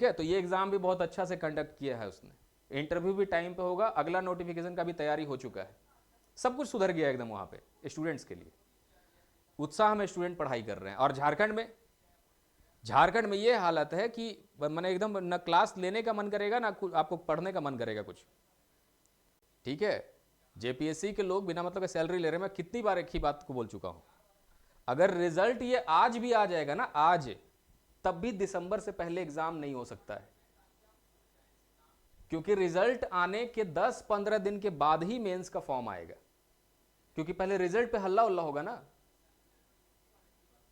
ठीक है, तो ये एग्जाम भी बहुत अच्छा से कंडक्ट किया है उसने, इंटरव्यू भी टाइम पे होगा, अगला नोटिफिकेशन का भी तैयारी हो चुका है, सब कुछ सुधर गया एकदम वहां पे स्टूडेंट्स के लिए, उत्साह में स्टूडेंट पढ़ाई कर रहे हैं। और झारखंड में ये हालत है कि मैंने एकदम न क्लास लेने का मन करेगा ना आपको पढ़ने का मन करेगा कुछ। ठीक है, जेपीएससी के लोग बिना मतलब के सैलरी ले रहे हैं। मैं कितनी बार एक ही बात को बोल चुका हूं, अगर रिजल्ट ये आज भी आ जाएगा ना, आज, तब भी दिसंबर से पहले एग्जाम नहीं हो सकता है, क्योंकि रिजल्ट आने के 10-15 दिन के बाद ही मेंस का फॉर्म आएगा, क्योंकि पहले रिजल्ट पे हल्ला उल्ला होगा ना।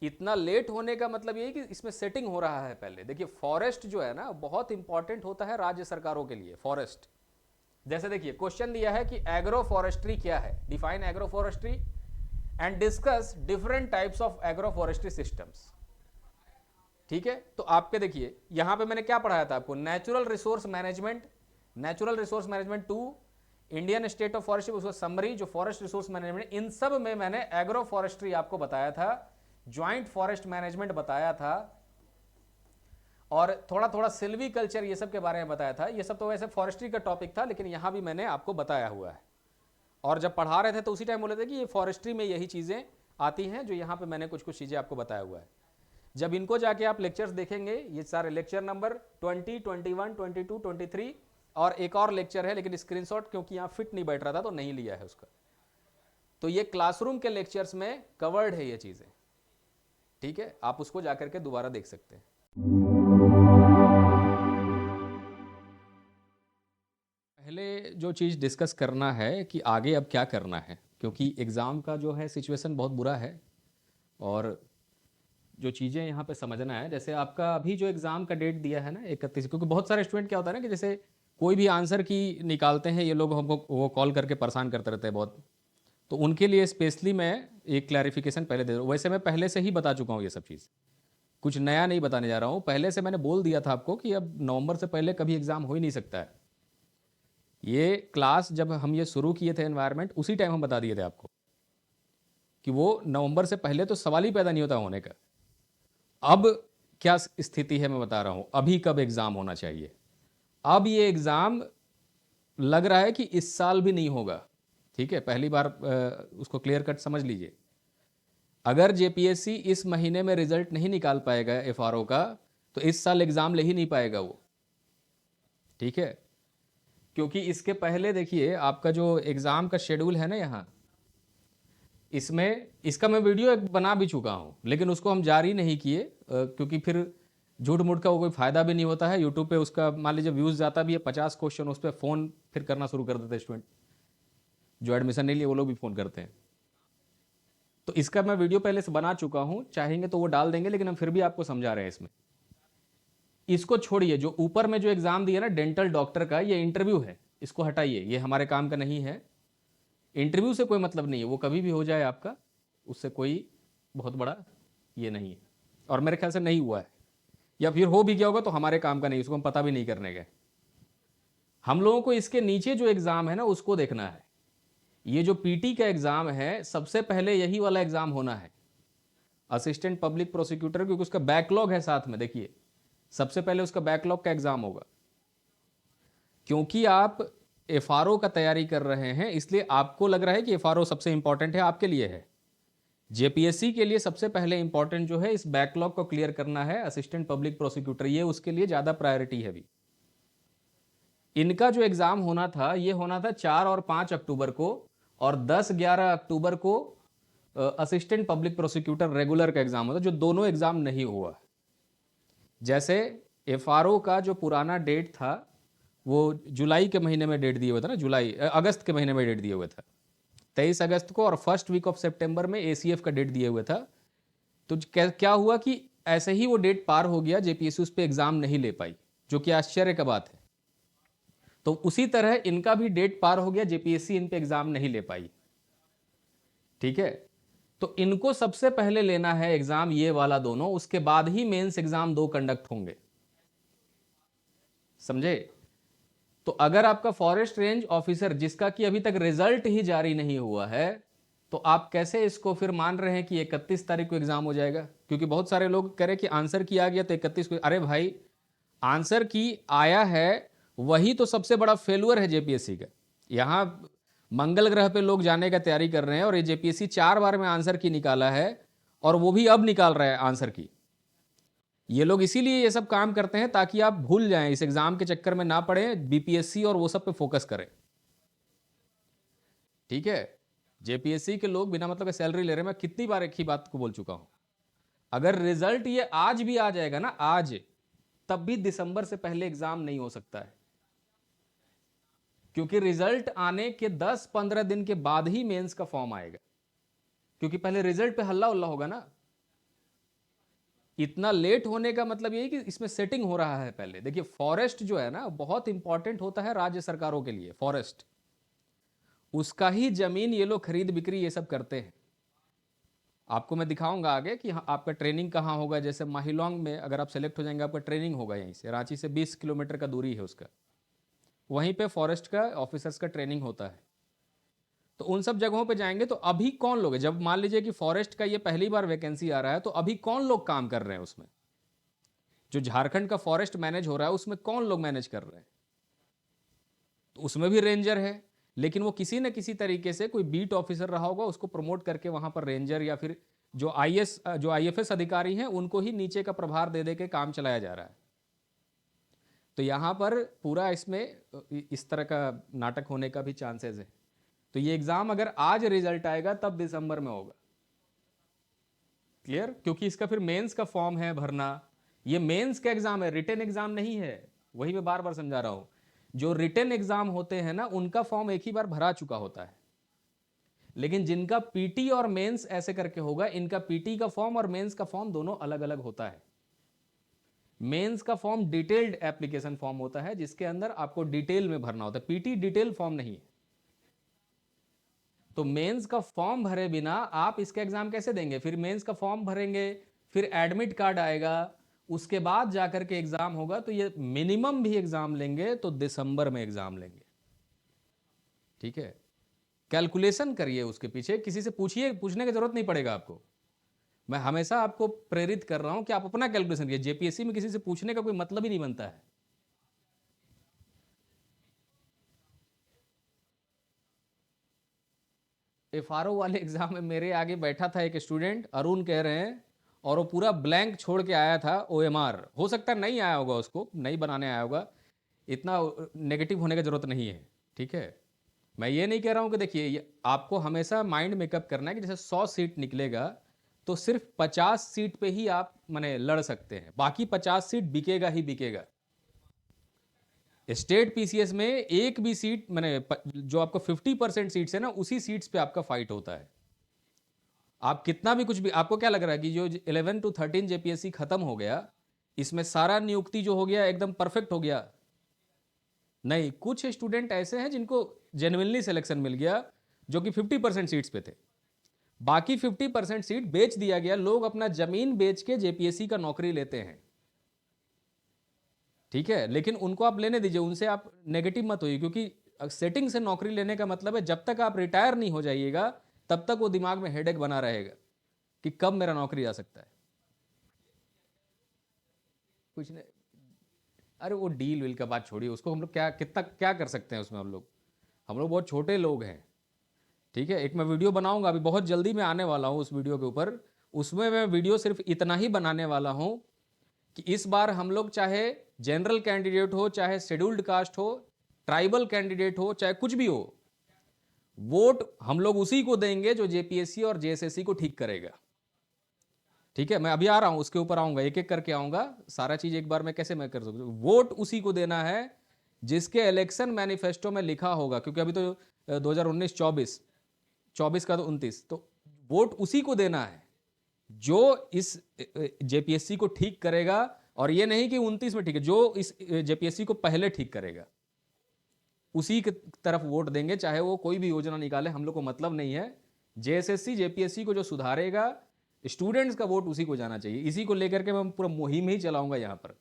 इतना लेट होने का मतलब ये कि इसमें सेटिंग हो रहा है पहले। देखिए फॉरेस्ट जो है ना बहुत इंपॉर्टेंट होता है राज्य सरकारों के लिए, फॉरेस्ट। जैसे देखिए क्वेश्चन दिया है कि एग्रो फॉरेस्ट्री क्या है, define agro forestry and discuss different types of agro forestry systems. ठीक है, तो आपके देखिए यहां पे मैंने क्या पढ़ाया था आपको, natural resource management 2, Indian state of forestry, उसका समरी जो फॉरेस्ट रिसोर्स मैनेजमेंट, इन सब में मैंने एग्रो फॉरेस्ट्री आपको बताया था, ज्वाइंट फॉरेस्ट मैनेजमेंट बताया था, और थोड़ा थोड़ा सिल्वी कल्चर ये सब के बारे में बताया था। ये सब तो वैसे फॉरेस्ट्री का टॉपिक था, लेकिन यहां भी मैंने आपको बताया हुआ है। और जब पढ़ा रहे थे तो उसी टाइम बोले थे कि ये फॉरेस्ट्री में यही चीजें आती हैं जो यहां पे मैंने कुछ कुछ चीजें आपको बताया हुआ है। जब इनको जाके आप लेक्चर्स देखेंगे, ये सारे लेक्चर नंबर 20, 21, 22, 23 और एक और लेक्चर है, लेकिन स्क्रीनशॉट क्योंकि यहां फिट नहीं बैठ रहा था तो नहीं लिया है उसका। तो ये क्लासरूम के लेक्चर्स में कवर्ड है ये चीजें। ठीक है, आप उसको जाकर के दोबारा देख सकते हैं। पहले जो चीज़ डिस्कस करना है कि आगे अब क्या करना है, क्योंकि एग्ज़ाम का जो है सिचुएशन बहुत बुरा है, और जो चीज़ें यहाँ पे समझना है, जैसे आपका अभी जो एग्ज़ाम का डेट दिया है ना 31, क्योंकि बहुत सारे स्टूडेंट क्या होता है ना कि जैसे कोई भी आंसर की निकालते हैं ये लोग, हमको वो कॉल करके परेशान करते रहते हैं बहुत, तो उनके लिए स्पेशली मैं एक क्लैरिफिकेशन पहले दे दूँ। वैसे मैं पहले से ही बता चुका हूँ ये सब चीज़, कुछ नया नहीं बताने जा रहा हूँ, पहले से मैंने बोल दिया था आपको कि अब नवंबर से पहले कभी एग्ज़ाम हो ही नहीं सकता है। ये क्लास जब हम ये शुरू किए थे एनवायरनमेंट, उसी टाइम हम बता दिए थे आपको कि वो नवंबर से पहले तो सवाल ही पैदा नहीं होता होने का। अब क्या स्थिति है मैं बता रहा हूं, अभी कब एग्जाम होना चाहिए। अब ये एग्जाम लग रहा है कि इस साल भी नहीं होगा। ठीक है, पहली बार उसको क्लियर कट समझ लीजिए। अगर जेपीएससी इस महीने में रिजल्ट नहीं निकाल पाएगा एफआरओ का, तो इस साल एग्जाम ले ही नहीं पाएगा वो। ठीक है, क्योंकि इसके पहले देखिए आपका जो एग्जाम का शेड्यूल है ना यहाँ, इसमें इसका मैं वीडियो एक बना भी चुका हूँ, लेकिन उसको हम जारी नहीं किए, क्योंकि फिर झूठ मूठ का वो कोई फायदा भी नहीं होता है। यूट्यूब पे उसका मान लीजिए व्यूज जाता भी है 50 क्वेश्चन, उस पर फोन फिर करना शुरू कर देते हैं स्टूडेंट, जो एडमिशन नहीं लिए वो लोग भी फोन करते हैं। तो इसका मैं वीडियो पहले से बना चुका हूँ, चाहेंगे तो वो डाल देंगे, लेकिन हम फिर भी आपको समझा रहे हैं इसमें। इसको छोड़िए, जो ऊपर में जो एग्जाम दिया ना डेंटल डॉक्टर का, ये इंटरव्यू है, इसको हटाइए, ये हमारे काम का नहीं है। इंटरव्यू से कोई मतलब नहीं है, वो कभी भी हो जाए आपका, उससे कोई बहुत बड़ा ये नहीं है, और मेरे ख्याल से नहीं हुआ है, या फिर हो भी गया होगा तो हमारे काम का नहीं, उसको हम पता भी नहीं करने गए। हम लोगों को इसके नीचे जो एग्जाम है ना उसको देखना है। ये जो पीटी का एग्जाम है, सबसे पहले यही वाला एग्जाम होना है, असिस्टेंट पब्लिक प्रोसिक्यूटर, क्योंकि उसका बैकलॉग है साथ में। देखिए सबसे पहले उसका बैकलॉग का एग्जाम होगा, क्योंकि आप एफआरओ का तैयारी कर रहे हैं, इसलिए आपको लग रहा है कि एफआरओ सबसे इंपॉर्टेंट है, आपके लिए है। जेपीएससी के लिए सबसे पहले इंपॉर्टेंट जो है इस बैकलॉग को क्लियर करना है, असिस्टेंट पब्लिक प्रोसिक्यूटर, ये उसके लिए ज्यादा प्रायोरिटी है अभी। इनका जो एग्जाम होना था ये होना था 4 और 5 अक्टूबर को, और 10-11 अक्टूबर को असिस्टेंट पब्लिक प्रोसिक्यूटर रेगुलर का एग्जाम होता, जो दोनों एग्जाम नहीं हुआ। जैसे एफआरओ का जो पुराना डेट था वो जुलाई के महीने में डेट दिए हुए था ना, अगस्त के महीने में डेट दिए हुए था 23 अगस्त को, और फर्स्ट वीक ऑफ सितंबर में एसीएफ का डेट दिए हुए था। तो क्या हुआ कि ऐसे ही वो डेट पार हो गया, जेपीएससी उस पर एग्जाम नहीं ले पाई, जो कि आश्चर्य का बात है। तो उसी तरह इनका भी डेट पार हो गया, जेपीएससी इन पे एग्जाम नहीं ले पाई। ठीक है, तो इनको सबसे पहले लेना है एग्जाम ये वाला दोनों, उसके बाद ही मेंस एग्जाम 2 कंडक्ट होंगे, समझे। तो अगर आपका फॉरेस्ट रेंज ऑफिसर जिसका कि अभी तक रिजल्ट ही जारी नहीं हुआ है, तो आप कैसे इसको फिर मान रहे हैं कि 31 तारीख को एग्जाम हो जाएगा। क्योंकि बहुत सारे लोग कह रहे कि आंसर किया गया तो 31 को। अरे भाई, आंसर की आया है, वही तो सबसे बड़ा फेल्यूर है जेपीएससी का। यहां मंगल ग्रह पे लोग जाने का तैयारी कर रहे हैं और ये जेपीएससी 4 बार में आंसर की निकाला है, और वो भी अब निकाल रहा है आंसर की। ये लोग इसीलिए ये सब काम करते हैं ताकि आप भूल जाएं, इस एग्जाम के चक्कर में ना पड़े, बीपीएससी और वो सब पे फोकस करें। ठीक है, जेपीएससी के लोग बिना मतलब के सैलरी ले रहे हैं। मैं कितनी बार एक ही बात को बोल चुका हूं, अगर रिजल्ट ये आज भी आ जाएगा ना, आज, तब भी दिसंबर से पहले एग्जाम नहीं हो सकता है, क्योंकि रिजल्ट आने के 10-15 दिन के बाद ही मेंस का फॉर्म आएगा, क्योंकि पहले रिजल्ट पे हल्ला उल्ला होगा ना। इतना लेट होने का मतलब यही कि इसमें सेटिंग हो रहा है पहले। देखिए, फॉरेस्ट जो है ना, बहुत इंपॉर्टेंट होता है राज्य सरकारों के लिए, फॉरेस्ट, उसका ही जमीन ये लोग खरीद बिक्री ये सब करते हैं। आपको मैं दिखाऊंगा आगे कि आपका ट्रेनिंग कहाँ होगा। जैसे माहिलोंग में अगर आप सेलेक्ट हो जाएंगे, आपका ट्रेनिंग होगा यहीं से, रांची से 20 किलोमीटर का दूरी है उसका, वहीं पे फॉरेस्ट का ऑफिसर्स का ट्रेनिंग होता है। तो उन सब जगहों पे जाएंगे तो अभी कौन लोग है, जब मान लीजिए कि फॉरेस्ट का ये पहली बार वैकेंसी आ रहा है, तो अभी कौन लोग काम कर रहे हैं उसमें, जो झारखंड का फॉरेस्ट मैनेज हो रहा है उसमें कौन लोग मैनेज कर रहे हैं। तो उसमें भी रेंजर है, लेकिन वो किसी न किसी तरीके से कोई बीट ऑफिसर रहा होगा, उसको प्रमोट करके वहां पर रेंजर या फिर जो आईएफएस अधिकारी हैं उनको ही नीचे का प्रभार दे दे के काम चलाया जा रहा है। तो यहां पर पूरा इसमें इस तरह का नाटक होने का भी चांसेस है। तो ये एग्जाम अगर आज रिजल्ट आएगा तब दिसंबर में होगा। क्लियर? क्योंकि इसका फिर मेंस का फॉर्म है भरना, ये मेंस का एग्जाम है, रिटन एग्जाम नहीं है। वही मैं बार बार समझा रहा हूं, जो रिटन एग्जाम होते हैं ना, उनका फॉर्म एक ही बार भरा चुका होता है, लेकिन जिनका पीटी और मेंस ऐसे करके होगा, इनका पीटी का फॉर्म और मेंस का फॉर्म दोनों अलग अलग होता है। मेंस का फॉर्म डिटेल्ड एप्लीकेशन फॉर्म होता है, जिसके अंदर आपको डिटेल में भरना होता है, पीटी डिटेल फॉर्म नहीं है। तो मेंस का फॉर्म भरे बिना आप इसका एग्जाम कैसे देंगे? फिर मेंस का फॉर्म भरेंगे, फिर एडमिट कार्ड आएगा, उसके बाद जाकर के एग्जाम होगा। तो ये मिनिमम भी एग्जाम लेंगे तो दिसंबर में एग्जाम लेंगे। ठीक है, कैलकुलेशन करिए उसके पीछे, किसी से पूछिए, पूछने की जरूरत नहीं पड़ेगा आपको। मैं हमेशा आपको प्रेरित कर रहा हूं कि आप अपना कैलकुलेशन कीजिए। जेपीएससी में किसी से पूछने का कोई मतलब ही नहीं बनता है। एफआरओ वाले एग्जाम में मेरे आगे बैठा था एक स्टूडेंट, अरुण कह रहे हैं, और वो पूरा ब्लैंक छोड़ के आया था ओएमआर। हो सकता है नहीं आया होगा, उसको नहीं बनाने आया होगा, इतना नेगेटिव होने की जरूरत नहीं है। ठीक है, मैं ये नहीं कह रहा हूं कि देखिए, आपको हमेशा माइंड मेकअप करना है कि जैसे 100 सीट निकलेगा तो सिर्फ 50 सीट पे ही आप माने लड़ सकते हैं, बाकी 50 सीट बिकेगा ही बिकेगा। स्टेट पीसीएस में एक भी सीट मैंने जो आपको 50% सीट्स है ना, उसी सीट्स पे आपका फाइट होता है। आप कितना भी कुछ भी, आपको क्या लग रहा है कि जो 11 to 13 जेपीएससी खत्म हो गया, इसमें सारा नियुक्ति जो हो गया एकदम परफेक्ट हो गया? नहीं, कुछ स्टूडेंट ऐसे हैं जिनको जेन्युइनली सिलेक्शन मिल गया, जो कि 50% सीट्स पे थे। बाकी 50% सीट बेच दिया गया, लोग अपना जमीन बेच के जेपीएससी का नौकरी लेते हैं। ठीक है, लेकिन उनको आप लेने दीजिए, उनसे आप नेगेटिव मत होइए, क्योंकि सेटिंग से नौकरी लेने का मतलब है जब तक आप रिटायर नहीं हो जाइएगा तब तक वो दिमाग में हेडेक बना रहेगा कि कब मेरा नौकरी आ सकता है। कुछ नहीं, अरे वो डील विल का बात छोड़िए, उसको हम लोग क्या कितना क्या कर सकते हैं उसमें। हम लोग बहुत छोटे लोग हैं। ठीक है, एक मैं वीडियो बनाऊंगा, अभी बहुत जल्दी मैं आने वाला हूं उस वीडियो के ऊपर। उसमें मैं वीडियो सिर्फ इतना ही बनाने वाला हूं कि इस बार हम लोग, चाहे जनरल कैंडिडेट हो, चाहे शेड्यूल्ड कास्ट हो, ट्राइबल कैंडिडेट हो, चाहे कुछ भी हो, वोट हम लोग उसी को देंगे जो जेपीएससी और जेएसएससी को ठीक करेगा। ठीक है, मैं अभी आ रहा हूं, उसके ऊपर आऊंगा, एक एक करके आऊंगा, सारा चीज एक बार में कैसे मैं कर सकता हूं। वोट उसी को देना है जिसके इलेक्शन मैनिफेस्टो में लिखा होगा, क्योंकि अभी तो 2019 24 का तो 29, तो वोट उसी को देना है जो इस जेपीएससी को ठीक करेगा। और ये नहीं कि 29 में ठीक है, जो इस जेपीएससी को पहले ठीक करेगा उसी की तरफ वोट देंगे, चाहे वो कोई भी योजना निकाले, हम लोग को मतलब नहीं है। जेएसएससी जेपीएससी को जो सुधारेगा, स्टूडेंट्स का वोट उसी को जाना चाहिए। इसी को लेकर के मैं पूरा मुहिम ही चलाऊंगा यहां पर।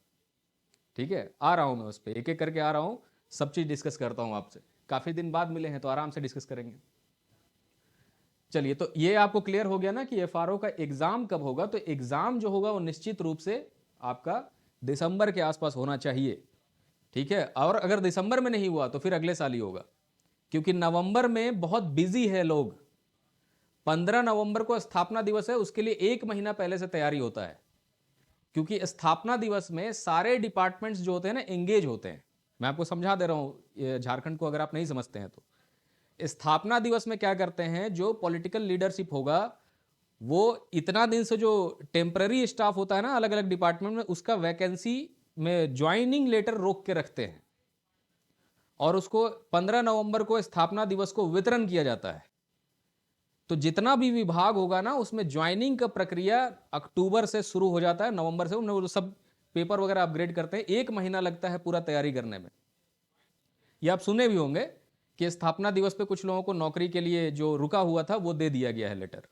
ठीक है, आ रहा हूं मैं उस पर, एक एक करके आ रहा हूं, सब चीज डिस्कस करता हूं आपसे। काफी दिन बाद मिले हैं तो आराम से डिस्कस करेंगे। चलिए, तो ये आपको क्लियर हो गया ना कि एफआरओ का एग्जाम कब होगा। तो एग्जाम जो होगा वो निश्चित रूप से आपका दिसंबर के आसपास होना चाहिए, ठीक है। और अगर दिसंबर में नहीं हुआ तो फिर अगले साल ही होगा, क्योंकि नवंबर में बहुत बिजी है लोग। 15 नवंबर को स्थापना दिवस है, उसके लिए 1 महीना पहले से तैयारी होता है, क्योंकि स्थापना दिवस में सारे डिपार्टमेंट्स जो होते हैं ना एंगेज होते हैं। मैं आपको समझा दे रहा हूं झारखंड को, अगर आप नहीं समझते हैं तो। स्थापना दिवस में क्या करते हैं, जो पॉलिटिकल लीडरशिप होगा वो इतना दिन से जो टेम्पररी स्टाफ होता है ना अलग अलग डिपार्टमेंट में, उसका वैकेंसी में ज्वाइनिंग लेटर रोक के रखते हैं, और उसको 15 नवंबर को स्थापना दिवस को वितरण किया जाता है। तो जितना भी विभाग होगा ना उसमें ज्वाइनिंग का प्रक्रिया अक्टूबर से शुरू हो जाता है, नवंबर से वो सब पेपर वगैरह अपग्रेड करते हैं। 1 महीना लगता है पूरा तैयारी करने में। ये आप सुने भी होंगे कि स्थापना दिवस पे कुछ लोगों को नौकरी के लिए जो रुका हुआ था वो दे दिया गया है लेटर।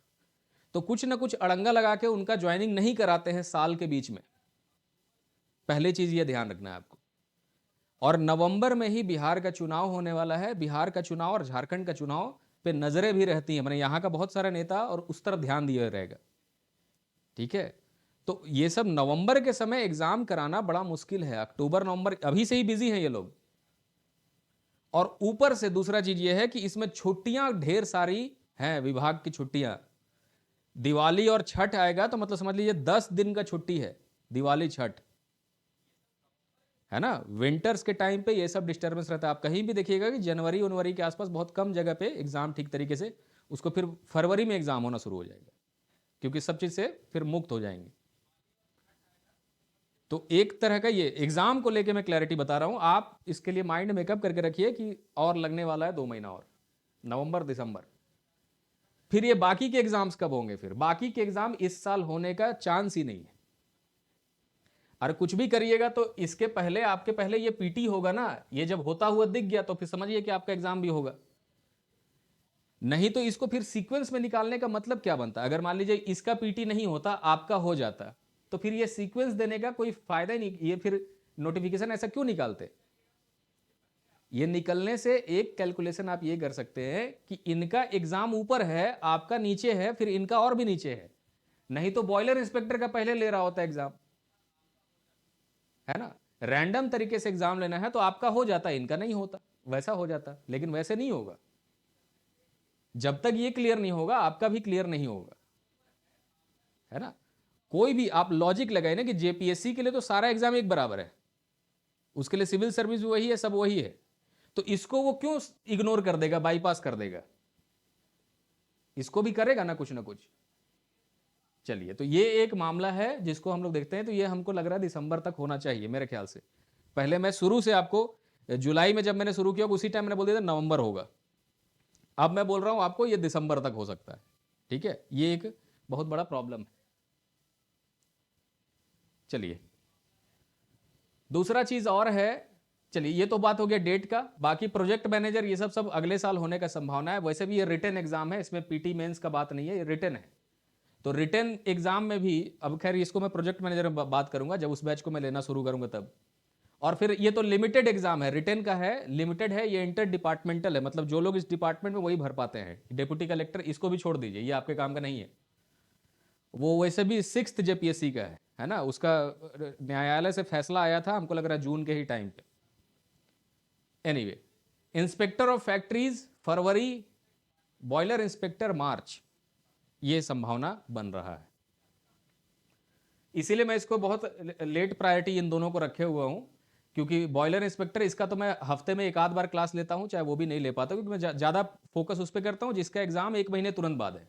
तो कुछ ना कुछ अड़ंगा लगा के उनका ज्वाइनिंग नहीं कराते हैं साल के बीच में। पहले चीज ये ध्यान रखना है आपको। और नवंबर में ही बिहार का चुनाव होने वाला है। बिहार का चुनाव और झारखंड का चुनाव पे नजरें भी रहती हैं, मैंने यहाँ का बहुत सारा नेता और उस तरफ ध्यान दिया रहेगा, ठीक है। तो ये सब नवंबर के समय एग्जाम कराना बड़ा मुश्किल है। अक्टूबर नवंबर अभी से ही बिजी हैं ये लोग। और ऊपर से दूसरा चीज ये है कि इसमें छुट्टियां ढेर सारी हैं, विभाग की छुट्टियां। दिवाली और छठ आएगा तो मतलब समझ लीजिए 10 दिन का छुट्टी है, दिवाली छठ, है ना। विंटर्स के टाइम पे ये सब डिस्टर्बेंस रहता है। आप कहीं भी देखिएगा कि जनवरी उनवरी के आसपास बहुत कम जगह पे एग्जाम ठीक तरीके से, उसको फिर फरवरी में एग्जाम होना शुरू हो जाएगा, क्योंकि सब चीज से फिर मुक्त हो जाएंगे। तो एक तरह का ये एग्जाम को लेके मैं क्लैरिटी बता रहा हूं, आप इसके लिए माइंड मेकअप करके रखिए कि और लगने वाला है 2 महीना और, नवंबर दिसंबर। फिर ये बाकी के एग्जाम्स कब होंगे? फिर बाकी के एग्जाम इस साल होने का चांस ही नहीं है। अरे कुछ भी करिएगा तो इसके पहले, आपके पहले ये पीटी होगा ना, ये जब होता हुआ दिख गया तो फिर समझिए कि आपका एग्जाम भी होगा। नहीं तो इसको फिर सीक्वेंस में निकालने का मतलब क्या बनता? अगर मान लीजिए इसका पीटी नहीं होता, आपका हो जाता, तो फिर ये सीक्वेंस देने का कोई फायदा ही नहीं। ये फिर नोटिफिकेशन ऐसा क्यों निकालते? ये निकलने से एक कैलकुलेशन आप ये कर सकते हैं कि इनका एग्जाम ऊपर है, आपका नीचे है, फिर इनका और भी नीचे है। नहीं तो बॉयलर इंस्पेक्टर का पहले ले रहा होता एग्जाम, है ना। रैंडम तरीके से एग्जाम लेना है तो आपका हो जाता, इनका नहीं होता, वैसा हो जाता। लेकिन वैसे नहीं होगा। जब तक ये क्लियर नहीं होगा आपका भी क्लियर नहीं होगा, है ना। कोई भी आप लॉजिक लगाए ना कि जेपीएससी के लिए तो सारा एग्जाम एक बराबर है, उसके लिए सिविल सर्विस भी वही है, सब वही है, तो इसको वो क्यों इग्नोर कर देगा, बाईपास कर देगा? इसको भी करेगा ना कुछ। चलिए, तो ये एक मामला है जिसको हम लोग देखते हैं। तो ये हमको लग रहा है दिसंबर तक होना चाहिए मेरे ख्याल से। पहले मैं शुरू से आपको जुलाई में जब मैंने शुरू किया उसी टाइम मैंने बोल दिया था नवंबर होगा। अब मैं बोल रहा हूं आपको ये दिसंबर तक हो सकता है, ठीक है। ये एक बहुत बड़ा प्रॉब्लम है। चलिए, दूसरा चीज और है। चलिए, ये तो बात हो गया डेट का। बाकी प्रोजेक्ट मैनेजर ये सब अगले साल होने का संभावना है। वैसे भी ये रिटन एग्जाम है, इसमें पीटी मेंस का बात नहीं है, ये रिटन है। तो रिटन एग्जाम में भी, अब खैर इसको मैं प्रोजेक्ट मैनेजर में बात करूंगा जब उस बैच को मैं लेना शुरू करूंगा तब। और फिर ये तो लिमिटेड एग्जाम है, रिटन का है, लिमिटेड है, ये इंटर डिपार्टमेंटल है, मतलब जो लोग इस डिपार्टमेंट में वही भर पाते हैं। डिप्टी कलेक्टर इसको भी छोड़ दीजिए, ये आपके काम का नहीं है। वो वैसे भी 6th जेपीएससी का है ना, उसका न्यायालय से फैसला आया था, हमको लग रहा है जून के ही टाइम पे। एनीवे, इंस्पेक्टर ऑफ फैक्ट्रीज फरवरी, बॉयलर इंस्पेक्टर मार्च, ये संभावना बन रहा है। इसीलिए मैं इसको बहुत लेट प्रायोरिटी इन दोनों को रखे हुआ हूं, क्योंकि बॉयलर इंस्पेक्टर इसका तो मैं हफ्ते में 1 आध बार क्लास लेता हूं, चाहे वो भी नहीं ले पाता, क्योंकि मैं ज्यादा फोकस उस पर करता हूं जिसका एग्जाम 1 महीने तुरंत बाद है।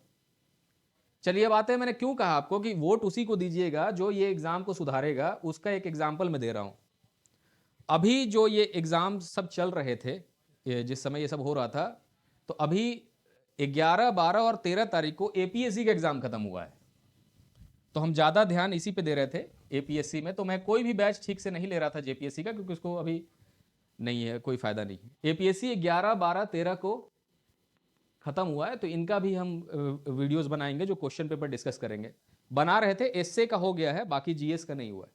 चलिए, अब आते हैं, मैंने क्यों कहा आपको कि वोट उसी को दीजिएगा जो ये एग्जाम को सुधारेगा। उसका एक एग्जाम्पल मैं दे रहा हूं। अभी जो ये एग्जाम सब चल रहे थे, जिस समय ये सब हो रहा था, तो अभी 11, 12 और 13 तारीख को एपीएससी का एग्जाम खत्म हुआ है। तो हम ज्यादा ध्यान इसी पे दे रहे थे एपीएससी में। तो मैं कोई भी बैच ठीक से नहीं ले रहा था जेपीएससी का, क्योंकि उसको अभी नहीं है, कोई फायदा नहीं है। एपीएससी 11, 12, 13 को खत्म हुआ है, तो इनका भी हम वीडियोस बनाएंगे जो क्वेश्चन पेपर डिस्कस करेंगे। बना रहे थे, एसए का हो गया है, बाकी जीएस का नहीं हुआ है।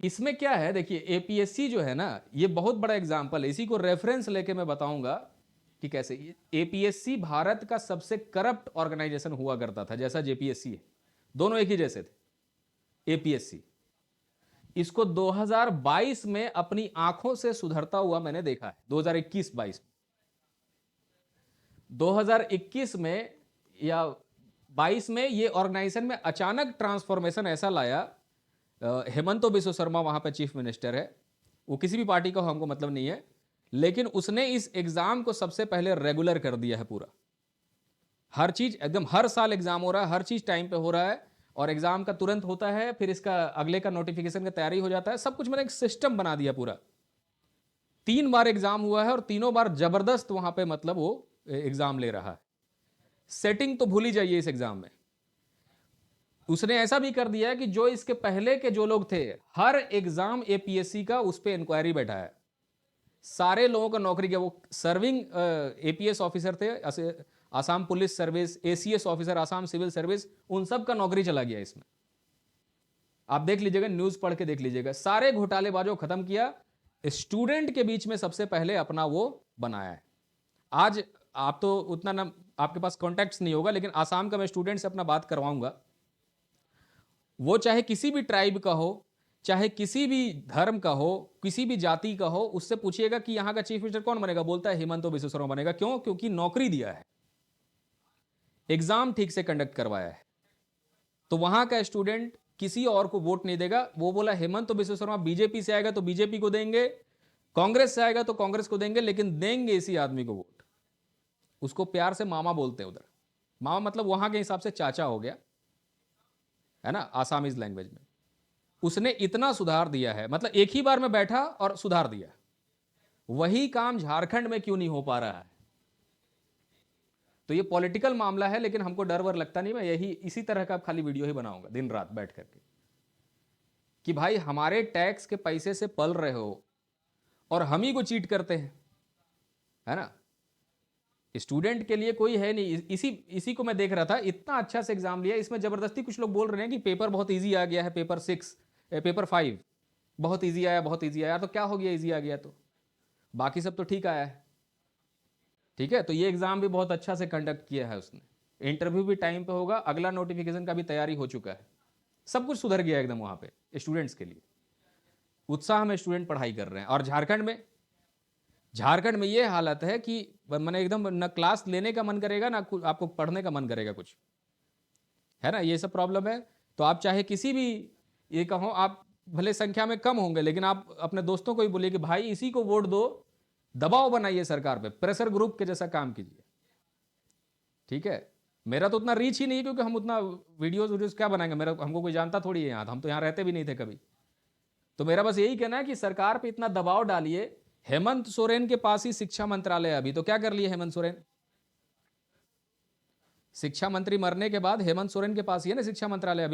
इसमें क्या है, देखिए, एपीएससी जो है ना, ये बहुत बड़ा एग्जाम्पल है। इसी को रेफरेंस लेके मैं बताऊंगा कि कैसे एपीएससी भारत का सबसे करप्ट ऑर्गेनाइजेशन हुआ करता था, जैसा जेपीएससी है। दोनों एक ही जैसे थे। एपीएससी इसको 2022 में अपनी आंखों से सुधरता हुआ मैंने देखा है। 2021-22 2021 में या 22 में ये ऑर्गेनाइजेशन में अचानक ट्रांसफॉर्मेशन ऐसा लाया। हेमंत बिस्व शर्मा वहां पे चीफ मिनिस्टर है, वो किसी भी पार्टी का हो हमको मतलब नहीं है, लेकिन उसने इस एग्जाम को सबसे पहले रेगुलर कर दिया है पूरा। हर चीज एकदम, हर साल एग्जाम हो रहा है, हर चीज टाइम पे हो रहा है, और एग्जाम का तुरंत होता है, फिर इसका अगले का नोटिफिकेशन का तैयारी हो जाता है, सब कुछ मैंने एक सिस्टम बना दिया पूरा। 3 बार एग्जाम हुआ है और तीनों बार जबरदस्त वहां पे मतलब वो एग्जाम ले रहा है। सेटिंग तो भूल ही जाइए इस एग्जाम में। उसने ऐसा भी कर दिया है कि जो इसके पहले के जो लोग थे, हर एग्जाम एपीएससी का उस पर इंक्वायरी बैठा है, सारे लोगों का नौकरी किया। वो सर्विंग एपीएस ऑफिसर थे, Assam police service, ACS officer, Assam civil service, उन सब का नौकरी चला गया इसमें। आप देख लीजिएगा, न्यूज पढ़ के देख लीजिएगा, सारे घोटालेबाजों को खत्म किया, स्टूडेंट के बीच में सबसे पहले अपना वो बनाया है। आज आप तो उतना ना, आपके पास कॉन्टैक्ट्स नहीं होगा, लेकिन आसाम का मैं स्टूडेंट से अपना बात करवाऊंगा। वो चाहे किसी भी ट्राइब का हो, चाहे किसी भी धर्म का हो, किसी भी जाति का हो, उससे पूछिएगा कि यहां का चीफ मिनिस्टर कौन बनेगा, बोलता है हेमंत बिस्व शर्मा बनेगा। क्यों? क्योंकि नौकरी दिया है, एग्जाम ठीक से कंडक्ट करवाया है। तो वहां का स्टूडेंट किसी और को वोट नहीं देगा। वो बोला हेमंत बिस्व शर्मा बीजेपी से आएगा तो बीजेपी को देंगे, कांग्रेस से आएगा तो कांग्रेस को देंगे, लेकिन देंगे इसी आदमी को वोट। उसको प्यार से मामा बोलते हैं उधर। मामा मतलब वहां के हिसाब से चाचा हो गया, है ना, आसामीज लैंग्वेज में। उसने इतना सुधार दिया है, मतलब एक ही बार में बैठा और सुधार दिया। वही काम झारखंड में क्यों नहीं हो पा रहा है? तो ये पॉलिटिकल मामला है, लेकिन हमको डर वर लगता नहीं। मैं यही इसी तरह का खाली वीडियो ही बनाऊंगा दिन रात बैठ करके, कि भाई हमारे टैक्स के पैसे से पल रहे हो और हम ही को चीट करते हैं, है ना। स्टूडेंट के लिए कोई है नहीं। इसी को मैं देख रहा था, इतना अच्छा से एग्जाम लिया, इसमें जबरदस्ती कुछ लोग बोल रहे हैं कि पेपर बहुत इजी आ गया है, पेपर 5 बहुत इजी आया, बहुत इजी आया। तो क्या हो गया इजी आ गया तो? बाकी सब तो ठीक आया है, ठीक है। तो ये एग्जाम भी बहुत अच्छा से कंडक्ट किया है उसने, इंटरव्यू भी टाइम पे होगा, अगला नोटिफिकेशन का भी तैयारी हो चुका है, सब कुछ सुधर गया एकदम वहां पे स्टूडेंट्स के लिए। उत्साह में स्टूडेंट पढ़ाई कर रहे हैं। और झारखंड में ये हालत है कि मैंने एकदम न क्लास लेने का मन करेगा, ना आपको पढ़ने का मन करेगा कुछ, है ना, ये सब प्रॉब्लम है। तो आप चाहे किसी भी, ये कहो आप भले संख्या में कम होंगे, लेकिन आप अपने दोस्तों को ही बोलिए कि भाई इसी को वोट दो, दबाव बनाइए सरकार पे, प्रेशर ग्रुप के जैसा काम कीजिए, ठीक है। मेरा तो उतना रीच ही नहीं, क्योंकि हम उतना वीडियोस क्या बनाएंगे, हमको कोई जानता थोड़ी है यहाँ, हम तो यहाँ रहते भी नहीं थे कभी। तो मेरा बस यही कहना है कि सरकार पे इतना दबाव डालिए। हेमंत सोरेन के पास ही शिक्षा मंत्रालय, अभी तो क्या कर लिए हेमंत सोरेन, शिक्षा मंत्री मरने के बाद हेमंत सोरेन के पास ही है ना शिक्षा मंत्रालय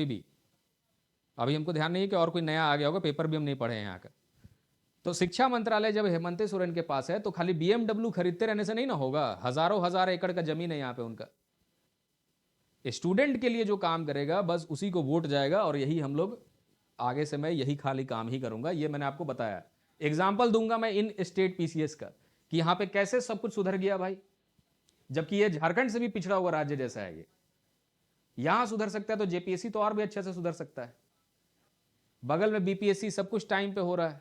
अभी हमको ध्यान नहीं है कि और कोई नया आ गया होगा, पेपर भी हम नहीं पढ़े हैं यहाँ का। तो शिक्षा मंत्रालय जब हेमंत सोरेन के पास है, तो खाली BMW खरीदते रहने से नहीं ना होगा, हजारों हजार एकड़ का जमीन है यहाँ पे उनका। स्टूडेंट के लिए जो काम करेगा बस उसी को वोट जाएगा, और यही हम लोग आगे से मैं यही खाली काम ही करूंगा। ये मैंने आपको बताया, एग्जाम्पल दूंगा मैं इन स्टेट पीसीएस का, कि यहाँ पे कैसे सब कुछ सुधर गया भाई, जबकि ये झारखंड से भी पिछड़ा हुआ राज्य जैसा है। ये यहां सुधर सकता है तो जेपीएससी तो और भी अच्छे से सुधर सकता है। बगल में बीपीएससी, सब कुछ टाइम पे हो रहा है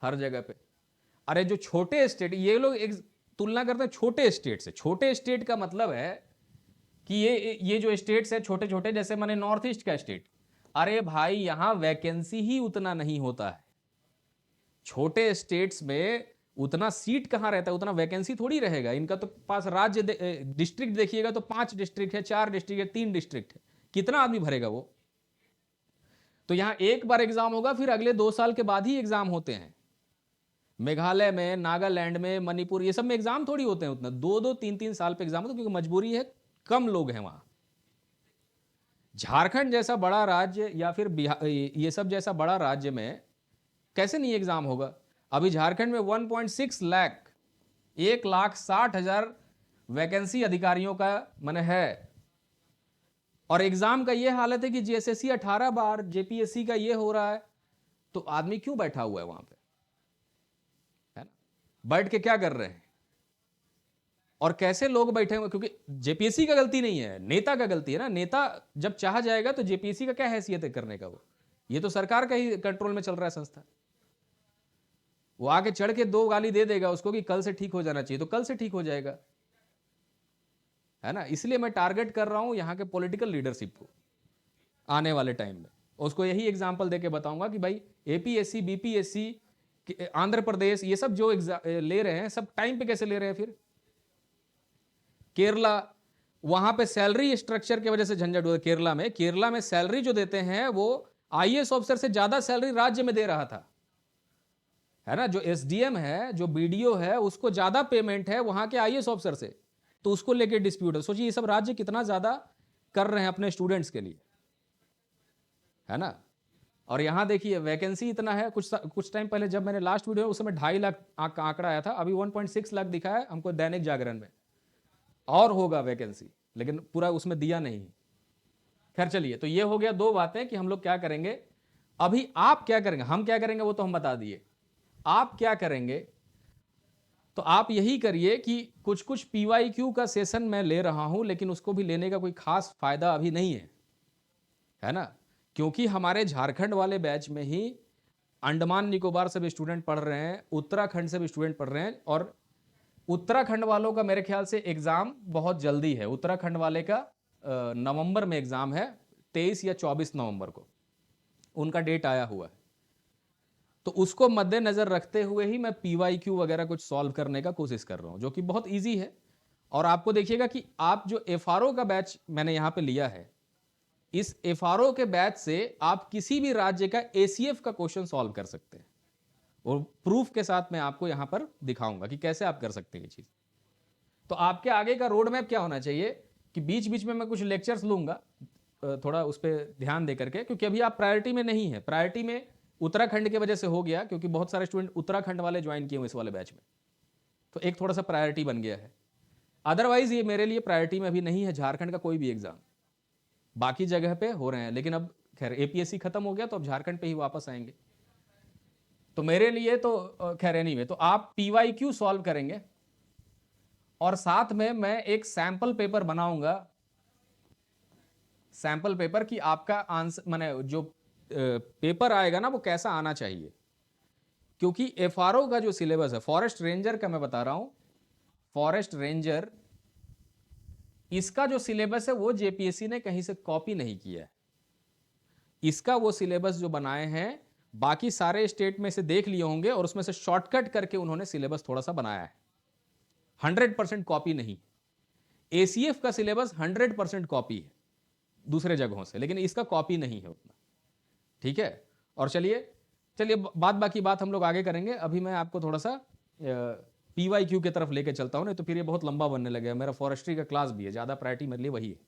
हर जगह पे। अरे जो छोटे स्टेट, ये लोग एक तुलना करते हैं छोटे स्टेट से। छोटे स्टेट का मतलब है कि ये जो स्टेट्स है छोटे छोटे, जैसे मैंने नॉर्थ ईस्ट का स्टेट, अरे भाई यहां वैकेंसी ही उतना नहीं होता है। छोटे स्टेट्स में उतना सीट कहां रहता है, उतना वैकेंसी थोड़ी रहेगा इनका। तो पास राज्य डिस्ट्रिक्ट देखिएगा तो 5 डिस्ट्रिक्ट है, 4 डिस्ट्रिक्ट है, 3 डिस्ट्रिक्ट है, कितना आदमी भरेगा वो। तो यहां एक बार एग्जाम होगा, फिर अगले 2 साल के बाद ही एग्जाम होते हैं। मेघालय में, नागालैंड में, मणिपुर, ये सब में एग्जाम थोड़ी होते हैं उतना, 2-2, 3-3 साल पे एग्जाम होते हैं, क्योंकि मजबूरी है, कम लोग हैं वहां। झारखंड जैसा बड़ा राज्य या फिर बिहार, ये सब जैसा बड़ा राज्य में कैसे नहीं एग्जाम होगा। अभी झारखंड में 1.6 लाख, 1,60,000 वैकेंसी अधिकारियों का मैंने है, और एग्जाम का ये हालत है कि जीएसएससी 18 बार, जेपीएससी का ये हो रहा है। तो आदमी क्यों बैठा हुआ है वहां पे, है ना, बैठ के क्या कर रहे हैं, और कैसे लोग बैठे हुए? क्योंकि जेपीएससी का गलती नहीं है, नेता का गलती है ना। नेता जब चाह जाएगा तो जेपीएससी का क्या हैसियत है करने का, वो ये तो सरकार का ही कंट्रोल में चल रहा है संस्था। वो आके चढ़ के 2 गाली दे देगा उसको कि कल से ठीक हो जाना चाहिए, तो कल से ठीक हो जाएगा, है ना। इसलिए मैं टारगेट कर रहा हूं यहाँ के पॉलिटिकल लीडरशिप को आने वाले टाइम में। उसको यही एग्जाम्पल देके बताऊंगा कि भाई एपीएससी, बीपीएससी, आंध्र प्रदेश, ये सब जो ले रहे हैं सब टाइम पे कैसे ले रहे हैं। फिर केरला, वहां पे सैलरी स्ट्रक्चर की वजह से झंझट हुआ। केरला में सैलरी जो देते हैं वो आईएएस ऑफिसर से ज्यादा सैलरी राज्य में दे रहा था, है ना। जो एसडीएम है, जो बीडीओ है, उसको ज्यादा पेमेंट है वहां के आईएएस ऑफिसर से, तो उसको लेके डिस्प्यूट है। सोचिए ये सब राज्य कितना ज्यादा कर रहे हैं अपने स्टूडेंट्स के लिए, है ना। और यहां देखिए वैकेंसी इतना है। कुछ टाइम पहले जब मैंने लास्ट वीडियो, उस समय 2.5 लाख का आंकड़ा आया था, अभी 1.6 लाख दिखा है हमको दैनिक जागरण में। और होगा वैकेंसी, लेकिन पूरा उसमें दिया नहीं। खैर चलिए, तो ये हो गया 2 बातें कि हम लोग क्या करेंगे। अभी आप क्या करेंगे, हम क्या करेंगे वो तो हम बता दिए। आप क्या करेंगे, तो आप यही करिए कि कुछ कुछ पीवाईक्यू का सेशन मैं ले रहा हूं, लेकिन उसको भी लेने का कोई खास फायदा अभी नहीं है ना। क्योंकि हमारे झारखंड वाले बैच में ही अंडमान निकोबार से भी स्टूडेंट पढ़ रहे हैं, उत्तराखंड से भी स्टूडेंट पढ़ रहे हैं। और उत्तराखंड वालों का मेरे ख्याल से एग्जाम बहुत जल्दी है। उत्तराखंड वाले का नवंबर में एग्जाम है, 23 या 24 नवंबर को उनका डेट आया हुआ है। तो उसको मद्देनजर रखते हुए ही मैं पीवाईक्यू वगैरह कुछ सॉल्व करने का कोशिश कर रहा हूं, जो कि बहुत ईजी है। और आपको देखिएगा कि आप जो एफआरओ का बैच मैंने यहां पे लिया है, इस एफआरओ के बैच से आप किसी भी राज्य का एसीएफ का क्वेश्चन सॉल्व कर सकते हैं, और प्रूफ के साथ मैं आपको यहां पर दिखाऊंगा कि कैसे आप कर सकते हैं ये चीज। तो आपके आगे का रोड मैप क्या होना चाहिए कि बीच बीच में मैं कुछ लेक्चर्स लूंगा, थोड़ा उस पर ध्यान दे करके, क्योंकि अभी आप प्रायोरिटी में नहीं है। प्रायोरिटी में उत्तराखंड की वजह से हो गया, क्योंकि बहुत सारे स्टूडेंट उत्तराखंड वाले ज्वाइन किए हुए इस वाले बैच में, तो एक थोड़ा सा प्रायोरिटी बन गया है। अदरवाइज ये मेरे लिए प्रायोरिटी में अभी नहीं है झारखंड का कोई भी एग्जाम। बाकी जगह पे हो रहे हैं, लेकिन अब खैर एपीएससी खत्म हो गया तो अब झारखंड पे ही वापस आएंगे। तो मेरे लिए तो खैर एनीवे, तो आप पीवाईक्यू सॉल्व करेंगे और साथ में मैं एक सैंपल पेपर बनाऊंगा। सैंपल पेपर कि आपका आंसर माने जो पेपर आएगा ना वो कैसा आना चाहिए। क्योंकि एफआरओ का जो सिलेबस है, फॉरेस्ट रेंजर का मैं बता रहा हूं, फॉरेस्ट रेंजर, इसका जो सिलेबस है वो जेपीएससी ने कहीं से कॉपी नहीं किया है। इसका वो सिलेबस जो बनाए हैं बाकी सारे स्टेट में से देख लिए होंगे, और उसमें से शॉर्टकट करके उन्होंने सिलेबस थोड़ा सा बनाया है। 100% कॉपी नहीं। एसीएफ का सिलेबस 100% कॉपी है दूसरे जगहों से, लेकिन इसका कॉपी नहीं है उतना। ठीक है। और चलिए बाकी बात हम लोग आगे करेंगे। अभी मैं आपको थोड़ा सा पीवाईक्यू की तरफ लेके चलता हूं, नहीं तो फिर ये बहुत लंबा बनने लगेगा। मेरा फॉरेस्ट्री का क्लास भी है, ज़्यादा प्रायोरिटी मेरे लिए वही है।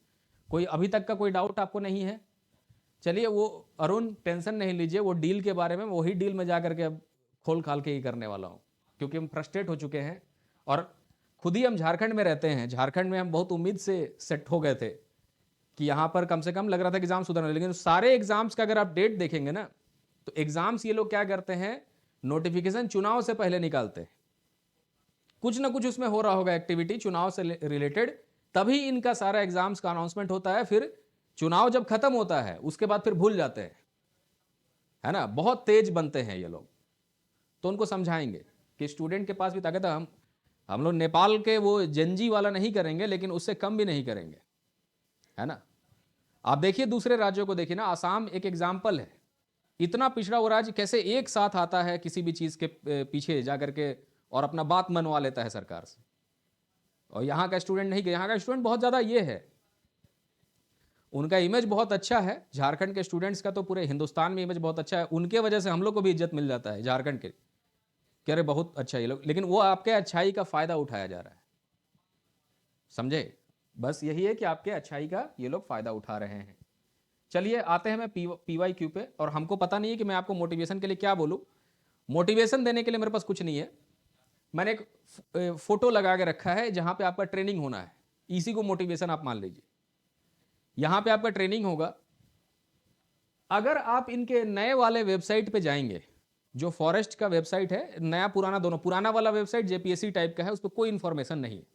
कोई अभी तक का कोई डाउट आपको नहीं है? चलिए, वो अरुण टेंशन नहीं लीजिए, वो डील के बारे में, वही डील में जा करके अब खोल खाल के ही करने वाला हूँ, क्योंकि हम फ्रस्ट्रेट हो चुके हैं। और खुद ही हम झारखंड में रहते हैं, झारखंड में हम बहुत उम्मीद से सेट हो गए थे कि यहाँ पर कम से कम लग रहा था कि एग्जाम सुधरने, लेकिन सारे एग्जाम्स का अगर आप डेट देखेंगे ना, तो एग्जाम्स ये लोग क्या करते हैं, नोटिफिकेशन चुनाव से पहले निकालते हैं। कुछ ना कुछ उसमें हो रहा होगा एक्टिविटी चुनाव से रिलेटेड, तभी इनका सारा एग्जाम्स का अनाउंसमेंट होता है। फिर चुनाव जब खत्म होता है उसके बाद फिर भूल जाते हैं, है ना। बहुत तेज बनते हैं ये लोग। तो उनको समझाएंगे कि स्टूडेंट के पास भी ताकत है। हम लोग नेपाल के वो जेनजी वाला नहीं करेंगे, लेकिन उससे कम भी नहीं करेंगे, है ना। आप देखिए दूसरे राज्यों को देखिए ना, आसाम एक एग्जाम्पल है। इतना पिछड़ा हुआ राज्य कैसे एक साथ आता है किसी भी चीज के पीछे जाकर के और अपना बात मनवा लेता है सरकार से। और यहाँ का स्टूडेंट नहीं, यहाँ का स्टूडेंट बहुत ज्यादा ये है, उनका इमेज बहुत अच्छा है। झारखंड के स्टूडेंट्स का तो पूरे हिंदुस्तान में इमेज बहुत अच्छा है, उनके वजह से हम लोग को भी इज्जत मिल जाता है झारखंड के, कह रहे बहुत अच्छा ये लोग, लेकिन वो आपके अच्छाई का फायदा उठाया जा रहा है, समझे। बस यही है कि आपके अच्छाई का ये लोग फायदा उठा रहे हैं। चलिए आते हैं मैं पीवाईक्यू पे। और हमको पता नहीं है कि मैं आपको मोटिवेशन के लिए क्या बोलूं। मोटिवेशन देने के लिए मेरे पास कुछ नहीं है। मैंने एक फोटो लगा के रखा है जहां पे आपका ट्रेनिंग होना है, इसी को मोटिवेशन आप मान लीजिए। यहां पे आपका ट्रेनिंग होगा। अगर आप इनके नए वाले वेबसाइट पे जाएंगे, जो फॉरेस्ट का वेबसाइट है, नया पुराना दोनों, पुराना वाला वेबसाइट जेपीएससी टाइप का है, उस पर कोई इंफॉर्मेशन नहीं है।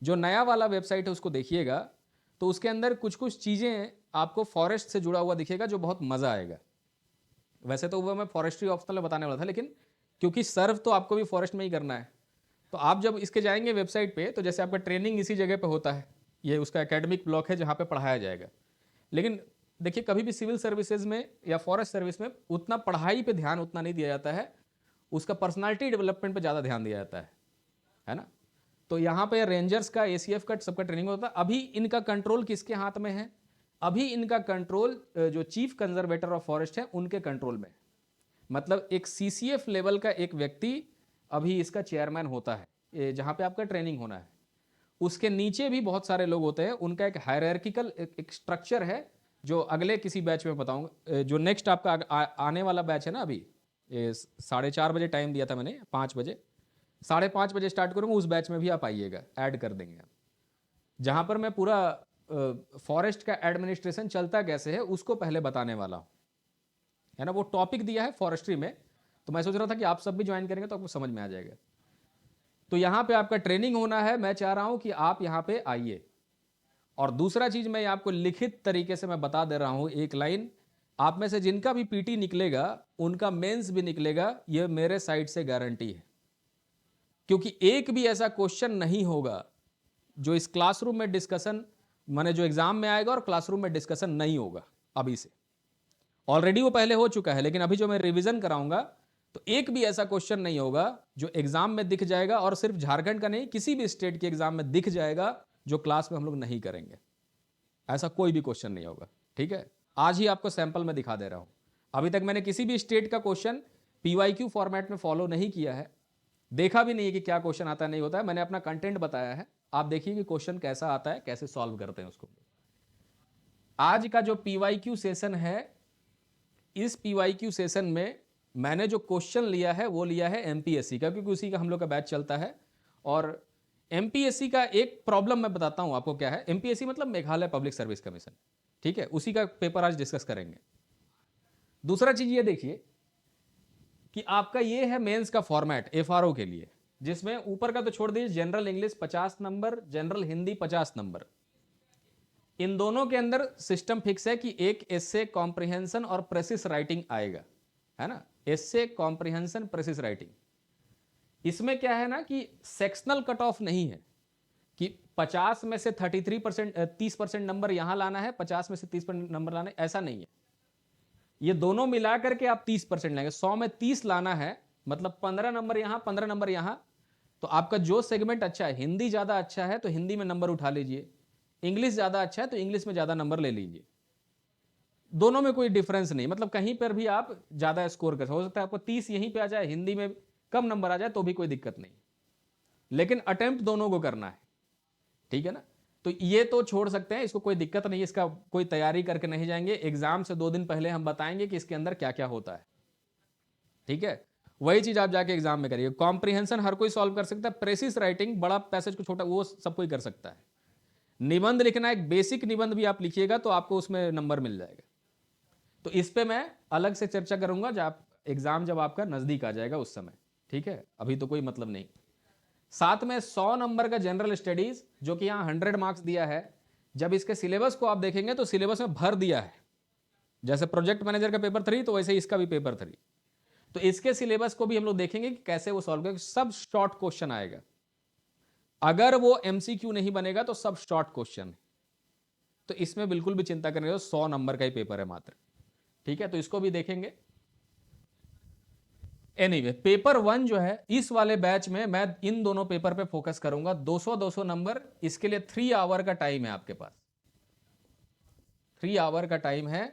जो नया वाला वेबसाइट है उसको देखिएगा, तो उसके अंदर कुछ कुछ चीजें आपको फॉरेस्ट से जुड़ा हुआ दिखेगा, जो बहुत मजा आएगा। वैसे तो वो मैं फॉरेस्ट्री ऑप्शनल में बताने वाला था, लेकिन क्योंकि सर्व तो आपको भी फॉरेस्ट में ही करना है, तो आप जब इसके जाएंगे वेबसाइट पे, तो जैसे आपका ट्रेनिंग इसी जगह पे होता है, ये उसका एकेडमिक ब्लॉक है जहाँ पे पढ़ाया जाएगा। लेकिन देखिए, कभी भी सिविल सर्विसेज में या फॉरेस्ट सर्विस में उतना पढ़ाई पे ध्यान उतना नहीं दिया जाता है, उसका पर्सनालिटी डेवलपमेंट पे ज़्यादा ध्यान दिया जाता है ना। तो यहाँ पे रेंजर्स का, एसीएफ का, सबका ट्रेनिंग होता है। अभी इनका कंट्रोल किसके हाथ में है? अभी इनका कंट्रोल जो चीफ कंजर्वेटर ऑफ फॉरेस्ट है उनके कंट्रोल में है। मतलब एक सीसीएफ लेवल का एक व्यक्ति अभी इसका चेयरमैन होता है, जहाँ पे आपका ट्रेनिंग होना है। उसके नीचे भी बहुत सारे लोग होते हैं, उनका एक हायरार्किकल एक स्ट्रक्चर है, जो अगले किसी बैच में बताऊंगा। जो नेक्स्ट आपका आने वाला बैच है ना, अभी 4:30 बजे टाइम दिया था मैंने, 5 बजे, 5:30 बजे स्टार्ट करूँगा, उस बैच में भी आप आइएगा, ऐड कर देंगे आप, जहाँ पर मैं पूरा फॉरेस्ट का एडमिनिस्ट्रेशन चलता कैसे है उसको पहले बताने वाला हूँ, है ना। वो टॉपिक दिया है फॉरेस्ट्री में, तो मैं सोच रहा था कि आप सब भी ज्वाइन करेंगे तो आपको समझ में आ जाएगा। तो यहाँ पे आपका ट्रेनिंग होना है, मैं चाह रहा हूँ कि आप यहाँ पे आइए। और दूसरा चीज मैं आपको लिखित तरीके से मैं बता दे रहा हूँ, एक लाइन, आप में से जिनका भी पीटी निकलेगा उनका मेंस भी निकलेगा, ये मेरे साइड से गारंटी है। क्योंकि एक भी ऐसा क्वेश्चन नहीं होगा जो इस क्लासरूम में डिस्कशन, माने जो एग्जाम में आएगा और क्लासरूम में डिस्कशन नहीं होगा। अभी से ऑलरेडी वो पहले हो चुका है, लेकिन अभी जो मैं रिवीजन कराऊंगा, तो एक भी ऐसा क्वेश्चन नहीं होगा जो एग्जाम में दिख जाएगा, और सिर्फ झारखंड का नहीं, किसी भी स्टेट के एग्जाम में दिख जाएगा, जो क्लास में हम लोग नहीं करेंगे। ऐसा कोई भी क्वेश्चन नहीं होगा, ठीक है। आज ही आपको सैंपल में दिखा दे रहा हूं। अभी तक मैंने किसी भी स्टेट का क्वेश्चन पीवाईक्यू फॉर्मेट में फॉलो नहीं किया है, देखा भी नहीं है कि क्या क्वेश्चन आता है नहीं होता है। मैंने अपना कंटेंट बताया है, आप देखिए कि क्वेश्चन कैसा आता है, कैसे सॉल्व करते हैं उसको। आज का जो पीवाईक्यू सेशन है, इस पीवाईक्यू सेशन में मैंने जो क्वेश्चन लिया है वो लिया है एमपीएससी का, क्योंकि उसी का हम लोग का बैच चलता है। और एमपीएससी का एक प्रॉब्लम मैं बताता हूं आपको क्या है। एमपीएससी मतलब मेघालय पब्लिक सर्विस कमीशन, ठीक है, उसी का पेपर आज डिस्कस करेंगे। दूसरा चीज ये देखिए कि आपका ये है मेंस का फॉर्मेट एफआरओ के लिए, जिसमें ऊपर का तो छोड़ दीजिए, general English 50 number, general Hindi 50 number. इन दोनों के अंदर सिस्टम फिक्स है कि एक एस्से, कॉम्प्रिहेंशन और प्रेसिस राइटिंग आएगा, है ना। Essay, comprehension, precis writing. इसमें क्या है ना कि सेक्शनल कट ऑफ नहीं है कि 50 में से 33%, 30% नंबर यहां लाना है, 50 में से 30% नंबर लाना है, ऐसा नहीं है। ये दोनों मिला करके आप 30% लेंगे। 100 में 30 लाना है, मतलब 15 नंबर यहां, 15 नंबर यहां। तो आपका जो सेगमेंट अच्छा है, हिंदी ज्यादा अच्छा है तो हिंदी में नंबर उठा लीजिए, इंग्लिश ज्यादा अच्छा है तो इंग्लिश में ज्यादा नंबर ले लीजिए। दोनों में कोई डिफरेंस नहीं, मतलब कहीं पर भी आप ज्यादा स्कोर कर हो सकता है आपको 30 यहीं पे आ जाए, हिंदी में कम नंबर आ जाए तो भी कोई दिक्कत नहीं, लेकिन अटेम्प्ट दोनों को करना है, ठीक है ना। तो ये तो छोड़ सकते हैं, इसको कोई दिक्कत नहीं, इसका कोई तैयारी करके नहीं जाएंगे। एग्जाम से 2 दिन पहले हम बताएंगे कि इसके अंदर क्या क्या होता है, ठीक है। वही चीज आप जाके एग्जाम में करिए। कॉम्प्रिहेंशन हर कोई सॉल्व कर सकता है, प्रेसिस राइटिंग बड़ा पैसेज को छोटा वो सब कोई कर सकता है। निबंध लिखना, एक बेसिक निबंध भी आप लिखिएगा तो आपको उसमें नंबर मिल जाएगा। तो इस पे मैं अलग से चर्चा करूंगा जब एग्जाम जब आपका नजदीक आ जाएगा उस समय, ठीक है। अभी तो कोई मतलब नहीं। साथ में 100 नंबर का जनरल स्टडीज, जो कि यहां 100 मार्क्स दिया है। जब इसके सिलेबस को आप देखेंगे तो सिलेबस में भर दिया है, जैसे प्रोजेक्ट मैनेजर का पेपर 3 तो वैसे ही इसका भी पेपर 3। तो इसके सिलेबस को भी हम लोग देखेंगे कि कैसे वो सॉल्व करेंगे। सब शॉर्ट क्वेश्चन आएगा, अगर वो एमसीक्यू नहीं बनेगा तो सब शॉर्ट क्वेश्चन है। तो इसमें बिल्कुल भी चिंता करने, 100 नंबर का ही पेपर है मात्र, ठीक है। तो इसको भी देखेंगे। एनीवे, पेपर 1 जो है इस वाले बैच में मैं इन दोनों पेपर पे फोकस करूंगा। 200-200 नंबर, इसके लिए 3 आवर का टाइम है आपके पास, 3 आवर का टाइम है।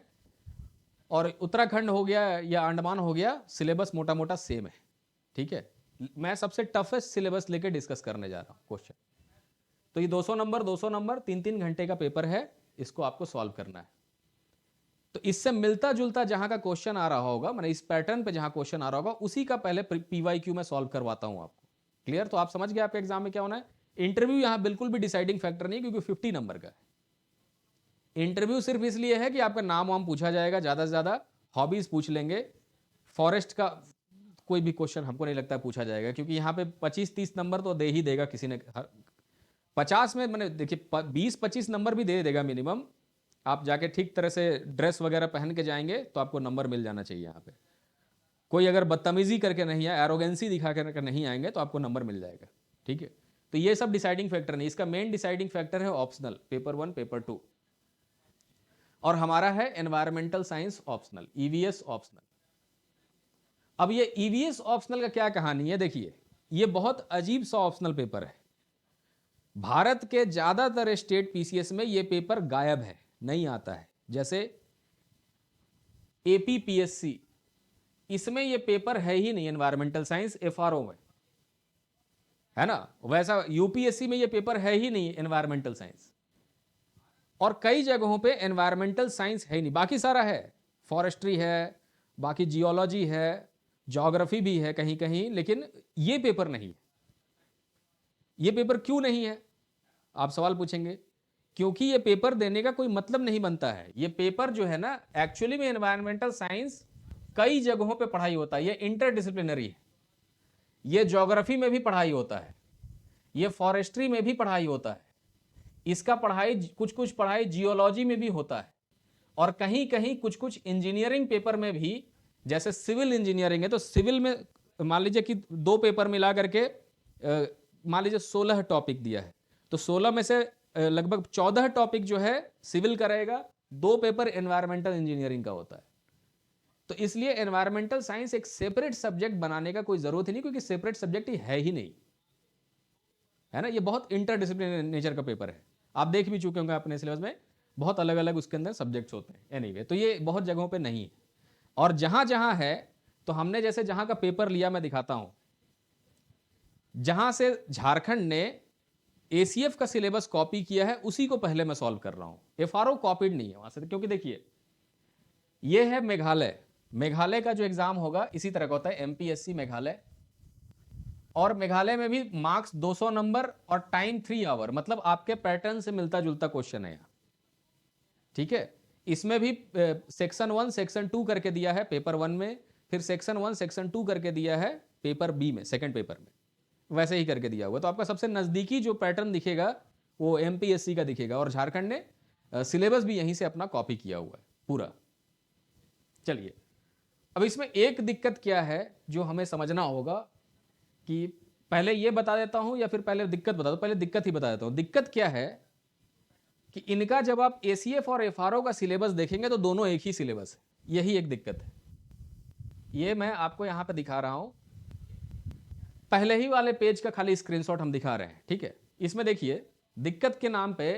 और उत्तराखंड हो गया या अंडमान हो गया, सिलेबस मोटा मोटा सेम है, ठीक है। मैं सबसे टफेस्ट सिलेबस लेके डिस्कस करने जा रहा हूं क्वेश्चन। तो ये 200 नंबर 200 नंबर 3-3 घंटे का पेपर है, इसको आपको सॉल्व करना है। तो इससे मिलता जुलता जहां का क्वेश्चन आ रहा होगा, मैंने इस पैटर्न पे जहां क्वेश्चन आ रहा होगा उसी का पहले पीवाईक्यू में सॉल्व करवाता हूं आपको। क्लियर? तो आप समझ गए आपके एग्जाम में क्या होना है। इंटरव्यू यहां बिल्कुल भी डिसाइडिंग फैक्टर नहीं, क्योंकि 50 नंबर का है। इंटरव्यू सिर्फ इसलिए है कि आपका नाम वाम पूछा जाएगा, ज्यादा से ज्यादा हॉबीज पूछ लेंगे। फॉरेस्ट का कोई भी क्वेश्चन हमको नहीं लगता पूछा जाएगा, क्योंकि यहाँ पे 25-30 नंबर तो दे ही देगा किसी ने। 50 में मैंने देखिए 20-25 नंबर भी दे देगा मिनिमम, आप जाके ठीक तरह से ड्रेस वगैरह पहन के जाएंगे तो आपको नंबर मिल जाना चाहिए यहाँ पे। कोई अगर बदतमीजी करके नहीं आए, एरोगेंसी दिखा कर नहीं आएंगे तो आपको नंबर मिल जाएगा। ठीक है, तो ये सब डिसाइडिंग फैक्टर नहीं, इसका मेन डिसाइडिंग फैक्टर है ऑप्शनल, पेपर 1 पेपर 2, और हमारा है environmental science optional, EVS optional. अब ये ईवीएस ऑप्शनल का क्या कहानी है, देखिए ये बहुत अजीब सा ऑप्शनल पेपर है। भारत के ज्यादातर स्टेट पीसीएस में ये पेपर गायब है, नहीं आता है। जैसे एपीपीएससी, इसमें ये पेपर है ही नहीं, एनवायरमेंटल साइंस एफआरओ में, है ना। वैसा यूपीएससी में ये पेपर है ही नहीं एनवायरमेंटल साइंस, और कई जगहों पे एनवायरमेंटल साइंस है ही नहीं, बाकी सारा है, फॉरेस्ट्री है, बाकी जियोलॉजी है, ज्योग्राफी भी है कहीं कहीं, लेकिन ये पेपर नहीं है। ये पेपर क्यों नहीं है, आप सवाल पूछेंगे। क्योंकि ये पेपर देने का कोई मतलब नहीं बनता है। ये पेपर जो है ना, एक्चुअली में एनवायरमेंटल साइंस कई जगहों पे पढ़ाई होता है, ये इंटरडिसिप्लिनरी है। ये ज्योग्राफी में भी पढ़ाई होता है, ये फॉरेस्ट्री में भी पढ़ाई होता है, इसका पढ़ाई कुछ कुछ पढ़ाई जियोलॉजी में भी होता है, और कहीं कहीं कुछ कुछ इंजीनियरिंग पेपर में भी, जैसे सिविल इंजीनियरिंग है तो सिविल में मान लीजिए कि 2 पेपर मिला करके मान लीजिए 16 टॉपिक दिया है, तो 16 में से लगभग 14 टॉपिक जो है सिविल का रहेगा, 2 पेपर एनवायरमेंटल इंजीनियरिंग का होता है। तो इसलिए एनवायरमेंटल साइंस एक सेपरेट सब्जेक्ट बनाने का कोई जरूरत ही नहीं, क्योंकि सेपरेट सब्जेक्ट है ही नहीं, है ना। ये बहुत इंटरडिसिप्लिनरी नेचर का पेपर है, आप देख भी चुके होंगे अपने सिलेबस में, बहुत अलग अलग उसके अंदर सब्जेक्ट्स होते हैं। एनीवे, तो ये बहुत जगहों पे नहीं है, और जहां जहां है तो हमने जैसे जहां का पेपर लिया मैं दिखाता हूं, जहां से झारखंड ने एसीएफ का सिलेबस कॉपी किया है उसी को पहले मैं सॉल्व कर रहा हूं, एफआरओ कॉपीड नहीं है वहां से। क्योंकि देखिए ये है मेघालय, मेघालय का जो एग्जाम होगा इसी तरह का होता है, एमपीएससी मेघालय, और मेघालय में भी मार्क्स 200 नंबर और टाइम 3 आवर, मतलब आपके पैटर्न से मिलता जुलता क्वेश्चन है यहां। ठीक है, इसमें भी सेक्शन 1 सेक्शन 2 करके दिया है पेपर 1 में, फिर सेक्शन 1 सेक्शन 2 करके दिया है पेपर बी में, सेकंड पेपर में वैसे ही करके दिया हुआ। तो आपका सबसे नजदीकी जो पैटर्न दिखेगा वो एमपीएससी का दिखेगा, और झारखंड ने सिलेबस भी यहीं से अपना कॉपी किया हुआ है पूरा। चलिए, अब इसमें एक दिक्कत क्या है जो हमें समझना होगा, कि पहले ये बता देता हूं या फिर पहले दिक्कत बता दो, पहले दिक्कत ही बता देता हूं। दिक्कत क्या है कि इनका जब आप एसीएफ और एफआरओ का सिलेबस देखेंगे तो दोनों एक ही सिलेबस है, यही एक दिक्कत है। ये मैं आपको यहां पे दिखा रहा हूं, पहले ही वाले पेज का खाली स्क्रीनशॉट हम दिखा रहे हैं। ठीक है, इसमें देखिए दिक्कत के नाम पे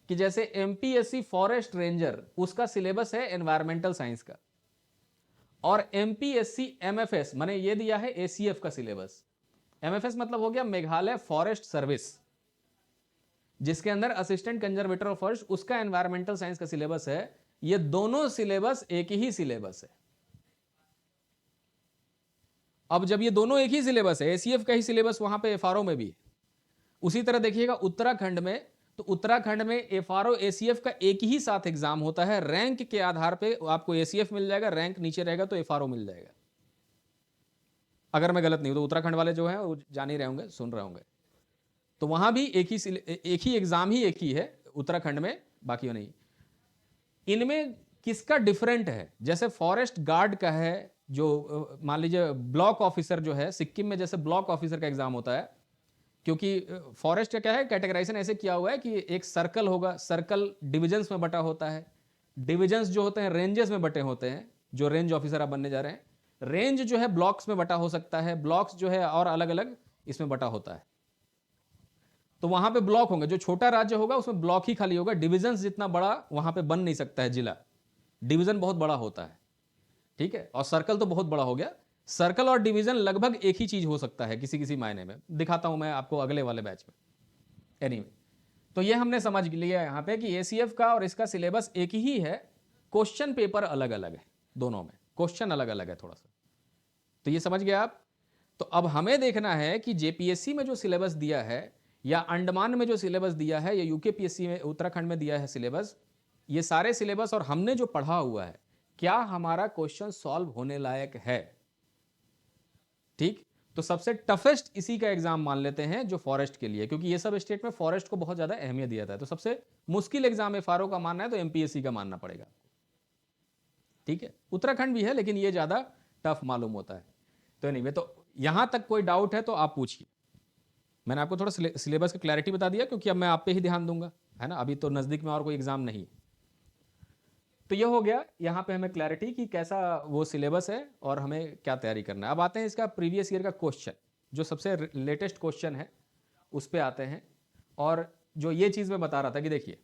कि जैसे एमपीएससी फॉरेस्ट रेंजर, उसका सिलेबस है एनवायरमेंटल साइंस का, और एमपीएससी एमएफएस मैंने ये दिया है एसीएफ का सिलेबस। एमएफएस मतलब हो गया मेघालय फॉरेस्ट सर्विस, जिसके अंदर असिस्टेंट कंजर्वेटर ऑफ फॉरेस्ट, उसका एनवायरमेंटल साइंस का सिलेबस है। ये दोनों सिलेबस एक ही सिलेबस है। अब जब ये दोनों एक ही सिलेबस है, एसीएफ का ही सिलेबस वहां पे एफआरओ में भी है, उसी तरह देखिएगा उत्तराखंड में, तो उत्तराखंड में एफआरओ एसीएफ का एक ही साथ एग्जाम होता है। रैंक के आधार पे आपको एसीएफ मिल जाएगा, रैंक नीचे रहेगा तो एफआरओ मिल जाएगा, अगर मैं गलत नहीं हूं तो। उत्तराखंड वाले जो हैं वो जान ही रहे होंगे, सुन रहे होंगे, तो वहां भी एक ही एग्जाम ही एक ही है उत्तराखंड में, बाकी नहीं। इनमें किसका डिफरेंट है, जैसे फॉरेस्ट गार्ड का है, जो मान लीजिए ब्लॉक ऑफिसर जो है, सिक्किम में जैसे ब्लॉक ऑफिसर का एग्जाम होता है, क्योंकि फॉरेस्ट का क्या है, कैटेगराइजेशन ऐसे किया हुआ है कि एक सर्कल होगा, सर्कल डिविजन्स में बटा होता है, डिविजन्स जो होते हैं रेंजेस में बटे होते हैं, जो रेंज ऑफिसर आप बनने जा रहे हैं, रेंज जो है ब्लॉक्स में बटा हो सकता है, ब्लॉक्स जो है और अलग अलग इसमें बटा होता है। तो वहां पे ब्लॉक होंगे, जो छोटा राज्य होगा उसमें ब्लॉक ही खाली होगा, डिविजन जितना बड़ा वहां पे बन नहीं सकता है जिला, डिवीजन बहुत बड़ा होता है। ठीक है, और सर्कल तो बहुत बड़ा हो गया। सर्कल और डिवीजन लगभग एक ही चीज हो सकता है किसी किसी मायने में, दिखाता हूं मैं आपको अगले वाले बैच में। एनीवे, तो ये हमने समझ लिया यहां पे कि एसीएफ का और इसका सिलेबस एक ही है, क्वेश्चन पेपर अलग अलग है, दोनों में क्वेश्चन अलग अलग है थोड़ा सा। तो ये समझ गए आप। तो अब हमें देखना है कि जेपीएससी में जो सिलेबस दिया है, या अंडमान में जो सिलेबस दिया है, या यूकेपीएससी में उत्तराखंड में दिया है सिलेबस, ये सारे सिलेबस और हमने जो पढ़ा हुआ है, क्या हमारा क्वेश्चन सॉल्व होने लायक है। ठीक, तो सबसे टफेस्ट इसी का एग्जाम मान लेते हैं जो फॉरेस्ट के लिए, क्योंकि ये सब स्टेट में फॉरेस्ट को बहुत ज्यादा अहमियत दिया जाता है। तो सबसे मुश्किल एग्जाम एफआरओ का मानना है तो एमपीएससी का मानना पड़ेगा। ठीक है, उत्तराखंड भी है लेकिन ये ज्यादा टफ मालूम होता है। तो एनीवे, तो यहां तक कोई डाउट है तो आप पूछिए। मैंने आपको थोड़ा सिलेबस का क्लैरिटी बता दिया क्योंकि अब मैं आप पे ही ध्यान दूंगा, है ना, अभी तो नजदीक में और कोई एग्जाम नहीं है। तो ये हो गया यहाँ पे हमें क्लैरिटी कि कैसा वो सिलेबस है और हमें क्या तैयारी करना है। अब आते हैं इसका प्रीवियस ईयर का क्वेश्चन, जो सबसे लेटेस्ट क्वेश्चन है उस पर आते हैं। और जो ये चीज मैं बता रहा था कि देखिए,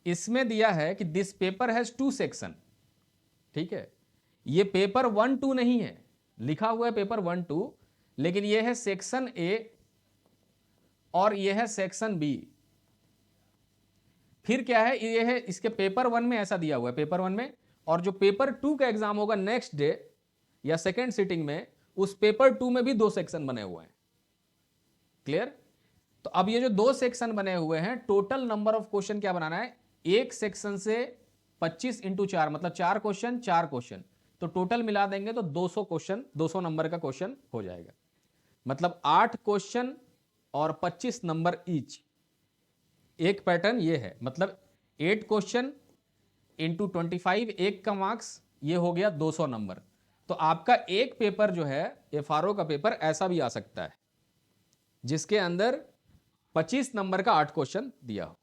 इसमें दिया है कि दिस पेपर हैज 2 सेक्शन। ठीक है, ये पेपर 1-2 नहीं है, लिखा हुआ है पेपर 1-2, लेकिन ये है सेक्शन ए और ये है सेक्शन बी। फिर क्या है, ये है इसके पेपर 1 में ऐसा दिया हुआ है, पेपर 1 में, और जो पेपर 2 का एग्जाम होगा नेक्स्ट डे या सेकेंड सिटिंग में, उस पेपर 2 में भी 2 सेक्शन बने हुए हैं। क्लियर? तो अब ये जो 2 सेक्शन बने हुए हैं, टोटल नंबर ऑफ क्वेश्चन क्या बनाना है, एक सेक्शन से 25 × 4 मतलब 4 क्वेश्चन 4 क्वेश्चन, तो टोटल मिला देंगे तो 200 क्वेश्चन, 200 नंबर का क्वेश्चन हो जाएगा। मतलब 8 क्वेश्चन और 25 नंबर ईच। एक पैटर्न ये है, मतलब 8 क्वेश्चन इंटू 25, एक का मार्क्स, ये हो गया 200 नंबर। तो आपका एक पेपर जो है एफआरओ का पेपर ऐसा भी आ सकता है जिसके अंदर 25 नंबर का 8 क्वेश्चन दिया हो।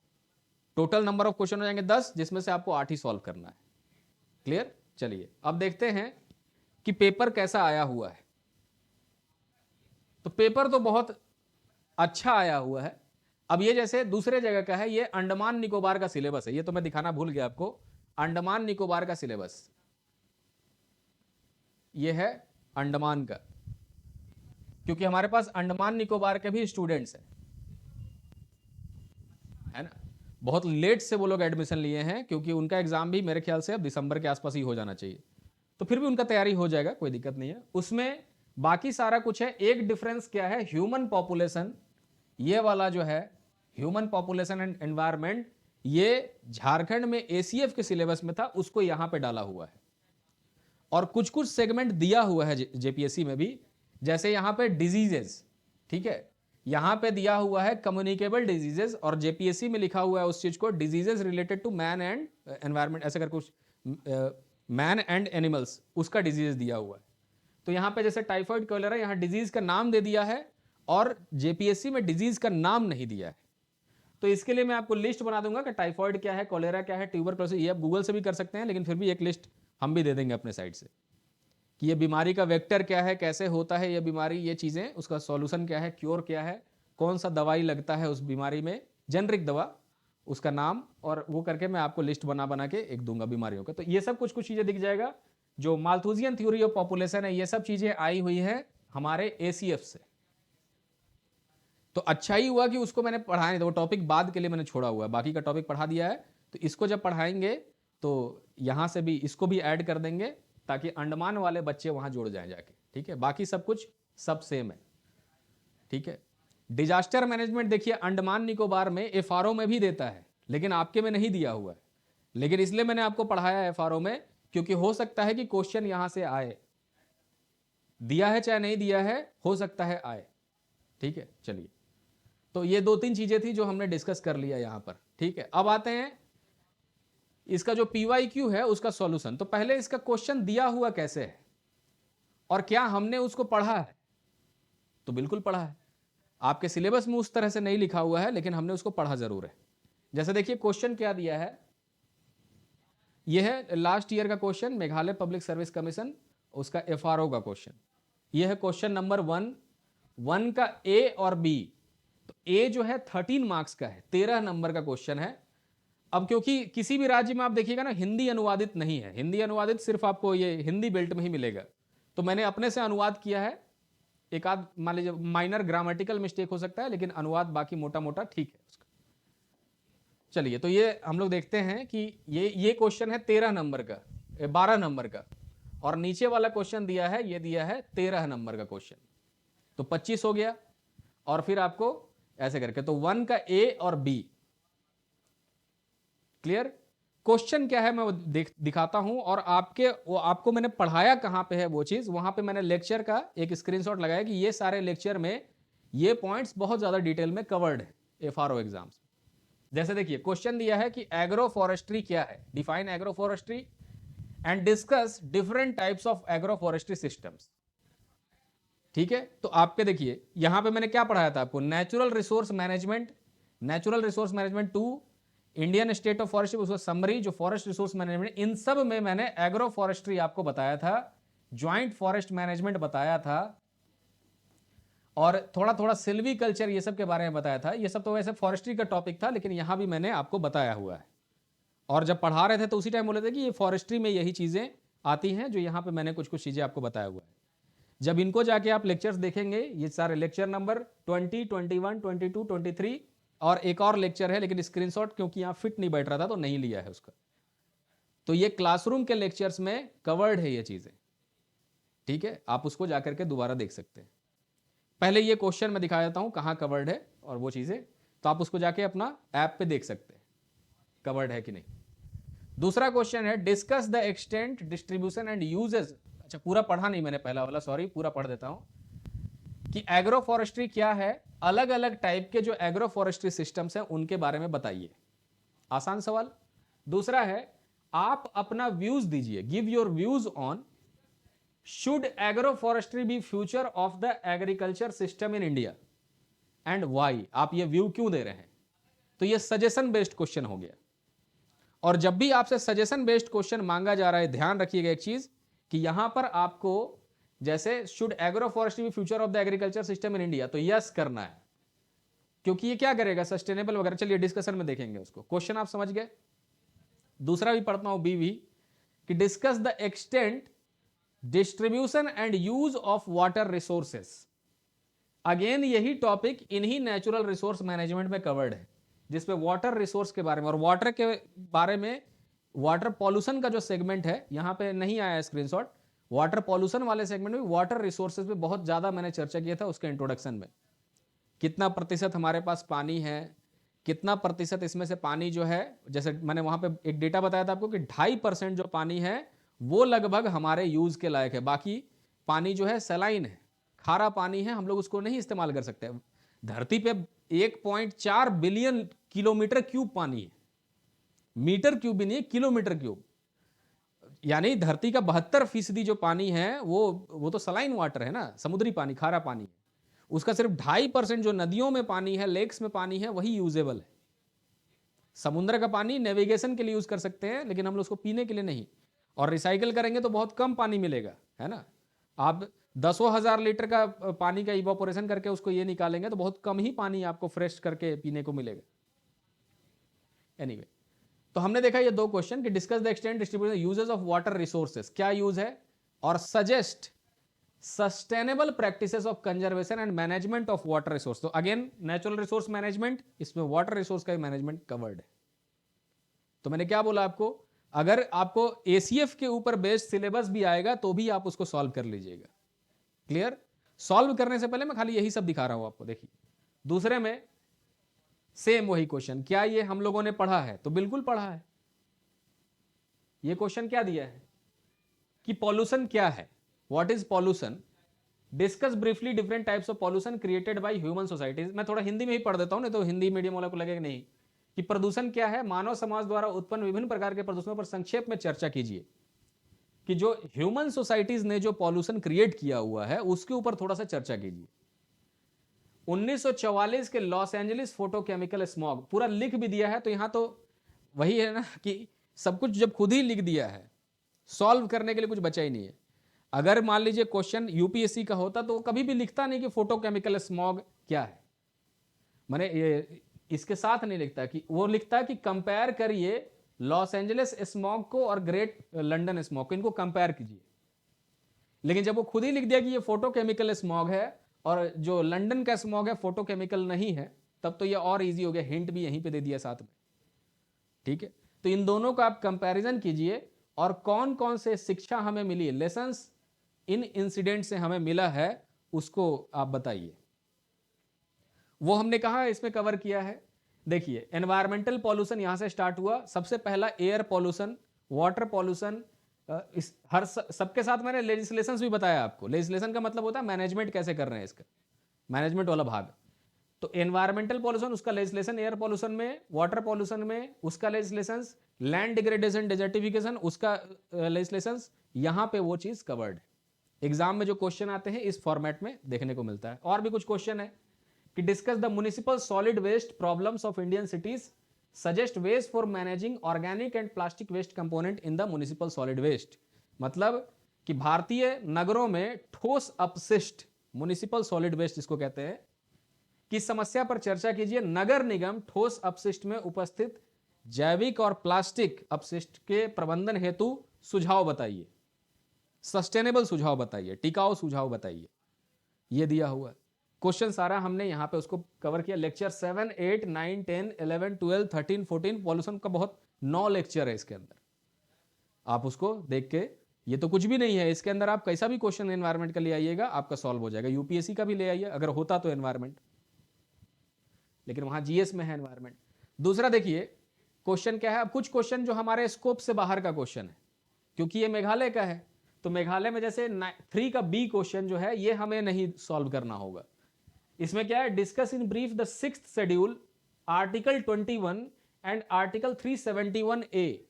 टोटल नंबर ऑफ क्वेश्चन हो जाएंगे 10, जिसमें से आपको 8 ही सॉल्व करना है। क्लियर? चलिए अब देखते हैं कि पेपर कैसा आया हुआ है। तो पेपर तो बहुत अच्छा आया हुआ है। अब ये जैसे दूसरे जगह का है, ये अंडमान निकोबार का सिलेबस है, ये तो मैं दिखाना भूल गया आपको। अंडमान निकोबार का सिलेबस ये है अंडमान का, क्योंकि हमारे पास अंडमान निकोबार के भी स्टूडेंट्स हैं, है ना। बहुत लेट से वो लोग एडमिशन लिए हैं, क्योंकि उनका एग्जाम भी मेरे ख्याल से अब दिसंबर के आसपास ही हो जाना चाहिए। तो फिर भी उनका तैयारी हो जाएगा, कोई दिक्कत नहीं है उसमें। बाकी सारा कुछ है। एक डिफरेंस क्या है, ह्यूमन पॉपुलेशन, ये वाला जो है ह्यूमन पॉपुलेशन एंड एनवायरमेंट, ये झारखंड में एसीएफ के सिलेबस में था, उसको यहां पे डाला हुआ है। और कुछ कुछ सेगमेंट दिया हुआ है जेपीएससी में भी, जैसे यहां पे डिजीजेस, ठीक है, यहां पे दिया हुआ है कम्युनिकेबल डिजीजेस, और जेपीएससी में लिखा हुआ है उस चीज को diseases related to man and environment, ऐसे कर कुछ, मैन एंड एनिमल्स, उसका डिजीज दिया हुआ है। तो यहां पे जैसे टाइफाइड कॉलेरा, यहां डिजीज का नाम दे दिया है और जेपीएससी में डिजीज का नाम नहीं दिया है। तो इसके लिए मैं आपको लिस्ट बना दूंगा कि टाइफाइड क्या है, कॉलेरा क्या है, ट्यूबरक्लोसिस, ये आप गूगल से भी कर सकते हैं, लेकिन फिर भी एक लिस्ट हम भी दे देंगे अपने साइड से कि ये बीमारी का वेक्टर क्या है, कैसे होता है ये बीमारी, ये चीज़ें, उसका सॉल्यूशन क्या है, क्योर क्या है, कौन सा दवाई लगता है उस बीमारी में, जेनरिक दवा, उसका नाम, और वो करके मैं आपको लिस्ट बना बना के एक दूंगा बीमारियों का। तो ये सब कुछ कुछ चीज़ें दिख जाएगा। जो माल्थुजियन थ्योरी ऑफ पॉपुलेशन है, ये सब चीज़ें आई हुई है हमारे एसीएफ से। तो अच्छा ही हुआ कि उसको मैंने पढ़ाया नहीं, तो वो टॉपिक बाद के लिए मैंने छोड़ा हुआ है, बाकी का टॉपिक पढ़ा दिया है। तो इसको जब पढ़ाएंगे तो यहाँ से भी इसको भी ऐड कर देंगे, ताकि अंडमान वाले बच्चे वहाँ जुड़ जाएं जाके। ठीक है, बाकी सब कुछ सब सेम है। ठीक है, डिजास्टर मैनेजमेंट देखिए अंडमान निकोबार में एफआरओ में भी देता है, लेकिन आपके में नहीं दिया हुआ है। लेकिन इसलिए मैंने आपको पढ़ाया एफआरओ में, क्योंकि हो सकता है कि क्वेश्चन यहां से आए, दिया है चाहे नहीं दिया है, हो सकता है आए। ठीक है, चलिए, तो ये 2-3 चीजें थी जो हमने डिस्कस कर लिया यहां पर। ठीक है, अब आते हैं इसका जो पीवाईक्यू है उसका सॉल्यूशन। तो पहले इसका क्वेश्चन दिया हुआ कैसे है और क्या हमने उसको पढ़ा है? तो बिल्कुल पढ़ा है। आपके सिलेबस में उस तरह से नहीं लिखा हुआ है, लेकिन हमने उसको पढ़ा जरूर है। जैसे देखिए क्वेश्चन क्या दिया है, यह है लास्ट ईयर का question, Meghalaya public service commission, उसका एफआरओ का क्वेश्चन। यह है क्वेश्चन नंबर 1 का ए और बी। तो ए जो है 13 मार्क्स का है, 13 नंबर का क्वेश्चन है। अब क्योंकि किसी भी राज्य में आप देखिएगा ना, हिंदी अनुवादित नहीं है, हिंदी अनुवादित सिर्फ आपको ये हिंदी बेल्ट में ही मिलेगा। तो मैंने अपने से अनुवाद किया है, एक आध मान लीजिए माइनर ग्रामेटिकल मिस्टेक हो सकता है, लेकिन अनुवाद बाकी मोटा मोटा ठीक है उसका। चलिए, तो ये हम लोग देखते हैं कि ये क्वेश्चन है 13 नंबर का, 12 नंबर का, और नीचे वाला क्वेश्चन दिया है, ये दिया है 13 नंबर का क्वेश्चन, तो 25 हो गया। और फिर आपको ऐसे करके, तो 1 का ए और बी। क्लियर? क्वेश्चन क्या है मैं वो दिखाता हूं, और आपको मैंने पढ़ाया कहां पे है वो चीज, वहां पे मैंने लेक्चर का एक स्क्रीनशॉट लगाया कि ये सारे लेक्चर में ये पॉइंट्स बहुत ज्यादा डिटेल में कवर्ड है एफआरओ एग्जाम्स। जैसे देखिए क्वेश्चन दिया है कि एग्रो फॉरेस्ट्री क्या है, define agro forestry and discuss different types of agro forestry systems. ठीक है, तो आपके देखिए यहां पे मैंने क्या पढ़ाया था आपको, natural resource management, natural resource management 2, Indian state of forestry, उसका समरी जो फॉरेस्ट रिसोर्स मैनेजमेंट, इन सब में मैंने एग्रो फॉरेस्ट्री आपको बताया था, ज्वाइंट फॉरेस्ट मैनेजमेंट बताया था, और थोड़ा थोड़ा सिल्वी कल्चर ये सब के बारे में बताया था। ये सब तो वैसे फॉरेस्ट्री का टॉपिक था, लेकिन यहां भी मैंने आपको बताया हुआ है। और जब पढ़ा रहे थे तो उसी टाइम बोले थे कि ये फॉरेस्ट्री में यही चीजें आती हैं जो यहां पे मैंने कुछ कुछ चीजें आपको बताया हुआ है। जब इनको जाके आप लेक्चर्स देखेंगे, ये सारे लेक्चर नंबर 20, 21, 22, 23 और एक और लेक्चर है, लेकिन स्क्रीनशॉट क्योंकि यहां फिट नहीं बैठ रहा था तो नहीं लिया है उसका। तो ये क्लासरूम के लेक्चर्स में कवर्ड है ये चीजें। ठीक है, आप उसको जाकर के दोबारा देख सकते हैं। पहले ये क्वेश्चन मैं दिखा देता हूं कहां कवर्ड है और वो चीजें, तो आप उसको जाके अपना ऐप पे देख सकते हैं कवर्ड है कि नहीं। दूसरा क्वेश्चन है discuss the extent, distribution and uses. अच्छा, पूरा पढ़ा नहीं मैंने पहला वाला, सॉरी, पूरा पढ़ देता हूं कि एग्रो फॉरेस्ट्री क्या है, अलग अलग टाइप के जो एग्रो फॉरेस्ट्री सिस्टम्स हैं उनके बारे में बताइए। आसान सवाल। दूसरा है आप अपना व्यूज दीजिए, give your views on should agro forestry be future of the agriculture system in India and why. आप ये व्यू क्यों दे रहे हैं, तो ये सजेशन बेस्ड क्वेश्चन हो गया। और जब भी आपसे सजेशन बेस्ड क्वेश्चन मांगा जा रहा है, ध्यान रखिएगा एक चीज कि यहां पर आपको जैसे should agro forestry be future of the agriculture system in India, तो यस करना है, क्योंकि ये क्या करेगा, सस्टेनेबल वगैरह। चलिए डिस्कशन में देखेंगे उसको, क्वेश्चन आप समझ गए। दूसरा भी पढ़ता हूं बीवी कि discuss the extent, distribution and use of water resources. Again यही टॉपिक इन्हीं नेचुरल रिसोर्स मैनेजमेंट में कवर्ड है, जिसपे वाटर रिसोर्स के बारे में और वाटर के बारे में, वाटर पॉल्यूशन का जो सेगमेंट है यहां पे नहीं आया स्क्रीनशॉट, वाटर पॉल्यूशन वाले सेगमेंट में वाटर रिसोर्सेज पे बहुत ज्यादा मैंने चर्चा किया था उसके इंट्रोडक्शन में। कितना प्रतिशत हमारे पास पानी है, कितना प्रतिशत इसमें से पानी जो है, जैसे मैंने वहां पे एक डेटा बताया था आपको कि 2.5% जो पानी है वो लगभग हमारे यूज के लायक है, बाकी पानी जो है सलाइन है, खारा पानी है, हम लोग उसको नहीं इस्तेमाल कर सकते। धरती पे 1.4 बिलियन किलोमीटर क्यूब पानी है, मीटर क्यूब भी नहीं है, किलोमीटर क्यूब, यानी धरती का 72% जो पानी है वो तो सलाइन वाटर है ना, समुद्री पानी, खारा पानी है। उसका सिर्फ 2.5% जो नदियों में पानी है, लेक्स में पानी है, वही यूजेबल है। समुद्र का पानी नेविगेशन के लिए यूज कर सकते हैं, लेकिन हम लोग उसको पीने के लिए नहीं, और रिसाइकल करेंगे तो बहुत कम पानी मिलेगा, है ना। आप 10,000 लीटर का पानी का इवापोरेशन करके उसको ये निकालेंगे तो बहुत कम ही पानी आपको फ्रेश करके पीने को मिलेगा। एनीवे, तो हमने देखा ये दो क्वेश्चन कि discuss the extent, distribution, uses of water resources, क्या यूज है, और suggest sustainable practices of conservation and management of water resource. तो अगेन नेचुरल रिसोर्स मैनेजमेंट, इसमें वाटर रिसोर्स का मैनेजमेंट कवर्ड है। तो मैंने क्या बोला आपको, अगर आपको एसीएफ के ऊपर बेस्ड सिलेबस भी आएगा तो भी आप उसको सॉल्व कर लीजिएगा। क्लियर। सॉल्व करने से पहले मैं खाली यही सब दिखा रहा हूं आपको। देखिए दूसरे में सेम वही क्वेश्चन, क्या ये हम लोगों ने पढ़ा है, तो बिल्कुल पढ़ा है। ये क्वेश्चन क्या दिया है कि पॉल्यूशन क्या है, what is pollution, discuss briefly different types of pollution created by human societies. मैं थोड़ा हिंदी में ही पढ़ देता हूं, नहीं तो हिंदी मीडियम वाला को लगेगा नहीं, कि प्रदूषण क्या है, मानव समाज द्वारा उत्पन्न विभिन्न प्रकार के प्रदूषणों पर संक्षेप में चर्चा कीजिए, कि जो ह्यूमन सोसाइटीज ने जो पॉल्यूशन क्रिएट किया हुआ है उसके ऊपर थोड़ा सा चर्चा कीजिए। 1944 के लॉस एंजलिस फोटोकेमिकल स्मॉग, पूरा लिख भी दिया है, तो यहां तो वही है ना कि सब कुछ जब खुद ही लिख दिया है, सॉल्व करने के लिए कुछ बचा ही नहीं है। अगर मान लीजिए क्वेश्चन यूपीएससी का होता तो कभी भी लिखता नहीं कि फोटोकेमिकल स्मॉग क्या है, माने इसके साथ नहीं लिखता, कि वो लिखता कि कंपेयर करिए लॉस एंजलिस स्मॉग को और ग्रेट लंदन स्मॉग को, इनको कंपेयर कीजिए। लेकिन जब वो खुद ही लिख दिया कि ये फोटोकेमिकल स्मॉग है और जो लंदन का स्मॉग है फोटोकेमिकल नहीं है, तब तो ये और इजी हो गया, हिंट भी यहीं पे दे दिया साथ में। ठीक है, तो इन दोनों का आप कंपैरिजन कीजिए और कौन कौन से शिक्षा हमें मिली है, लेसन्स इन इंसिडेंट से हमें मिला है, उसको आप बताइए। वो हमने कहा इसमें कवर किया है देखिए एनवायरमेंटल पॉल्यूशन यहां से स्टार्ट हुआ। सबसे पहला एयर पॉल्यूशन, वाटर पॉल्यूशन, इस हर सबके साथ मैंने लेजिस्लेशंस भी बताया आपको। लेजिस्लेशन का मतलब होता है मैनेजमेंट कैसे कर रहे हैं इसका, मैनेजमेंट वाला भाग। तो एनवायरमेंटल पॉल्यूशन उसका लेजिस्लेशन, एयर पॉल्यूशन में, वाटर पॉल्यूशन में उसका लेजिस्लेशन, लैंड डिग्रेडेशन डेजर्टिफिकेशन उसका लेजिस्लेशन, यहां पे वो चीज कवर्ड है। एग्जाम में जो क्वेश्चन आते हैं इस फॉर्मेट में देखने को मिलता है। और भी कुछ क्वेश्चन है कि discuss the municipal solid waste problems of Indian cities, suggest ways for managing organic and plastic waste component in the municipal solid waste. मतलब कि भारतीय नगरों में ठोस अपशिष्ट, म्युनिसिपल सॉलिड वेस्ट जिसको कहते हैं, की समस्या पर चर्चा कीजिए। नगर निगम ठोस अपशिष्ट में उपस्थित जैविक और प्लास्टिक अपशिष्ट के प्रबंधन हेतु सुझाव बताइए, सस्टेनेबल सुझाव बताइए, टिकाऊ सुझाव बताइए। ये दिया हुआ क्वेश्चन सारा हमने यहां पे उसको कवर किया। लेक्चर 7, 8, 9, 10, 11, 12, 13, 14 पॉल्यूशन का बहुत 9 लेक्चर है इसके अंदर। आप उसको देख के, ये तो कुछ भी नहीं है इसके अंदर, आप कैसा भी क्वेश्चन एनवायरमेंट का ले आइएगा आपका सॉल्व हो जाएगा। यूपीएससी का भी ले आइए अगर होता तो एनवायरमेंट, लेकिन वहां जीएस में है एनवायरमेंट। दूसरा देखिए क्वेश्चन क्या है। अब कुछ क्वेश्चन जो हमारे स्कोप से बाहर का क्वेश्चन है, क्योंकि ये मेघालय का है, तो मेघालय में जैसे 3 का बी क्वेश्चन जो है ये हमें नहीं सॉल्व करना होगा। इसमें क्या है, discuss in brief the 6th schedule, article 21 and article 371 A.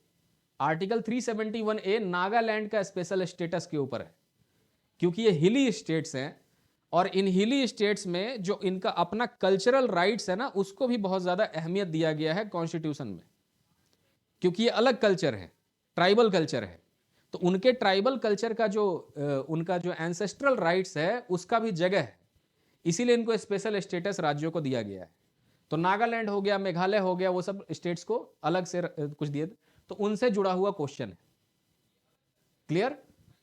Article 371 ए नागालैंड का स्पेशल स्टेटस के ऊपर है, क्योंकि ये हिली स्टेट्स हैं और इन हिली स्टेट्स में जो इनका अपना कल्चरल राइट्स है ना, उसको भी बहुत ज्यादा अहमियत दिया गया है कॉन्स्टिट्यूशन में, क्योंकि ये अलग कल्चर है, ट्राइबल कल्चर है। तो उनके ट्राइबल कल्चर का जो उनका जो एंसेस्ट्रल राइट्स है उसका भी जगह है, इसीलिए इनको स्पेशल स्टेटस राज्यों को दिया गया है। तो नागालैंड हो गया, मेघालय हो गया, वो सब स्टेट्स को अलग से कुछ दिए, तो उनसे जुड़ा हुआ क्वेश्चन है। क्लियर?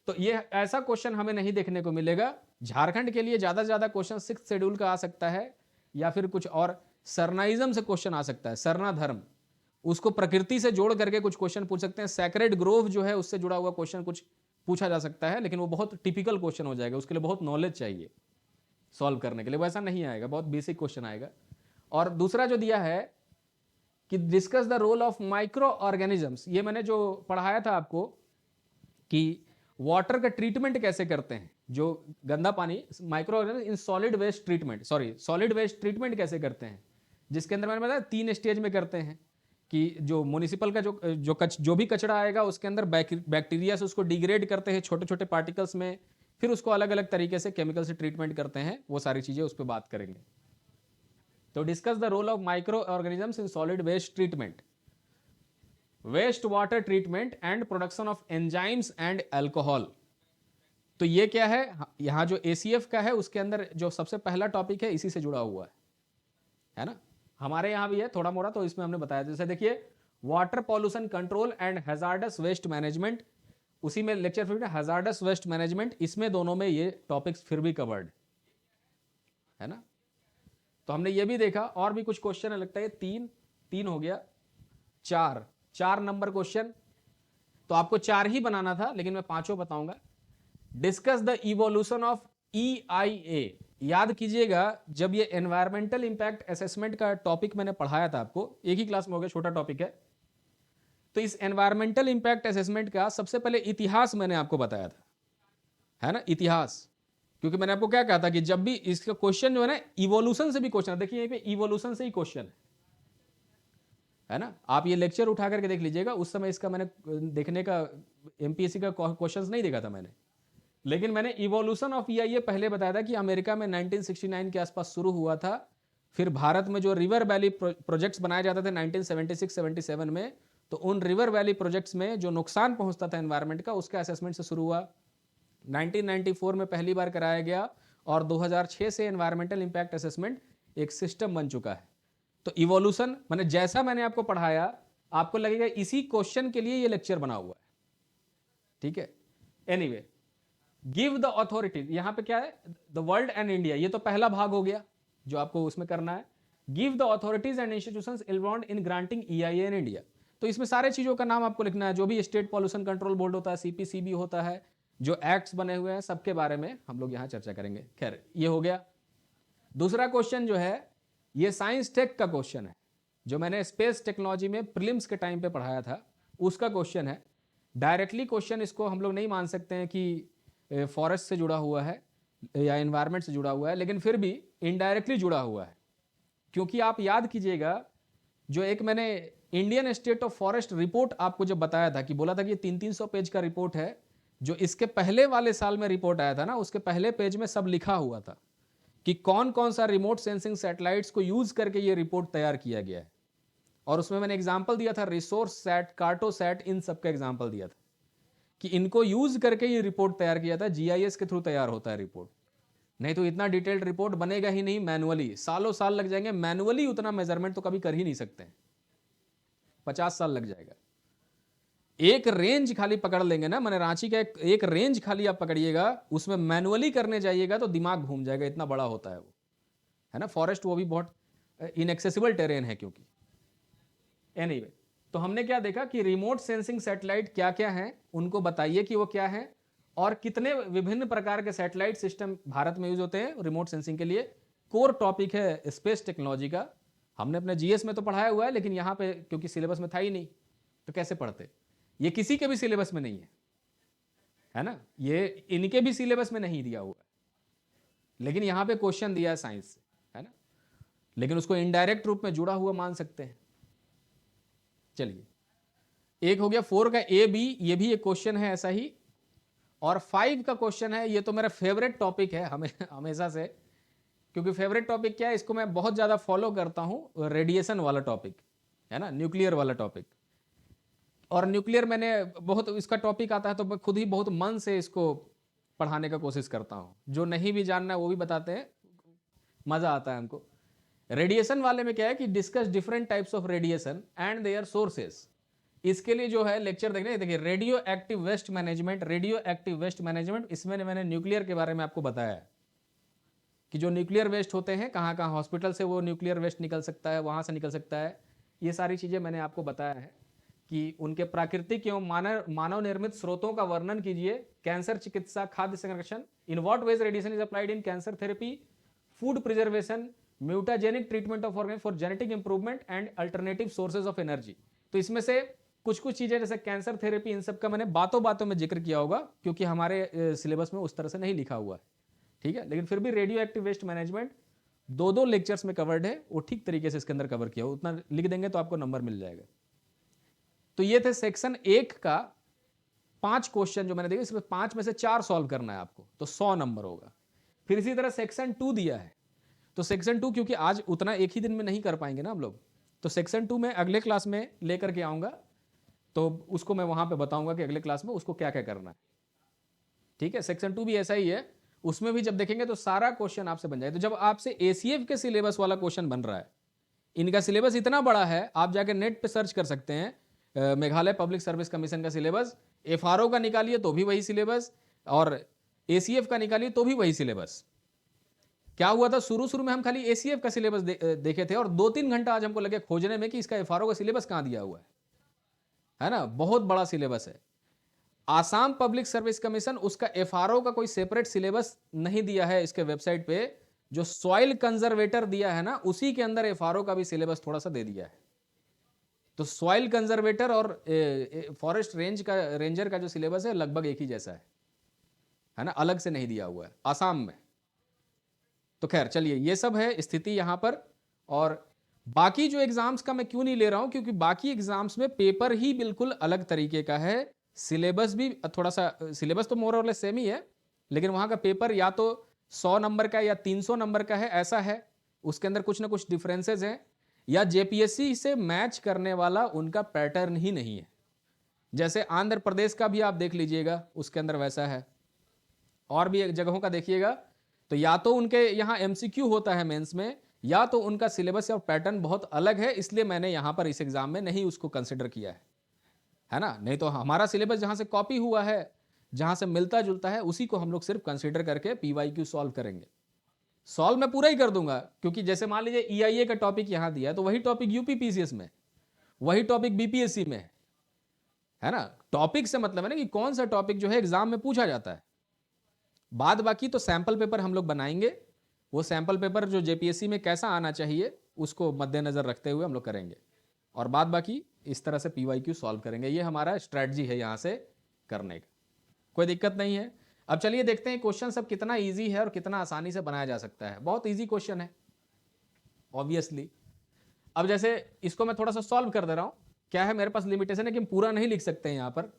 तो ये ऐसा क्वेश्चन हमें नहीं देखने को मिलेगा। झारखंड के लिए ज्यादा से ज्यादा क्वेश्चन 6th शेड्यूल का आ सकता है, या फिर कुछ और सरनाइज्म से क्वेश्चन आ सकता है, सरना धर्म, उसको प्रकृति से जोड़ करके कुछ क्वेश्चन पूछ सकते हैं। सैक्रेड ग्रोव जो है उससे जुड़ा हुआ क्वेश्चन कुछ पूछा जा सकता है, लेकिन वो बहुत टिपिकल क्वेश्चन हो जाएगा, उसके लिए बहुत नॉलेज चाहिए सॉल्व करने के लिए, वैसा नहीं आएगा, बहुत बेसिक क्वेश्चन आएगा। और दूसरा जो दिया है कि discuss the role of microorganisms, ये मैंने जो पढ़ाया था आपको कि वाटर का ट्रीटमेंट कैसे करते हैं, जो गंदा पानी, microorganism in solid waste treatment, solid waste treatment कैसे करते हैं, जिसके अंदर मैंने बताया 3 स्टेज में करते हैं कि जो म्युनिसिपल का जो भी कचरा आएगा उसके अंदर बैक्टीरिया से उसको डिग्रेड करते हैं छोटे छोटे पार्टिकल्स में, फिर उसको अलग अलग तरीके से केमिकल से ट्रीटमेंट करते हैं, वो सारी चीजें उस पर बात करेंगे। तो discuss the role of microorganisms in solid waste treatment, waste water treatment and production of enzymes and alcohol. तो ये क्या है, यहां जो एसीएफ का है उसके अंदर जो सबसे पहला टॉपिक है इसी से जुड़ा हुआ है ना। हमारे यहां भी है थोड़ा मोड़ा, तो इसमें हमने बताया। जैसे देखिए water pollution control and hazardous waste management, उसी में लेक्चर 15 हैजार्डस वेस्ट मैनेजमेंट, इसमें दोनों में ये टॉपिक्स फिर भी कवर्ड है ना। तो हमने ये भी देखा। और भी कुछ क्वेश्चन है, लगता है 3 हो गया, 4 नंबर क्वेश्चन, तो आपको 4 ही बनाना था, लेकिन मैं 5 बताऊंगा। Discuss the evolution of EIA। याद कीजिएगा जब ये एनवायरमेंटल इंपैक्ट असेसमेंट का टॉपिक मैंने पढ़ाया था आपको, एक ही क्लास में हो गया, छोटा टॉपिक है। तो इस एनवायरमेंटल इंपैक्ट असेसमेंट का सबसे पहले इतिहास मैंने आपको बताया था, है ना, इतिहास। क्योंकि मैंने आपको क्या कहा था कि जब भी इसका क्वेश्चन जो है ना इवोल्यूशन से भी क्वेश्चन है, देखिए यहीं पे इवोल्यूशन से ही क्वेश्चन है ना। आप ये लेक्चर उठा करके देख लीजिएगा, उस समय इसका मैंने देखने का एमपीएससी का क्वेश्चंस नहीं देखा था मैंने, लेकिन मैंने इवोल्यूशन ऑफ EIA पहले बताया था कि अमेरिका में 1969 के आसपास शुरू हुआ था, फिर भारत में जो रिवर वैली प्रोजेक्ट्स बनाए जाते थे 1976-77 में, तो उन रिवर वैली प्रोजेक्ट्स में जो नुकसान पहुंचता था एनवायरमेंट का, उसके असेसमेंट से शुरू हुआ। 1994 में पहली बार कराया गया, और 2006 से एनवायरमेंटल इंपैक्ट असेसमेंट एक सिस्टम बन चुका है। तो इवोल्यूशन मैंने जैसा मैंने आपको पढ़ाया, आपको लगेगा इसी क्वेश्चन के लिए ये लेक्चर बना हुआ है, ठीक है। एनीवे, गिव द अथॉरिटीज, यहां पे क्या है, द वर्ल्ड एंड इंडिया, ये तो पहला भाग हो गया जो आपको उसमें करना है। Give the authorities and institutions involved in granting EIA in India. तो इसमें सारे चीजों का नाम आपको लिखना है, जो भी स्टेट पॉल्यूशन कंट्रोल बोर्ड होता है, CPCB होता है, जो एक्ट्स बने हुए हैं, सबके बारे में हम लोग यहां चर्चा करेंगे। खैर ये हो गया। दूसरा क्वेश्चन जो है ये साइंस टेक का क्वेश्चन है, जो मैंने स्पेस टेक्नोलॉजी में प्रीलिम्स के टाइम पे पढ़ाया था, उसका क्वेश्चन है। डायरेक्टली क्वेश्चन इसको हम लोग नहीं मान सकते हैं कि फॉरेस्ट से जुड़ा हुआ है या एनवायरनमेंट से जुड़ा हुआ है, लेकिन फिर भी इनडायरेक्टली जुड़ा हुआ है। क्योंकि आप याद कीजिएगा, जो एक मैंने Indian state of forest report आपको जब बताया था, कि बोला था कि 300 पेज का रिपोर्ट है, जो इसके पहले वाले साल में रिपोर्ट आया था ना, उसके पहले पेज में सब लिखा हुआ था कि कौन कौन सा रिमोट सेंसिंग सैटेलाइट्स को यूज करके ये रिपोर्ट तैयार किया गया है। और उसमें मैंने एग्जाम्पल दिया था रिसोर्स सैट, कार्टोसैट, इन सब का एग्जाम्पल दिया था कि इनको यूज करके ये रिपोर्ट तैयार किया था। जीआईएस के थ्रू तैयार होता है रिपोर्ट, नहीं तो इतना डिटेल्ड रिपोर्ट बनेगा ही नहीं। मैनुअली सालों साल लग जाएंगे, मैनुअली उतना मेजरमेंट तो कभी कर ही नहीं सकते हैं, 50 साल लग जाएगा। एक रेंज खाली पकड़ लेंगे ना, मैंने रांची का एक रेंज खाली आप पकड़िएगा, उसमें मैनुअली करने जाइएगा तो दिमाग घूम जाएगा, इतना बड़ा होता है वो, है ना। फॉरेस्ट वो भी बहुत इनएक्सेसिबल टेरेन है क्योंकि। एनीवे, तो हमने क्या देखा कि रिमोट सेंसिंग सैटेलाइट क्या क्या हैं, उनको बताइए कि वो क्या है, और कितने विभिन्न प्रकार के सैटेलाइट सिस्टम भारत में यूज होते हैं रिमोट सेंसिंग के लिए। कोर टॉपिक है स्पेस टेक्नोलॉजी का। हमने अपने जीएस में तो पढ़ाया हुआ है, लेकिन यहाँ पे क्योंकि सिलेबस में था ही नहीं तो कैसे पढ़ते। ये किसी के भी सिलेबस में नहीं है ना, ये इनके भी सिलेबस में नहीं दिया हुआ है, लेकिन यहाँ पे क्वेश्चन दिया है साइंस से, है ना, लेकिन उसको इनडायरेक्ट रूप में जुड़ा हुआ मान सकते हैं। चलिए, एक हो गया 4 का ए बी, ये भी एक क्वेश्चन है ऐसा ही। और 5 का क्वेश्चन है, ये तो मेरा फेवरेट टॉपिक है हमेशा से, क्योंकि फेवरेट टॉपिक क्या है, इसको मैं बहुत ज्यादा फॉलो करता हूं, रेडिएशन वाला टॉपिक, है ना, न्यूक्लियर वाला टॉपिक। और न्यूक्लियर मैंने बहुत, इसका टॉपिक आता है तो मैं खुद ही बहुत मन से इसको पढ़ाने का कोशिश करता हूं। जो नहीं भी जानना है वो भी बताते हैं, मजा आता है हमको। रेडिएशन वाले में क्या है कि discuss different types of radiation and their sources. इसके लिए जो है लेक्चर देखने, देखिए radioactive waste management, radioactive waste management, इसमें मैंने न्यूक्लियर के बारे में आपको बताया है कि जो न्यूक्लियर वेस्ट होते हैं, कहाँ कहाँ हॉस्पिटल से वो न्यूक्लियर वेस्ट निकल सकता है, वहाँ से निकल सकता है। ये सारी चीज़ें मैंने आपको बताया है कि उनके प्राकृतिक एवं मानव निर्मित स्रोतों का वर्णन कीजिए। कैंसर चिकित्सा, खाद्य संरक्षण, in what ways radiation is applied in cancer therapy, food preservation, mutagenic treatment of organ for genetic improvement and alternative sources of energy. तो इसमें से कुछ कुछ चीजें जैसे कैंसर थेरेपी, इन सब का मैंने बातों बातों में जिक्र किया होगा, क्योंकि हमारे सिलेबस में उस तरह से नहीं लिखा हुआ है, ठीक है। लेकिन फिर भी radioactive waste management 2 lectures में कवर्ड है, वो ठीक तरीके से इसके अंदर कवर किया हो, उतना लिख देंगे तो आपको नंबर मिल जाएगा। तो ये थे सेक्शन 1 का 5 क्वेश्चन जो मैंने देखा, इसमें 5 में से 4 सॉल्व करना है आपको, तो 100 नंबर होगा। फिर इसी तरह सेक्शन 2 दिया है, तो सेक्शन 2 क्योंकि आज उतना एक ही दिन में नहीं कर पाएंगे ना हम लोग, तो सेक्शन 2 में अगले क्लास में लेकर के आऊंगा, तो उसको मैं वहां पे बताऊंगा कि अगले क्लास में उसको क्या क्या करना है, ठीक है। सेक्शन 2 भी ऐसा ही है, उसमें भी जब देखेंगे तो सारा क्वेश्चन आपसे बन जाए। तो जब आपसे एसीएफ के सिलेबस वाला क्वेश्चन बन रहा है, इनका सिलेबस इतना बड़ा है, आप जाकर नेट पे सर्च कर सकते हैं, मेघालय पब्लिक सर्विस कमीशन का सिलेबस, एफआरओ का निकालिए तो भी वही सिलेबस, और एसीएफ का निकालिए तो भी वही सिलेबस। क्या हुआ था, शुरू में हम खाली एसीएफ का सिलेबस देखे थे, और 2-3 घंटा आज हमको लगे खोजने में कि इसका एफआरओ का सिलेबस कहां दिया हुआ है ना, बहुत बड़ा सिलेबस है। आसाम पब्लिक सर्विस कमीशन, उसका एफआरओ का कोई सेपरेट सिलेबस नहीं दिया है इसके वेबसाइट पे, जो सॉइल कंजर्वेटर दिया है ना, उसी के अंदर एफआरओ का भी सिलेबस थोड़ा सा दे दिया है। तो सॉइल कंजर्वेटर और फॉरेस्ट रेंजर का जो सिलेबस है लगभग एक ही जैसा है ना, अलग से नहीं दिया हुआ है आसाम में। तो खैर चलिए, ये सब है स्थिति यहां पर। और बाकी जो एग्जाम्स का मैं क्यों नहीं ले रहा हूं, क्योंकि बाकी एग्जाम्स में पेपर ही बिल्कुल अलग तरीके का है, सिलेबस भी थोड़ा सा, सिलेबस तो मोर और लेस सेम ही है, लेकिन वहां का पेपर या तो 100 नंबर का या 300 नंबर का है, ऐसा है, उसके अंदर कुछ ना कुछ डिफरेंसेस हैं, या जेपीएससी से मैच करने वाला उनका पैटर्न ही नहीं है। जैसे आंध्र प्रदेश का भी आप देख लीजिएगा, उसके अंदर वैसा है, और भी एक जगहों का देखिएगा, तो या तो उनके यहाँ एमसीक्यू होता है मेंस में, या तो उनका सिलेबस या पैटर्न बहुत अलग है, इसलिए मैंने यहां पर इस एग्जाम में नहीं उसको कंसिडर किया है ना। नहीं तो हमारा सिलेबस जहां से कॉपी हुआ है, जहां से मिलता जुलता है, उसी को हम लोग सिर्फ कंसिडर करके पीवाईक्यू सॉल्व करेंगे। सॉल्व मैं पूरा ही कर दूंगा, क्योंकि जैसे मान लीजिए ईआईए का टॉपिक यहां दिया है, तो वही टॉपिक यूपीपीसीएस में, वही टॉपिक बीपीएससी में है ना। टॉपिक से मतलब है ना कि कौन सा टॉपिक जो है एग्जाम में पूछा जाता है। बाद बाकी तो सैंपल पेपर हम लोग बनाएंगे, वो सैंपल पेपर जो जेपीएससी में कैसा आना चाहिए उसको मद्देनजर रखते हुए हम लोग करेंगे, और बाद बाकी इस तरह से PYQ सॉल्व करेंगे। ये हमारा स्ट्रैटेजी है यहाँ से करने का, कोई दिक्कत नहीं है। अब चलिए देखते हैं क्वेश्चन सब कितना ईजी है और कितना आसानी से बनाया जा सकता है। बहुत ईजी क्वेश्चन है ऑब्वियसली। अब जैसे इसको मैं थोड़ा सा सॉल्व कर दे रहा हूँ। क्या है, मेरे पास लिमिटेशन है कि हम पूरा नहीं लिख सकते हैं। यहाँ पर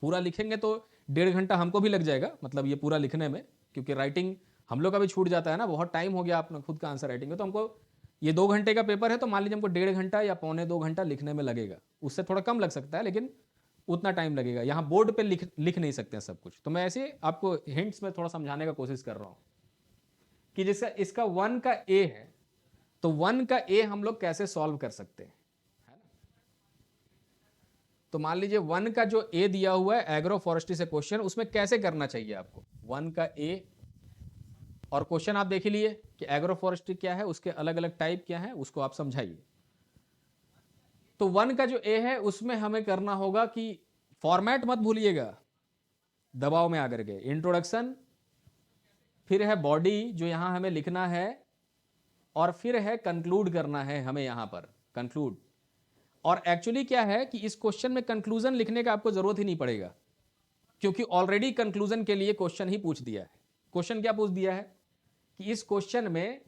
पूरा लिखेंगे तो 1.5 घंटा हमको भी लग जाएगा, मतलब ये पूरा लिखने में, क्योंकि राइटिंग हम लोग का भी छूट जाता है ना, बहुत टाइम हो गया अपना खुद का आंसर राइटिंग में। तो हमको ये 2 घंटे का पेपर है, तो मान लीजिए हमको 1.5 घंटा या 1.25 घंटा लिखने में लगेगा। उससे थोड़ा कम लग सकता है, लेकिन उतना टाइम लगेगा। यहाँ बोर्ड पे लिख नहीं सकते हैं सब कुछ, तो मैं ऐसे आपको हिंट्स में थोड़ा समझाने का कोशिश कर रहा हूँ कि जैसे इसका 1 का ए है, तो 1 का ए हम लोग कैसे सॉल्व कर सकते हैं, है ना। तो मान लीजिए 1 का जो ए दिया हुआ है एग्रो फॉरेस्ट्री से क्वेश्चन, उसमें कैसे करना चाहिए आपको 1 का ए। और क्वेश्चन आप देख लिए कि एग्रो फॉरेस्ट्री क्या है, उसके अलग अलग टाइप क्या है, उसको आप समझाइए। तो 1 का जो ए है उसमें हमें करना होगा कि फॉर्मेट मत भूलिएगा, दबाव में आकर के इंट्रोडक्शन, फिर है बॉडी जो यहां हमें लिखना है, और फिर है कंक्लूड करना है हमें यहां पर कंक्लूड। और एक्चुअली क्या है कि इस क्वेश्चन में कंक्लूजन लिखने का आपको जरूरत ही नहीं पड़ेगा, क्योंकि ऑलरेडी कंक्लूजन के लिए क्वेश्चन ही पूछ दिया है। क्वेश्चन क्या पूछ दिया है कि इस क्वेश्चन में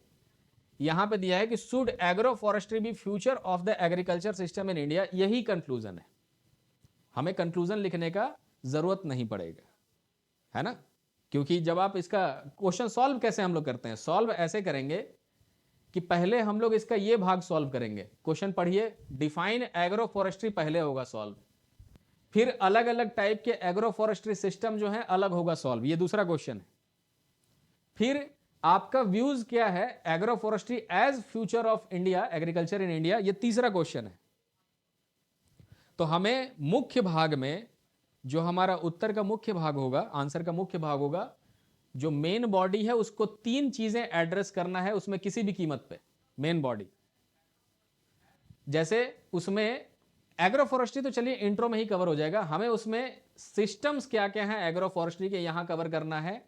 यहां पे दिया है कि should agro forestry be future of the agriculture system in India. यही कंक्लूजन है, हमें कंक्लूजन लिखने का जरूरत नहीं पड़ेगा, है ना। क्योंकि जब आप इसका क्वेश्चन सॉल्व कैसे हम लोग करते हैं, सॉल्व ऐसे करेंगे कि पहले हम लोग इसका ये भाग सॉल्व करेंगे। क्वेश्चन पढ़िए, डिफाइन एग्रो फॉरेस्ट्री पहले होगा सॉल्व, फिर अलग अलग टाइप के एग्रो फॉरेस्ट्री सिस्टम जो है अलग होगा सॉल्व, ये दूसरा क्वेश्चन है। फिर आपका व्यूज क्या है agro forestry as future of India, agriculture in India, ये तीसरा क्वेश्चन है। तो हमें मुख्य भाग में जो हमारा उत्तर का मुख्य भाग होगा, आंसर का मुख्य भाग होगा, जो मेन बॉडी है उसको 3 चीजें एड्रेस करना है उसमें किसी भी कीमत पे। मेन बॉडी जैसे उसमें एग्रो फॉरेस्ट्री तो चलिए इंट्रो में ही कवर हो जाएगा, हमें उसमें सिस्टम्स क्या क्या हैं एग्रो फॉरेस्ट्री के यहां कवर करना है,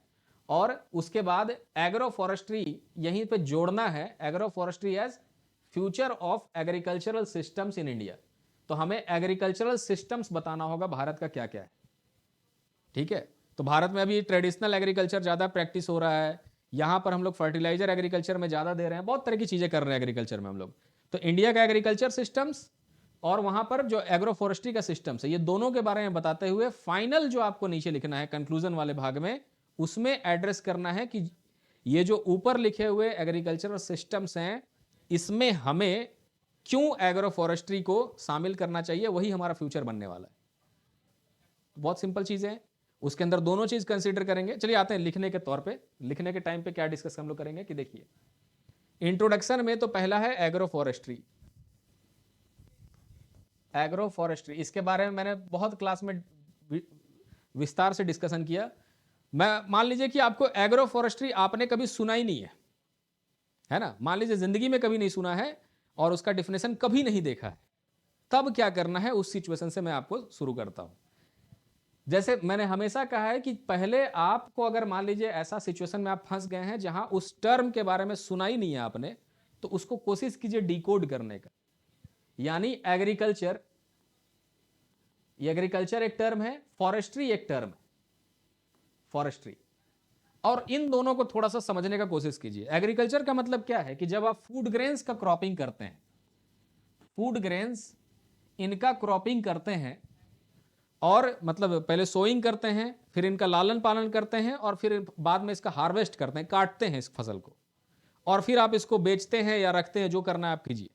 और उसके बाद एग्रो फॉरेस्ट्री यहीं पे जोड़ना है, agro forestry as future of agricultural systems in India. तो हमें एग्रीकल्चरल सिस्टम्स बताना होगा भारत का क्या क्या है, ठीक है। तो भारत में अभी ट्रेडिशनल एग्रीकल्चर ज्यादा प्रैक्टिस हो रहा है, यहां पर हम लोग फर्टिलाइजर एग्रीकल्चर में ज्यादा दे रहे हैं, बहुत तरह की चीजें कर रहे हैं एग्रीकल्चर में हम लोग। तो इंडिया का एग्रीकल्चर सिस्टम्स और वहां पर जो एग्रो फॉरेस्ट्री का सिस्टम्स है, ये दोनों के बारे में बताते हुए फाइनल जो आपको नीचे लिखना है कंक्लूजन वाले भाग में, उसमें एड्रेस करना है कि ये जो ऊपर लिखे हुए एग्रीकल्चरल सिस्टम्स हैं, इसमें हमें क्यों एग्रो फॉरेस्ट्री को शामिल करना चाहिए, वही हमारा फ्यूचर बनने वाला है। बहुत सिंपल चीजें हैं, उसके अंदर दोनों चीज कंसीडर करेंगे। चलिए आते हैं लिखने के तौर पे, लिखने के टाइम पे क्या डिस्कस हम लोग करेंगे कि देखिए इंट्रोडक्शन में तो पहला है एग्रो फॉरेस्ट्री। एग्रो फॉरेस्ट्री इसके बारे में मैंने बहुत क्लास में विस्तार से डिस्कशन किया। मैं मान लीजिए कि आपको एग्रो फॉरेस्ट्री आपने कभी सुना ही नहीं है ना, मान लीजिए जिंदगी में कभी नहीं सुना है और उसका डिफिनेशन कभी नहीं देखा है, तब क्या करना है उस सिचुएशन से मैं आपको शुरू करता हूं। जैसे मैंने हमेशा कहा है कि पहले आपको अगर मान लीजिए ऐसा सिचुएशन में आप फंस गए हैं जहां उस टर्म के बारे में सुना ही नहीं है आपने, तो उसको कोशिश कीजिए डिकोड करने का। यानी एग्रीकल्चर, ये एग्रीकल्चर एक टर्म है, फॉरेस्ट्री एक टर्म है, फॉरेस्ट्री, और इन दोनों को थोड़ा सा समझने का कोशिश कीजिए। एग्रीकल्चर का मतलब क्या है कि जब आप फूड ग्रेन्स का क्रॉपिंग करते हैं, फूड ग्रेन्स इनका क्रॉपिंग करते हैं, और मतलब पहले सोइंग करते हैं, फिर इनका लालन पालन करते हैं, और फिर बाद में इसका हार्वेस्ट करते हैं, काटते हैं इस फसल को, और फिर आप इसको बेचते हैं या रखते हैं, जो करना है आप कीजिए।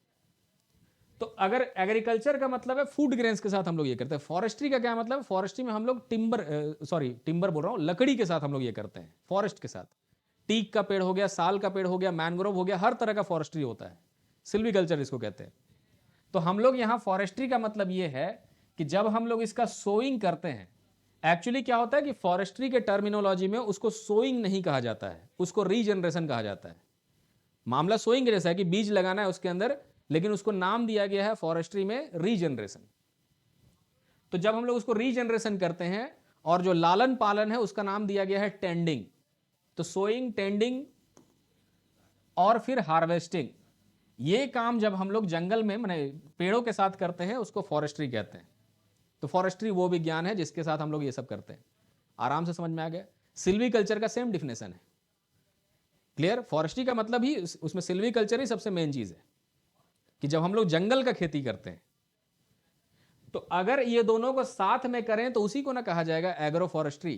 तो अगर एग्रीकल्चर का मतलब है फूड ग्रेन्स के साथ हम लोग ये करते हैं। फॉरेस्ट्री का क्या मतलब है, फॉरेस्ट्री में हम लोग टिम्बर बोल रहा हूं, लकड़ी के साथ हम लोग ये करते हैं, फॉरेस्ट के साथ। टीक का पेड़ हो गया, साल का पेड़ हो गया, मैनग्रोव हो गया, हर तरह का फॉरेस्ट्री होता है, सिल्वीकल्चर इसको कहते हैं। तो हम लोग यहाँ फॉरेस्ट्री का मतलब ये है कि जब हम लोग इसका सोइंग करते हैं, एक्चुअली क्या होता है कि फॉरेस्ट्री के टर्मिनोलॉजी में उसको सोइंग नहीं कहा जाता है, उसको रीजनरेशन कहा जाता है। मामला सोइंग जैसा है कि बीज लगाना है उसके अंदर, लेकिन उसको नाम दिया गया है फॉरेस्ट्री में रीजनरेशन। तो जब हम लोग उसको रीजनरेशन करते हैं, और जो लालन पालन है उसका नाम दिया गया है टेंडिंग। तो सोइंग, टेंडिंग और फिर हार्वेस्टिंग, ये काम जब हम लोग जंगल में माने पेड़ों के साथ करते हैं उसको फॉरेस्ट्री कहते हैं। तो फॉरेस्ट्री वो विज्ञान है जिसके साथ हम लोग ये सब करते हैं। आराम से समझ में आ गया। सिल्वी कल्चर का सेम डिफिनेशन है। क्लियर? फॉरेस्ट्री का मतलब ही उसमें सिल्वी कल्चर ही सबसे मेन चीज है कि जब हम लोग जंगल का खेती करते हैं तो अगर ये दोनों को साथ में करें तो उसी को ना कहा जाएगा एग्रो फॉरेस्ट्री।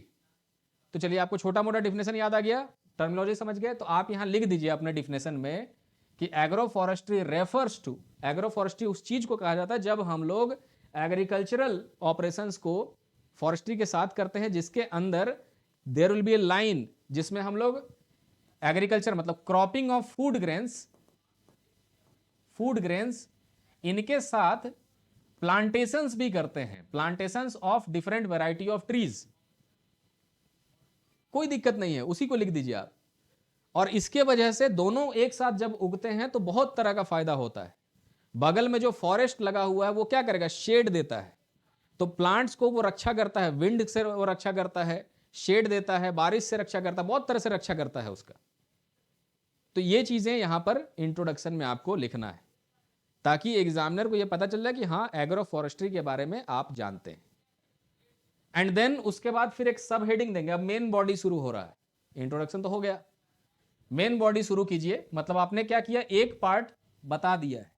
तो चलिए आपको छोटा मोटा डिफिनेशन याद आ गया, टर्मिनोलॉजी समझ गए, तो आप यहां लिख दीजिए अपने डिफिनेशन में कि agro forestry refers to, agro forestry उस चीज को कहा जाता है जब हम लोग एग्रीकल्चरल ऑपरेशंस को फॉरेस्ट्री के साथ करते हैं जिसके अंदर there will be a line जिसमें हम लोग एग्रीकल्चर मतलब क्रॉपिंग ऑफ फूड ग्रेन्स इनके साथ प्लांटेशंस भी करते हैं, plantations of different variety of trees. कोई दिक्कत नहीं है, उसी को लिख दीजिए आप। और इसके वजह से दोनों एक साथ जब उगते हैं तो बहुत तरह का फायदा होता है। बगल में जो फॉरेस्ट लगा हुआ है वो क्या करेगा, शेड देता है, तो प्लांट्स को वो रक्षा करता है, विंड से वो रक्षा करता है, शेड देता है, बारिश से रक्षा करता है, बहुत तरह से रक्षा करता है उसका। तो ये चीजें यहां पर इंट्रोडक्शन में आपको लिखना है ताकि एग्जामिनर को ये पता चल जाए कि हाँ एग्रो फॉरेस्ट्री के बारे में आप जानते हैं। एंड देन उसके बाद फिर एक सब हेडिंग देंगे। अब मेन बॉडी शुरू हो रहा है, इंट्रोडक्शन तो हो गया, मेन बॉडी शुरू कीजिए। मतलब आपने क्या किया, एक पार्ट बता दिया है,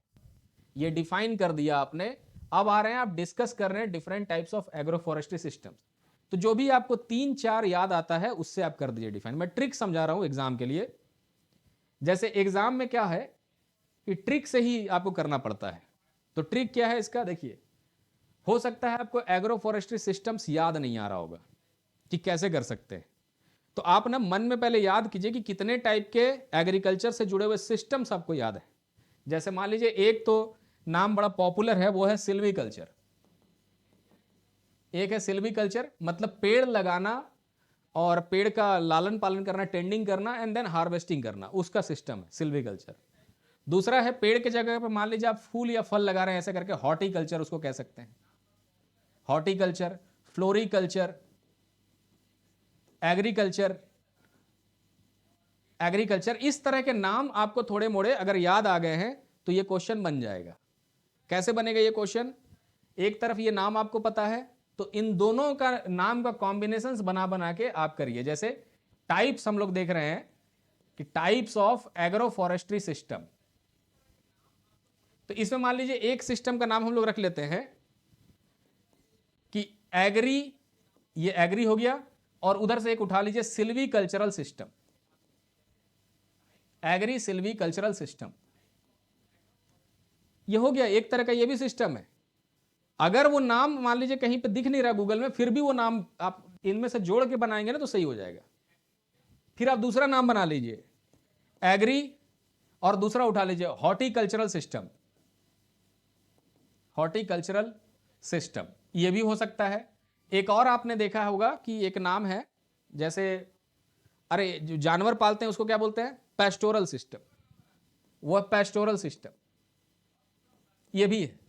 ये डिफाइन कर दिया आपने। अब आ रहे हैं आप डिस्कस कर रहे हैं different types of agro forestry systems. तो जो भी आपको 3-4 याद आता है उससे आप कर दीजिए डिफाइन। मैं ट्रिक समझा रहा हूं एग्जाम के लिए। जैसे एग्जाम में क्या है कि ट्रिक से ही आपको करना पड़ता है। तो ट्रिक क्या है इसका, देखिए हो सकता है आपको एग्रो फॉरेस्ट्री सिस्टम्स याद नहीं आ रहा होगा कि कैसे कर सकते हैं। तो आप ना मन में पहले याद कीजिए कि कितने टाइप के एग्रीकल्चर से जुड़े हुए सिस्टम्स आपको याद है। जैसे मान लीजिए एक तो नाम बड़ा पॉपुलर है, वो है सिल्वी कल्चर। एक है सिल्वी कल्चर, मतलब पेड़ लगाना और पेड़ का लालन पालन करना, टेंडिंग करना एंड देन हार्वेस्टिंग करना, उसका सिस्टम है सिल्वी कल्चर। दूसरा है पेड़ के जगह पर मान लीजिए आप फूल या फल लगा रहे हैं, ऐसे करके हॉर्टिकल्चर उसको कह सकते हैं। हॉर्टिकल्चर, फ्लोरिकल्चर, एग्रीकल्चर, इस तरह के नाम आपको थोड़े मोड़े अगर याद आ गए हैं तो ये क्वेश्चन बन जाएगा। कैसे बनेगा ये क्वेश्चन, एक तरफ ये नाम आपको पता है तो इन दोनों का नाम का कॉम्बिनेशंस बना बना के आप करिए। जैसे टाइप्स हम लोग देख रहे हैं कि types of agro forestry system, तो इसमें मान लीजिए एक सिस्टम का नाम हम लोग रख लेते हैं कि एग्री, ये एग्री हो गया, और उधर से एक उठा लीजिए silvicultural system, agri silvicultural system, ये हो गया एक तरह का, ये भी सिस्टम है। अगर वो नाम मान लीजिए कहीं पे दिख नहीं रहा गूगल में, फिर भी वो नाम आप इनमें से जोड़ के बनाएंगे ना तो सही हो जाएगा। फिर आप दूसरा नाम बना लीजिए एग्री, और दूसरा उठा लीजिए हॉर्टिकल्चरल सिस्टम, हॉर्टिकल्चरल सिस्टम, ये भी हो सकता है। एक और आपने देखा होगा कि एक नाम है, जैसे अरे जो जानवर पालते हैं उसको क्या बोलते हैं, पेस्टोरल सिस्टम, वो पेस्टोरल सिस्टम, ये भी है।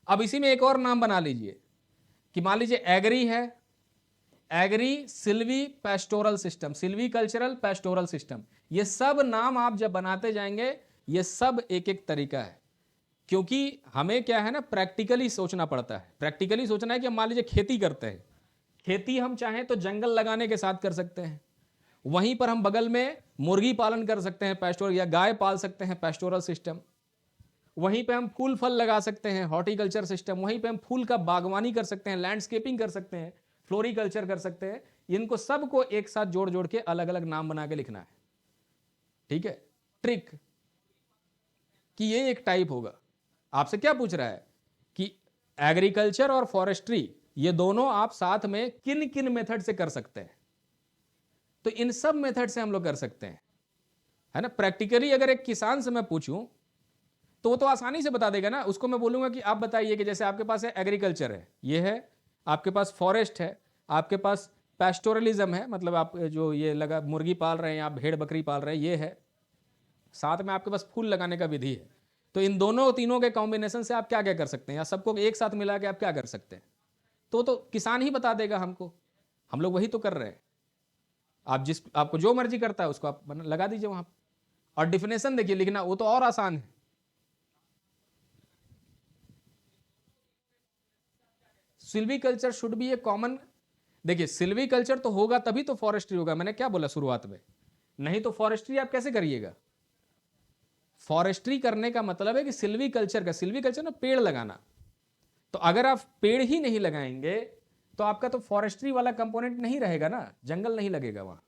अब इसी में एक और नाम बना लीजिए कि मान लीजिए एग्री है, agri silvipastoral system, silvicultural pastoral system. ये सब नाम आप जब बनाते जाएंगे, ये सब एक एक तरीका है, क्योंकि हमें क्या है ना प्रैक्टिकली सोचना पड़ता है। प्रैक्टिकली सोचना है कि हम मान लीजिए खेती करते हैं, खेती हम चाहें तो जंगल लगाने के साथ कर सकते हैं, वहीं पर हम बगल में मुर्गी पालन कर सकते हैं पेस्टोरल, या गाय पाल सकते हैं पेस्टोरल सिस्टम, वहीं पे हम फूल फल लगा सकते हैं हॉर्टिकल्चर सिस्टम, वहीं पे हम फूल का बागवानी कर सकते हैं, लैंडस्केपिंग कर सकते हैं, फ्लोरिकल्चर कर सकते हैं। इनको सबको एक साथ जोड़ जोड़ के अलग अलग नाम बना के लिखना है, ठीक है। ट्रिक कि ये एक टाइप होगा। आपसे क्या पूछ रहा है कि एग्रीकल्चर और फॉरेस्ट्री ये दोनों आप साथ में किन किन मेथड से कर सकते हैं, तो इन सब मेथड से हम लोग कर सकते हैं, है ना। प्रैक्टिकली अगर एक किसान से मैं पूछूं तो वो तो आसानी से बता देगा ना। उसको मैं बोलूंगा कि आप बताइए कि जैसे आपके पास है एग्रीकल्चर है, ये है, आपके पास फॉरेस्ट है, आपके पास पेस्टोरलिज्म है, मतलब आप जो ये लगा मुर्गी पाल रहे हैं, आप भेड़ बकरी पाल रहे हैं, ये है, साथ में आपके पास फूल लगाने का विधि है। तो इन दोनों तीनों के कॉम्बिनेशन से आप क्या क्या कर सकते हैं, या सबको एक साथ मिला के आप क्या कर सकते हैं, तो किसान ही बता देगा हमको। हम लोग वही तो कर रहे हैं। आप आपको जो मर्जी करता है उसको आप लगा दीजिए वहां। और डिफिनेशन देखिए लिखना, वो तो और आसान है। Silviculture should be A common. देखिए सिल्वीकल्चर तो होगा तभी तो फॉरेस्ट्री होगा, मैंने क्या बोला शुरुआत में, नहीं तो फॉरेस्ट्री आप कैसे करिएगा। फॉरेस्ट्री करने का मतलब है कि सिल्वीकल्चर का, सिल्वीकल्चर ना पेड़ लगाना, तो अगर आप पेड़ ही नहीं लगाएंगे तो आपका तो फॉरेस्ट्री वाला कंपोनेंट नहीं रहेगा ना, जंगल नहीं लगेगा वहां,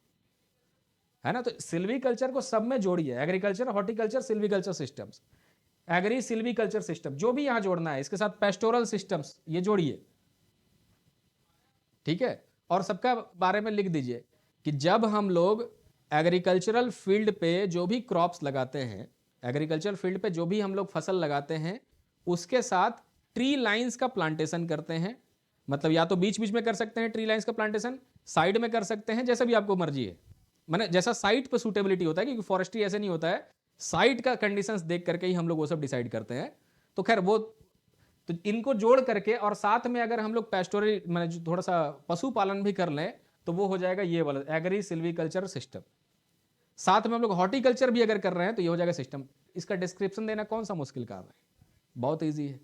है ना। तो सिल्वीकल्चर को सब में जोड़िए, agriculture, horticulture, silviculture systems, agri silviculture system जो भी यहां जोड़ना है, इसके साथ पेस्टोरल सिस्टम्स ये जोड़िए, ठीक है। और सबका बारे में लिख दीजिए कि जब हम लोग एग्रीकल्चरल फील्ड पे जो भी क्रॉप्स लगाते हैं, एग्रीकल्चरल फील्ड पे जो भी हम लोग फसल लगाते हैं, उसके साथ ट्री लाइंस का प्लांटेशन करते हैं। मतलब या तो बीच बीच में कर सकते हैं ट्री लाइंस का प्लांटेशन, साइड में कर सकते हैं, जैसा भी आपको मर्जी है, माने जैसा साइट पे सूटेबिलिटी होता है, क्योंकि फॉरेस्ट्री ऐसे नहीं होता है, साइट का कंडीशंस देख करके ही हम लोग वो सब डिसाइड करते हैं। तो खैर वो तो इनको जोड़ करके और साथ में अगर हम लोग पेस्टोरल माने थोड़ा सा पशुपालन भी कर लें तो वो हो जाएगा ये वाला एग्री सिल्वीकल्चर सिस्टम। साथ में हम लोग हॉर्टिकल्चर भी अगर कर रहे हैं तो ये हो जाएगा सिस्टम। इसका डिस्क्रिप्शन देना कौन सा मुश्किल काम है, बहुत ईजी है।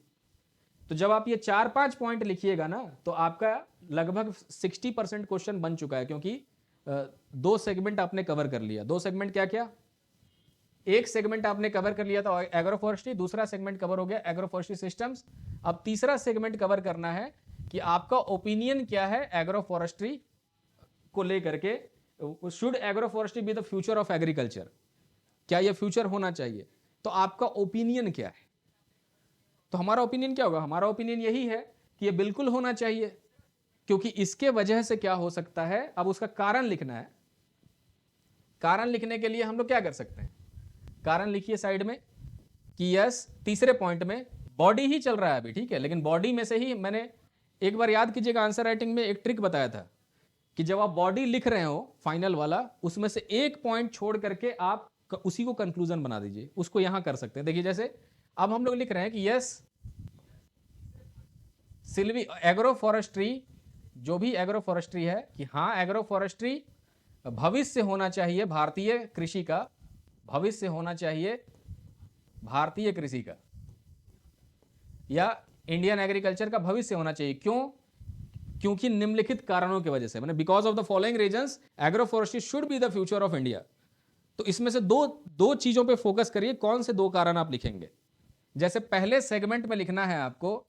तो जब आप ये 4-5 पॉइंट लिखिएगा ना तो आपका लगभग 60% क्वेश्चन बन चुका है, क्योंकि 2 सेगमेंट आपने कवर कर लिया। 2 सेगमेंट क्या क्या, एक सेगमेंट आपने कवर कर लिया था एग्रो फॉरेस्ट्री, दूसरा सेगमेंट कवर हो गया एग्रो फॉरेस्ट्री सिस्टम्स। अब तीसरा सेगमेंट कवर करना है कि आपका ओपिनियन क्या है एग्रो फॉरेस्ट्री को लेकर के। Should agro forestry be the future of agriculture, क्या यह फ्यूचर होना चाहिए, तो आपका ओपिनियन क्या है। तो हमारा ओपिनियन क्या होगा, हमारा ओपिनियन यही है कि यह बिल्कुल होना चाहिए, क्योंकि इसके वजह से क्या हो सकता है। अब उसका कारण लिखना है। कारण लिखने के लिए हम लोग क्या कर सकते हैं, कारण लिखिए साइड में कि यस, तीसरे पॉइंट में बॉडी ही चल रहा है अभी, ठीक है, लेकिन बॉडी में से ही मैंने एक बार याद कीजिएगा आंसर राइटिंग में एक ट्रिक बताया था कि जब आप बॉडी लिख रहे हो फाइनल वाला, उसमें से एक पॉइंट छोड़ करके आप उसी को कंक्लूजन बना दीजिए। उसको यहां कर सकते हैं। देखिए जैसे अब हम लोग लिख रहे हैं कि यस सिल्वी एग्रो फॉरेस्ट्री, जो भी एग्रो फॉरेस्ट्री है, कि हाँ एग्रो फॉरेस्ट्री भविष्य होना चाहिए भारतीय कृषि का, भविष्य होना चाहिए भारतीय कृषि का, या इंडियन एग्रीकल्चर का भविष्य होना चाहिए। क्यों, क्योंकि निम्नलिखित कारणों की वजह से, मैंने because of the following reasons agro forestry should be the future of India. तो इसमें से दो चीजों पे फोकस करिए, कौन से 2 कारण आप लिखेंगे। जैसे पहले सेगमेंट में लिखना है आपको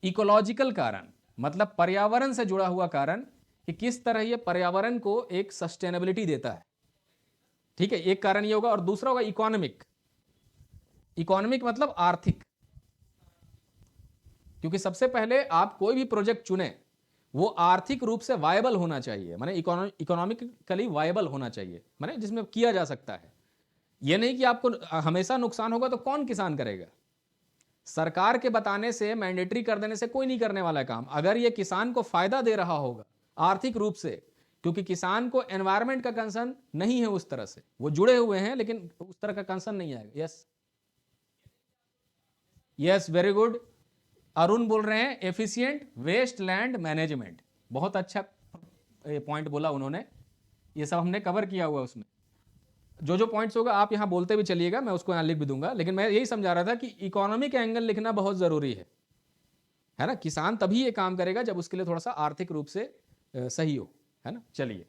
इकोलॉजिकल कारण, मतलब पर्यावरण से जुड़ा हुआ कारण, कि किस तरह ये पर्यावरण को एक सस्टेनेबिलिटी देता है, ठीक है, एक कारण ये होगा। और दूसरा होगा इकोनॉमिक, इकोनॉमिक मतलब आर्थिक, क्योंकि सबसे पहले आप कोई भी प्रोजेक्ट चुने वो आर्थिक रूप से वायबल होना चाहिए, माने इकोनॉमिकली वायबल होना चाहिए, माने जिसमें किया जा सकता है। यह नहीं कि आपको हमेशा नुकसान होगा तो कौन किसान करेगा। सरकार के बताने से, मैंडेटरी कर देने से कोई नहीं करने वाला है काम। अगर ये किसान को फायदा दे रहा होगा आर्थिक रूप से, क्योंकि किसान को एनवायरमेंट का कंसर्न नहीं है उस तरह से, वो जुड़े हुए हैं लेकिन उस तरह का कंसर्न नहीं आएगा। Yes yes, very good, Arun बोल रहे हैं एफिशिएंट वेस्ट लैंड मैनेजमेंट, बहुत अच्छा पॉइंट बोला उन्होंने, ये सब हमने कवर किया हुआ उसमें। जो पॉइंट्स होगा आप यहां बोलते भी चलिएगा, मैं उसको यहां लिख भी दूंगा, लेकिन मैं यही समझा रहा था कि इकोनॉमिक एंगल लिखना बहुत जरूरी है ना। किसान तभी ये काम करेगा जब उसके लिए थोड़ा सा आर्थिक रूप से सही हो, है ना। चलिए,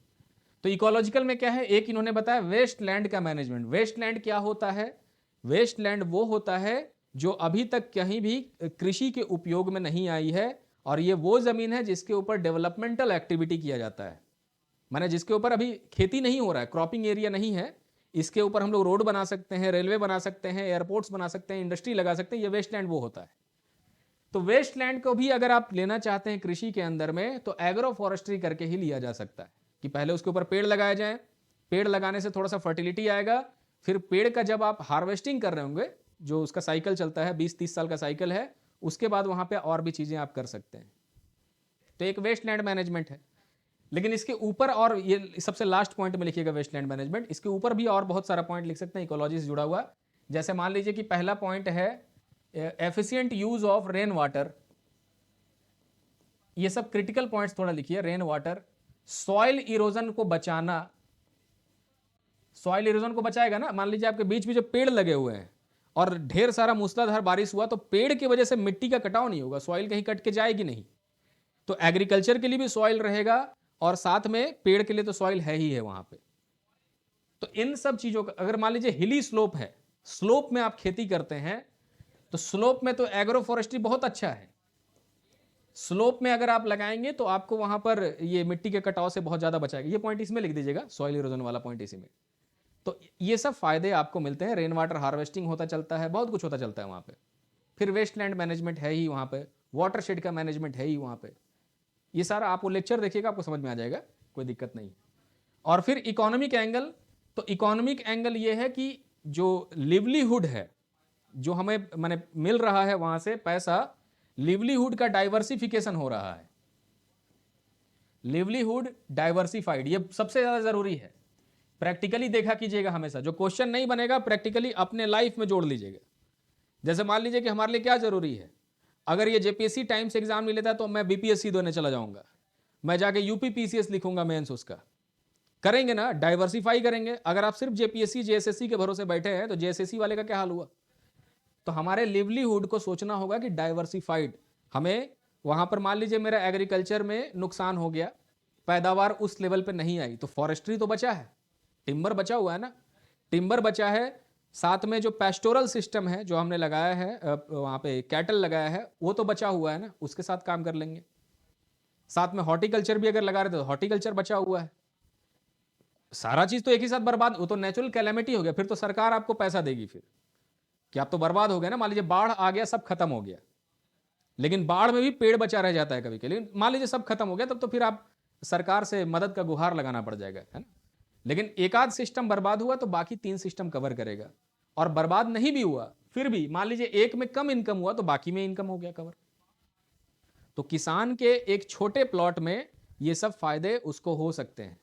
तो इकोलॉजिकल में क्या है, एक इन्होंने बताया वेस्ट लैंड का मैनेजमेंट। वेस्ट लैंड क्या होता है, वेस्ट लैंड वो होता है जो अभी तक कहीं भी कृषि के उपयोग में नहीं आई है, और ये वो जमीन है जिसके ऊपर डेवलपमेंटल एक्टिविटी किया जाता है, माने जिसके ऊपर अभी खेती नहीं हो रहा है, क्रॉपिंग एरिया नहीं है, इसके ऊपर हम लोग रोड बना सकते हैं, रेलवे बना सकते हैं, एयरपोर्ट्स बना सकते हैं, इंडस्ट्री लगा सकते हैं, ये वेस्ट लैंड वो होता है। तो वेस्ट लैंड को भी अगर आप लेना चाहते हैं कृषि के अंदर में, तो एग्रो फॉरेस्ट्री करके ही लिया जा सकता है, कि पहले उसके ऊपर पेड़ लगाए जाए, पेड़ लगाने से थोड़ा सा फर्टिलिटी आएगा, फिर पेड़ का जब आप हार्वेस्टिंग कर रहे होंगे, जो उसका साइकिल चलता है 20-30 साल का साइकिल है, उसके बाद वहां पे और भी चीजें आप कर सकते हैं। तो एक वेस्ट लैंड मैनेजमेंट है। लेकिन इसके ऊपर, और ये सबसे लास्ट पॉइंट में लिखिएगा वेस्ट लैंड मैनेजमेंट, इसके ऊपर भी और बहुत सारा पॉइंट लिख सकते हैं इकोलॉजी से जुड़ा हुआ। जैसे मान लीजिए कि पहला पॉइंट है efficient use of rain water, ये सब क्रिटिकल पॉइंट्स थोड़ा लिखिए। रेन वाटर, सॉइल इरोजन को बचाना, सॉइल इरोजन को बचाएगा ना। मान लीजिए आपके बीच में जो पेड़ लगे हुए हैं और ढेर सारा मूसलाधार बारिश हुआ, तो पेड़ की वजह से मिट्टी का कटाव नहीं होगा, सॉइल कहीं कट के जाएगी नहीं, तो एग्रीकल्चर के लिए भी सॉइल रहेगा और साथ में पेड़ के लिए तो सॉइल है ही है वहां पे। तो इन सब चीजों का, अगर मान लीजिए हिली स्लोप है, स्लोप में आप खेती करते हैं, तो स्लोप में तो एग्रो फॉरेस्ट्री बहुत अच्छा है। स्लोप में अगर आप लगाएंगे तो आपको वहां पर ये मिट्टी के कटाव से बहुत ज्यादा बचाएगा। ये पॉइंट इसमें लिख दीजिएगा, सॉइल इरोजन वाला पॉइंट इसी में। तो ये सब फायदे आपको मिलते हैं। रेन वाटर हार्वेस्टिंग होता चलता है, बहुत कुछ होता चलता है वहां पे। फिर वेस्टलैंड मैनेजमेंट है ही वहां पे, वाटर शेड का मैनेजमेंट है ही वहां पे। ये सारा आप वो लेक्चर देखिएगा, आपको समझ में आ जाएगा, कोई दिक्कत नहीं। और फिर इकोनॉमिक एंगल, तो इकोनॉमिक एंगल ये है कि जो लिवलीहुड है, जो हमें माने मिल रहा है वहां से पैसा, लिवलीहुड का डाइवर्सिफिकेशन हो रहा है। लिवलीहुड डाइवर्सिफाइड, ये सबसे ज्यादा जरूरी है। प्रैक्टिकली देखा कीजिएगा हमेशा, जो क्वेश्चन नहीं बनेगा प्रैक्टिकली अपने लाइफ में जोड़ लीजिएगा। जैसे मान लीजिए कि हमारे लिए क्या जरूरी है, अगर ये जेपीएससी टाइम्स एग्जाम नहीं लेता तो मैं बीपीएससी देने चला जाऊंगा, मैं जाके यूपी पीसीएस लिखूंगा मेंस उसका। करेंगे ना, डाइवर्सिफाई करेंगे। अगर आप सिर्फ जेपीएससी जेएसएससी के भरोसे बैठे हैं तो जेएसएससी वाले का क्या हाल हुआ। तो हमारे लिवलीहुड को सोचना होगा कि डाइवर्सिफाइड, हमें वहां पर मान लीजिए मेरा एग्रीकल्चर में नुकसान हो गया, पैदावार उस लेवल पे नहीं आई, तो फॉरेस्ट्री तो बचा है, टिम्बर बचा हुआ है ना, टिम्बर बचा है। साथ में जो पेस्टोरल सिस्टम है जो हमने लगाया है वहां पे कैटल लगाया है, वो तो बचा हुआ है ना, उसके साथ काम कर लेंगे। साथ में हॉर्टिकल्चर भी अगर लगा रहे तो हॉर्टिकल्चर बचा हुआ है। सारा चीज तो एक ही साथ बर्बाद, वो तो नेचुरल कैलेमिटी हो गया, फिर तो सरकार आपको पैसा देगी फिर, कि आप तो बर्बाद हो गए ना। मान लीजिए बाढ़ आ गया, सब खत्म हो गया, लेकिन बाढ़ में भी पेड़ बचा रह जाता है कभी के लिए। मान लीजिए सब खत्म हो गया, तब तो फिर आप सरकार से मदद का गुहार लगाना पड़ जाएगा, है ना। लेकिन एक आध सिस्टम बर्बाद हुआ तो बाकी 3 सिस्टम कवर करेगा। और बर्बाद नहीं भी हुआ, फिर भी मान लीजिए एक में कम इनकम हुआ तो बाकी में इनकम हो गया कवर। तो किसान के एक छोटे प्लॉट में ये सब फायदे उसको हो सकते हैं।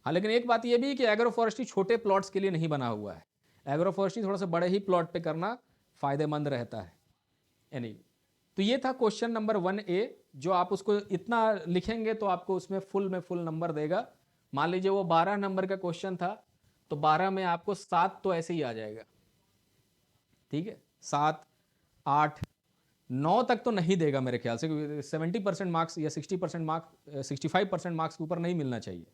हाँ, लेकिन एक बात यह भी कि एग्रो फॉरेस्ट्री छोटे प्लॉट्स के लिए नहीं बना हुआ है। एग्रो फॉरेस्ट्री थोड़ा सा बड़े ही प्लॉट पे करना फायदेमंद रहता है। यानी तो ये था क्वेश्चन नंबर 1A, जो आप उसको इतना लिखेंगे तो आपको उसमें फुल में फुल नंबर देगा। मान लीजिए वो 12 नंबर का क्वेश्चन था, तो 12 में आपको 7 तो ऐसे ही आ जाएगा, ठीक है। 7, 8, 9 तक तो नहीं देगा मेरे ख्याल से, क्योंकि 70% मार्क्स या 60% मार्क्स, 65% मार्क्स के ऊपर नहीं मिलना चाहिए।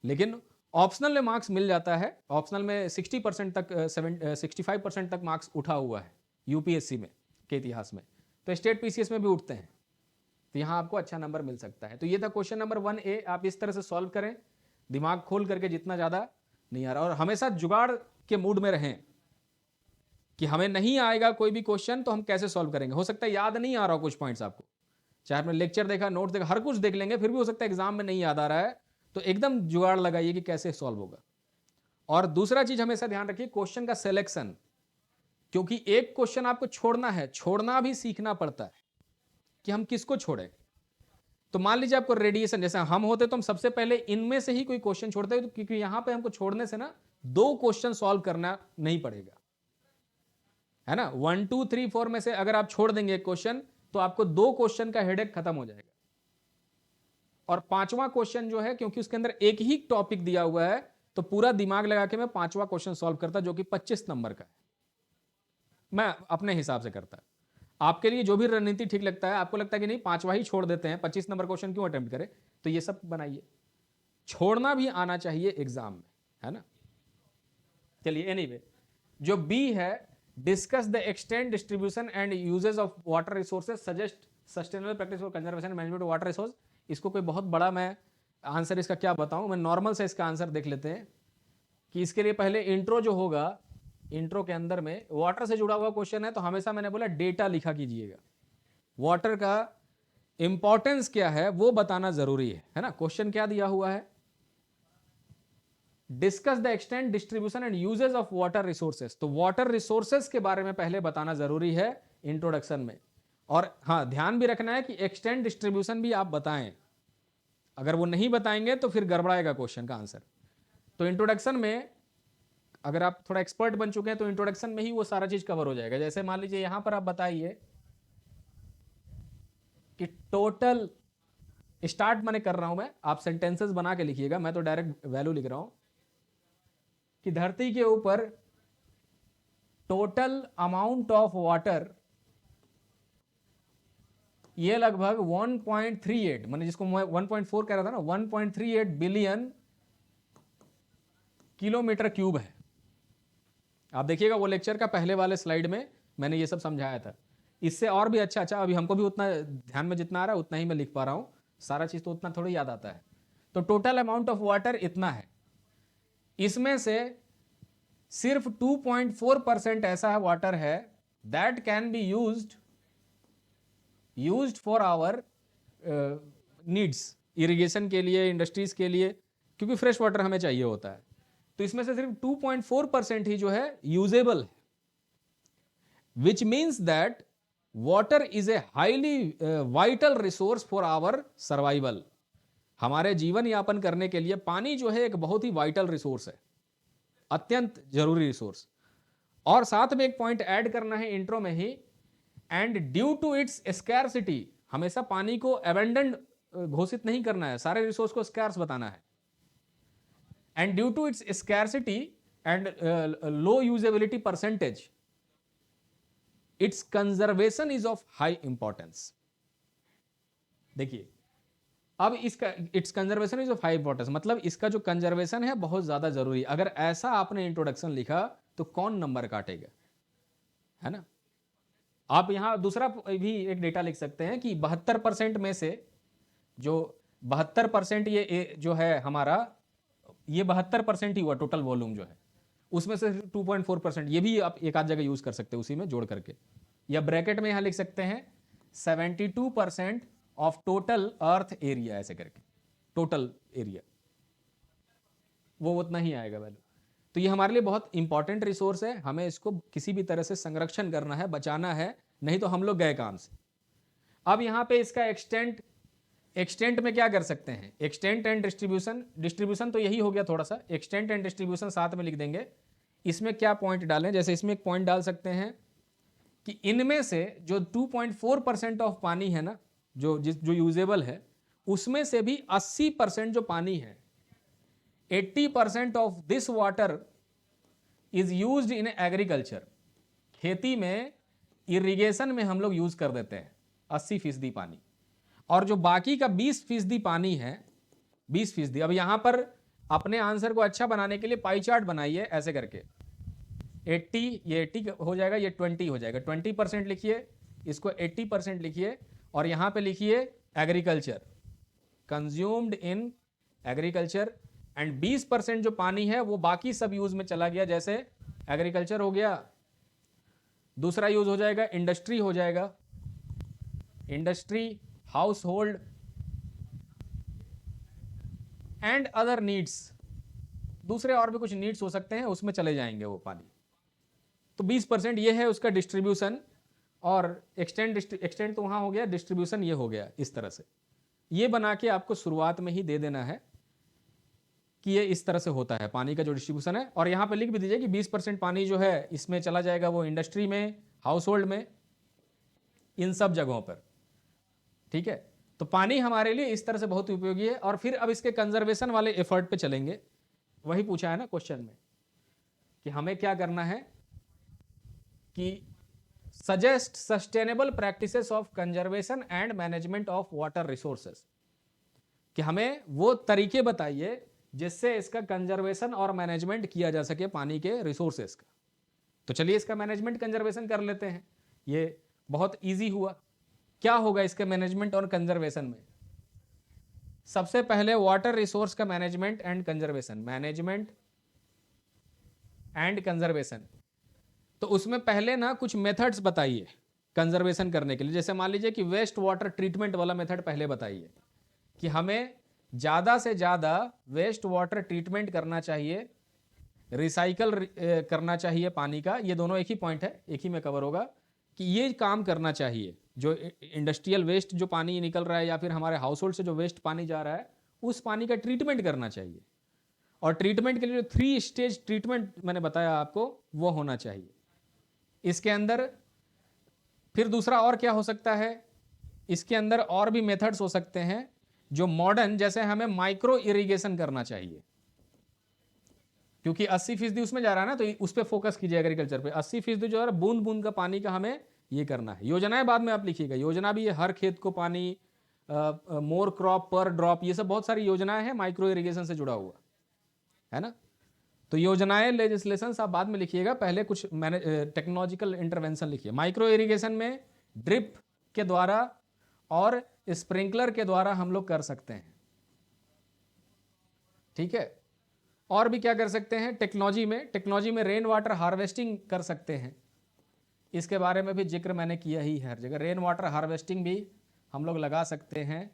लेकिन ऑप्शनल में मार्क्स मिल जाता है, ऑप्शनल में 60% तक 65% तक मार्क्स उठा हुआ है यूपीएससी में के इतिहास में, तो स्टेट पीसीएस में भी उठते हैं, तो यहां आपको अच्छा नंबर मिल सकता है। तो ये था क्वेश्चन नंबर 1A। आप इस तरह से सॉल्व करें, दिमाग खोल करके, जितना ज्यादा नहीं आ रहा, और हमेशा जुगाड़ के मूड में रहें कि हमें नहीं आएगा कोई भी क्वेश्चन तो हम कैसे सॉल्व करेंगे। हो सकता है याद नहीं आ रहा हो कुछ पॉइंट्स आपको, चाहे आपने लेक्चर देखा, नोट देखा, हर कुछ देख लेंगे, फिर भी हो सकता है एग्जाम में नहीं याद आ रहा है, तो एकदम जुगाड़ लगाइए कि कैसे सॉल्व होगा। और दूसरा चीज हमेशा ध्यान रखिए, क्वेश्चन का सिलेक्शन, क्योंकि एक क्वेश्चन आपको छोड़ना है, छोड़ना भी सीखना पड़ता है कि हम किसको छोड़ें। तो मान लीजिए आपको रेडिएशन, जैसे हम होते तो हम सबसे पहले इनमें से ही कोई क्वेश्चन छोड़ते, क्योंकि यहां पे हमको छोड़ने से ना 2 क्वेश्चन सॉल्व करना नहीं पड़ेगा, है ना। 1, 2, 3, 4 में से अगर आप छोड़ देंगे एक क्वेश्चन तो आपको 2 क्वेश्चन का हेडेक खत्म हो जाएगा। और 5वां क्वेश्चन जो है, क्योंकि उसके अंदर एक ही टॉपिक दिया हुआ है, तो पूरा दिमाग लगा के मैं 5वां क्वेश्चन सॉल्व करता, जो कि 25 नंबर का है। मैं अपने हिसाब से करता। आपके लिए जो भी रणनीति ठीक लगता है, आपको लगता है कि नहीं 5वां ही छोड़ देते हैं, 25 नंबर क्वेश्चन क्यों अटेम्प्ट करें, तो ये सब बनाइए। छोड़ना भी आना चाहिए एग्जाम में, है ना। चलिए, एनीवे, जो बी है, discuss the extent distribution and uses of water resources, suggest sustainable practice for conservation management of water resource. इसको कोई बहुत बड़ा मैं आंसर इसका क्या बताऊं, मैं नॉर्मल से इसका आंसर देख लेते हैं। कि इसके लिए पहले इंट्रो जो होगा, इंट्रो के अंदर में वाटर से जुड़ा हुआ क्वेश्चन है, तो हमेशा मैंने बोला डेटा लिखा कीजिएगा, वाटर का इंपॉर्टेंस क्या है वो बताना जरूरी है ना। क्वेश्चन क्या दिया हुआ है, discuss the extent distribution and uses of water resources, तो वाटर रिसोर्सेस के बारे में पहले बताना जरूरी है इंट्रोडक्शन में। और हाँ, ध्यान भी रखना है कि एक्सटेंट डिस्ट्रीब्यूशन भी आप बताएं, अगर वो नहीं बताएंगे तो फिर गड़बड़ाएगा क्वेश्चन का आंसर। तो इंट्रोडक्शन में अगर आप थोड़ा एक्सपर्ट बन चुके हैं तो इंट्रोडक्शन में ही वो सारा चीज कवर हो जाएगा। जैसे मान लीजिए यहां पर आप बताइए कि टोटल, स्टार्ट मैंने कर रहा हूं मैं, आप सेंटेंसेस बना के लिखिएगा, मैं तो डायरेक्ट वैल्यू लिख रहा हूं कि धरती के ऊपर टोटल अमाउंट ऑफ वाटर ये लगभग 1.38 मैंने जिसको मैं 1.4 कह रहा था ना, 1.38 बिलियन किलोमीटर क्यूब है। आप देखिएगा वो लेक्चर का पहले वाले स्लाइड में मैंने ये सब समझाया था। इससे और भी अच्छा अभी हमको भी उतना ध्यान में जितना आ रहा है उतना ही मैं लिख पा रहा हूँ, सारा चीज तो उतना थोड़ी याद आता है। तो टोटल अमाउंट ऑफ वाटर इतना है, इसमें से सिर्फ 2.4% ऐसा है वाटर है that can be used for our needs, irrigation के लिए, इंडस्ट्रीज के लिए, क्योंकि फ्रेश वाटर हमें चाहिए होता है। तो इसमें से सिर्फ 2.4% ही जो है यूजेबल है, which means that water is a highly vital resource for our survival. हमारे जीवन यापन करने के लिए पानी जो है एक बहुत ही वाइटल रिसोर्स है, अत्यंत जरूरी रिसोर्स। और साथ में एक पॉइंट ऐड करना है इंट्रो में ही, and due to its scarcity, हमेशा पानी को अबेंडेंट घोषित नहीं करना है, सारे रिसोर्स को स्कैर्स बताना है। And due to its scarcity and low usability percentage, its conservation is of high importance. देखिए अब इसका its conservation is of high importance मतलब इसका जो कंजर्वेशन है बहुत ज्यादा जरूरी। अगर ऐसा आपने इंट्रोडक्शन लिखा तो कौन नंबर काटेगा, है ना। आप यहां दूसरा भी एक डेटा लिख सकते हैं कि 72% में से जो 72% ये जो है हमारा, ये 72% ही हुआ टोटल वॉल्यूम जो है, उसमें से 2.4%, ये भी आप एक आध जगह यूज कर सकते हैं उसी में जोड़ करके, या ब्रैकेट में यहां लिख सकते हैं 72% ऑफ टोटल अर्थ एरिया, ऐसे करके टोटल एरिया, वो उतना ही आएगा वैल्यू। तो ये हमारे लिए बहुत इंपॉर्टेंट रिसोर्स है, हमें इसको किसी भी तरह से संरक्षण करना है, बचाना है, नहीं तो हम लोग गए काम से। अब यहां पे इसका एक्सटेंट में क्या कर सकते हैं, एक्सटेंट एंड डिस्ट्रीब्यूशन तो यही हो गया थोड़ा सा, एक्सटेंट एंड डिस्ट्रीब्यूशन साथ में लिख देंगे। इसमें क्या पॉइंट डालें, जैसे इसमें एक पॉइंट डाल सकते हैं कि इनमें से जो 2.4% ऑफ पानी है ना, जो यूजेबल है, उसमें से भी 80% जो पानी है, 80% of this water is used in agriculture, खेती में, इरिगेशन में हम लोग यूज कर देते हैं 80% पानी। और जो बाकी का 20% पानी है, 20%, अब यहां पर अपने आंसर को अच्छा बनाने के लिए पाई चार्ट बनाइए ऐसे करके, 80 ये 80 हो जाएगा, ये 20 हो जाएगा, 20% लिखिए, इसको 80% लिखिए, और यहां पे लिखिए agriculture, consumed in agriculture, and 20% जो पानी है वो बाकी सब यूज में चला गया, जैसे एग्रीकल्चर हो गया, दूसरा यूज हो जाएगा इंडस्ट्री, हो जाएगा industry, house hold and other needs, दूसरे और भी कुछ नीड्स हो सकते हैं, उसमें चले जाएंगे वो पानी। तो 20% ये है उसका डिस्ट्रीब्यूशन, और एक्सटेंड तो वहां हो गया, डिस्ट्रीब्यूशन ये हो गया। इस तरह से ये बना के आपको शुरुआत में ही दे देना है कि ये इस तरह से होता है पानी का जो डिस्ट्रीब्यूशन है। और यहां पे लिख भी दीजिए कि 20% पानी जो है इसमें चला जाएगा वो इंडस्ट्री में, हाउस होल्ड में, इन सब जगहों पर, ठीक है। तो पानी हमारे लिए इस तरह से बहुत उपयोगी है। और फिर अब इसके कंजर्वेशन वाले एफर्ट पे चलेंगे, वही पूछा है ना क्वेश्चन में कि हमें क्या करना है, कि suggest sustainable practices of conservation and management of water resources, कि हमें वो तरीके बताइए जिससे इसका कंजर्वेशन और मैनेजमेंट किया जा सके पानी के रिसोर्सेस का। तो चलिए इसका मैनेजमेंट कंजर्वेशन कर लेते हैं, ये बहुत इजी हुआ। क्या होगा इसके मैनेजमेंट और कंजर्वेशन में, सबसे पहले वाटर रिसोर्स का management and conservation, management and conservation. तो उसमें पहले ना कुछ मेथड्स बताइए कंजर्वेशन करने के लिए, जैसे मान लीजिए कि वेस्ट वाटर ट्रीटमेंट वाला मेथड पहले बताइए, कि हमें ज़्यादा से ज़्यादा वेस्ट वाटर ट्रीटमेंट करना चाहिए, रिसाइकल करना चाहिए पानी का। ये दोनों एक ही पॉइंट है, एक ही में कवर होगा, कि ये काम करना चाहिए। जो इंडस्ट्रियल वेस्ट जो पानी निकल रहा है, या फिर हमारे हाउस होल्ड से जो वेस्ट पानी जा रहा है, उस पानी का ट्रीटमेंट करना चाहिए। और ट्रीटमेंट के लिए जो 3 स्टेज ट्रीटमेंट मैंने बताया आपको, वो होना चाहिए इसके अंदर। फिर दूसरा और क्या हो सकता है, इसके अंदर और भी मेथड्स हो सकते हैं जो मॉडर्न, जैसे हमें माइक्रो इरिगेशन करना चाहिए, क्योंकि 80% उसमें जा रहा है ना, तो उस पर फोकस कीजिए एग्रीकल्चर पे। 80% जो है बूंद बूंद का पानी का हमें ये करना है। योजनाएं बाद में आप लिखिएगा, योजना भी है हर खेत को पानी, मोर क्रॉप पर ड्रॉप, ये सब बहुत सारी योजनाएं हैं माइक्रो इरिगेशन से जुड़ा हुआ है ना। तो योजनाएं लेजिस्लेशन आप बाद में लिखिएगा, पहले कुछ टेक्नोलॉजिकल इंटरवेंशन लिखिए। माइक्रो इरिगेशन में ड्रिप के द्वारा और स्प्रिंकलर के द्वारा हम लोग कर सकते हैं, ठीक है। और भी क्या कर सकते हैं टेक्नोलॉजी में रेन वाटर हार्वेस्टिंग कर सकते हैं, इसके बारे में भी जिक्र मैंने किया ही है हर जगह। रेन वाटर हार्वेस्टिंग भी हम लोग लगा सकते हैं।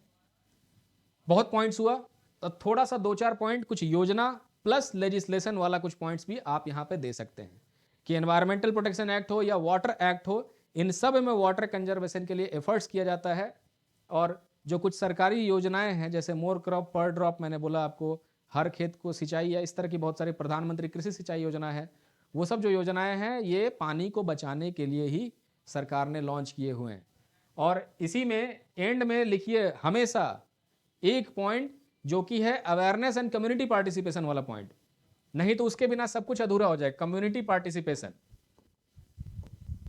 बहुत पॉइंट्स हुआ, तो थोड़ा सा 2-4 पॉइंट कुछ योजना प्लस लेजिस्लेशन वाला कुछ पॉइंट्स भी आप यहाँ पे दे सकते हैं कि एनवायरमेंटल प्रोटेक्शन एक्ट हो या वाटर एक्ट हो, इन सब में वाटर कंजर्वेशन के लिए एफर्ट्स किया जाता है। और जो कुछ सरकारी योजनाएं हैं जैसे मोर क्रॉप पर ड्रॉप, मैंने बोला आपको हर खेत को सिंचाई, या इस तरह की बहुत सारी प्रधानमंत्री कृषि सिंचाई योजना है, वो सब जो योजनाएं हैं ये पानी को बचाने के लिए ही सरकार ने लॉन्च किए हुए हैं। और इसी में एंड में लिखिए हमेशा एक पॉइंट जो कि है अवेयरनेस एंड कम्युनिटी पार्टिसिपेशन वाला पॉइंट, नहीं तो उसके बिना सब कुछ अधूरा हो जाए। कम्युनिटी पार्टिसिपेशन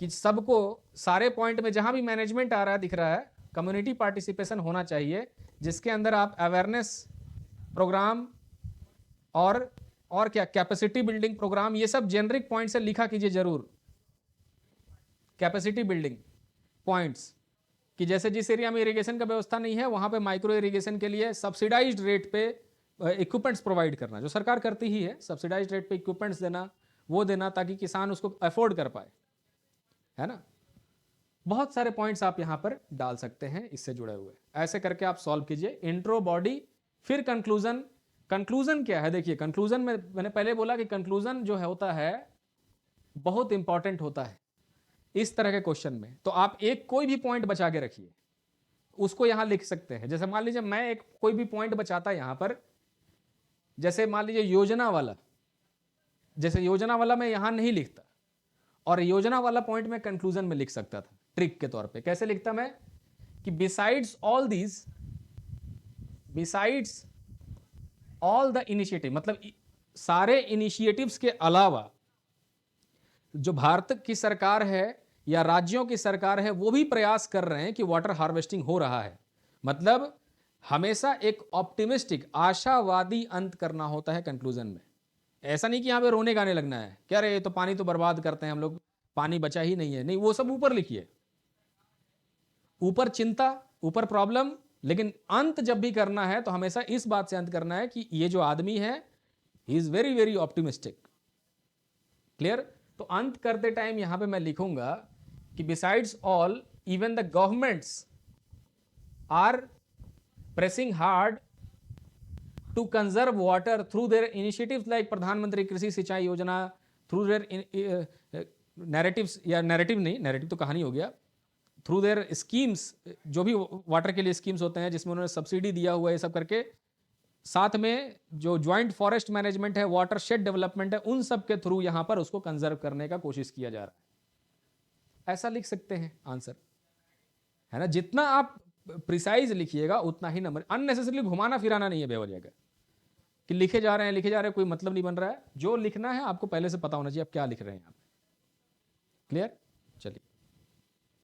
कि सबको सारे पॉइंट में जहां भी मैनेजमेंट आ रहा है दिख रहा है, कम्युनिटी पार्टिसिपेशन होना चाहिए, जिसके अंदर आप अवेयरनेस प्रोग्राम और क्या कैपेसिटी बिल्डिंग प्रोग्राम, ये सब जेनरिक पॉइंट से लिखा कीजिए जरूर। कैपेसिटी बिल्डिंग पॉइंट्स कि जैसे जिस एरिया में इरिगेशन का व्यवस्था नहीं है वहां पे माइक्रो इरिगेशन के लिए सब्सिडाइज्ड रेट पे इक्विपमेंट्स प्रोवाइड करना, जो सरकार करती ही है, सब्सिडाइज्ड रेट पे इक्विपमेंट्स देना, वो देना ताकि किसान उसको अफोर्ड कर पाए, है ना। बहुत सारे पॉइंट्स आप यहां पर डाल सकते हैं इससे जुड़े हुए, ऐसे करके आप सॉल्व कीजिए। इंट्रो, बॉडी, फिर कंक्लूजन। कंक्लूजन क्या है, देखिए कंक्लूजन में मैंने पहले बोला कि कंक्लूजन जो है होता है बहुत इंपॉर्टेंट होता है इस तरह के क्वेश्चन में। तो आप एक कोई भी पॉइंट बचा के रखिए, उसको यहां लिख सकते हैं। जैसे मान लीजिए मैं एक कोई भी पॉइंट बचाता यहां पर, जैसे मान लीजिए योजना वाला, जैसे योजना वाला मैं यहां नहीं लिखता, और योजना वाला पॉइंट मैं कंक्लूजन में लिख सकता था ट्रिक के तौर पे। कैसे लिखता मैं कि बिसाइड्स ऑल द इनिशिएटिव, मतलब सारे इनिशिएटिव्स के अलावा जो भारत की सरकार है या राज्यों की सरकार है वो भी प्रयास कर रहे हैं कि वाटर हार्वेस्टिंग हो रहा है। मतलब हमेशा एक ऑप्टिमिस्टिक, आशावादी अंत करना होता है कंक्लूजन में। ऐसा नहीं कि यहां पे रोने गाने लगना है, क्या रे तो पानी तो बर्बाद करते हैं हम लोग, पानी बचा ही नहीं है, नहीं, वो सब ऊपर लिखिए, ऊपर चिंता, ऊपर प्रॉब्लम, लेकिन अंत जब भी करना है तो हमेशा इस बात से अंत करना है कि ये जो आदमी है he is very very optimistic. Clear. तो अंत करते टाइम यहां पे मैं लिखूंगा कि besides all even the governments are pressing hard to conserve water through their initiatives like Pradhan Mantri Krishi Sinchai Yojana, through their narratives, या नैरेटिव तो कहानी हो गया, थ्रू देयर स्कीम्स, जो भी वाटर के लिए स्कीम्स होते हैं जिसमें उन्होंने सब्सिडी दिया हुआ है, ये सब करके, साथ में जो ज्वाइंट फॉरेस्ट मैनेजमेंट है, वाटर शेड डेवलपमेंट है, उन सब के थ्रू यहां पर उसको कंजर्व करने का कोशिश किया जा रहा है। ऐसा लिख सकते हैं आंसर, है ना। जितना आप प्रिसाइज लिखिएगा उतना ही नंबर, अननेसेसरली घुमाना फिराना नहीं है बेवजह का कि लिखे जा रहे हैं, कोई मतलब नहीं बन रहा है। जो लिखना है आपको पहले से पता होना चाहिए आप क्या लिख रहे हैं यहाँ पे। क्लियर। चलिए।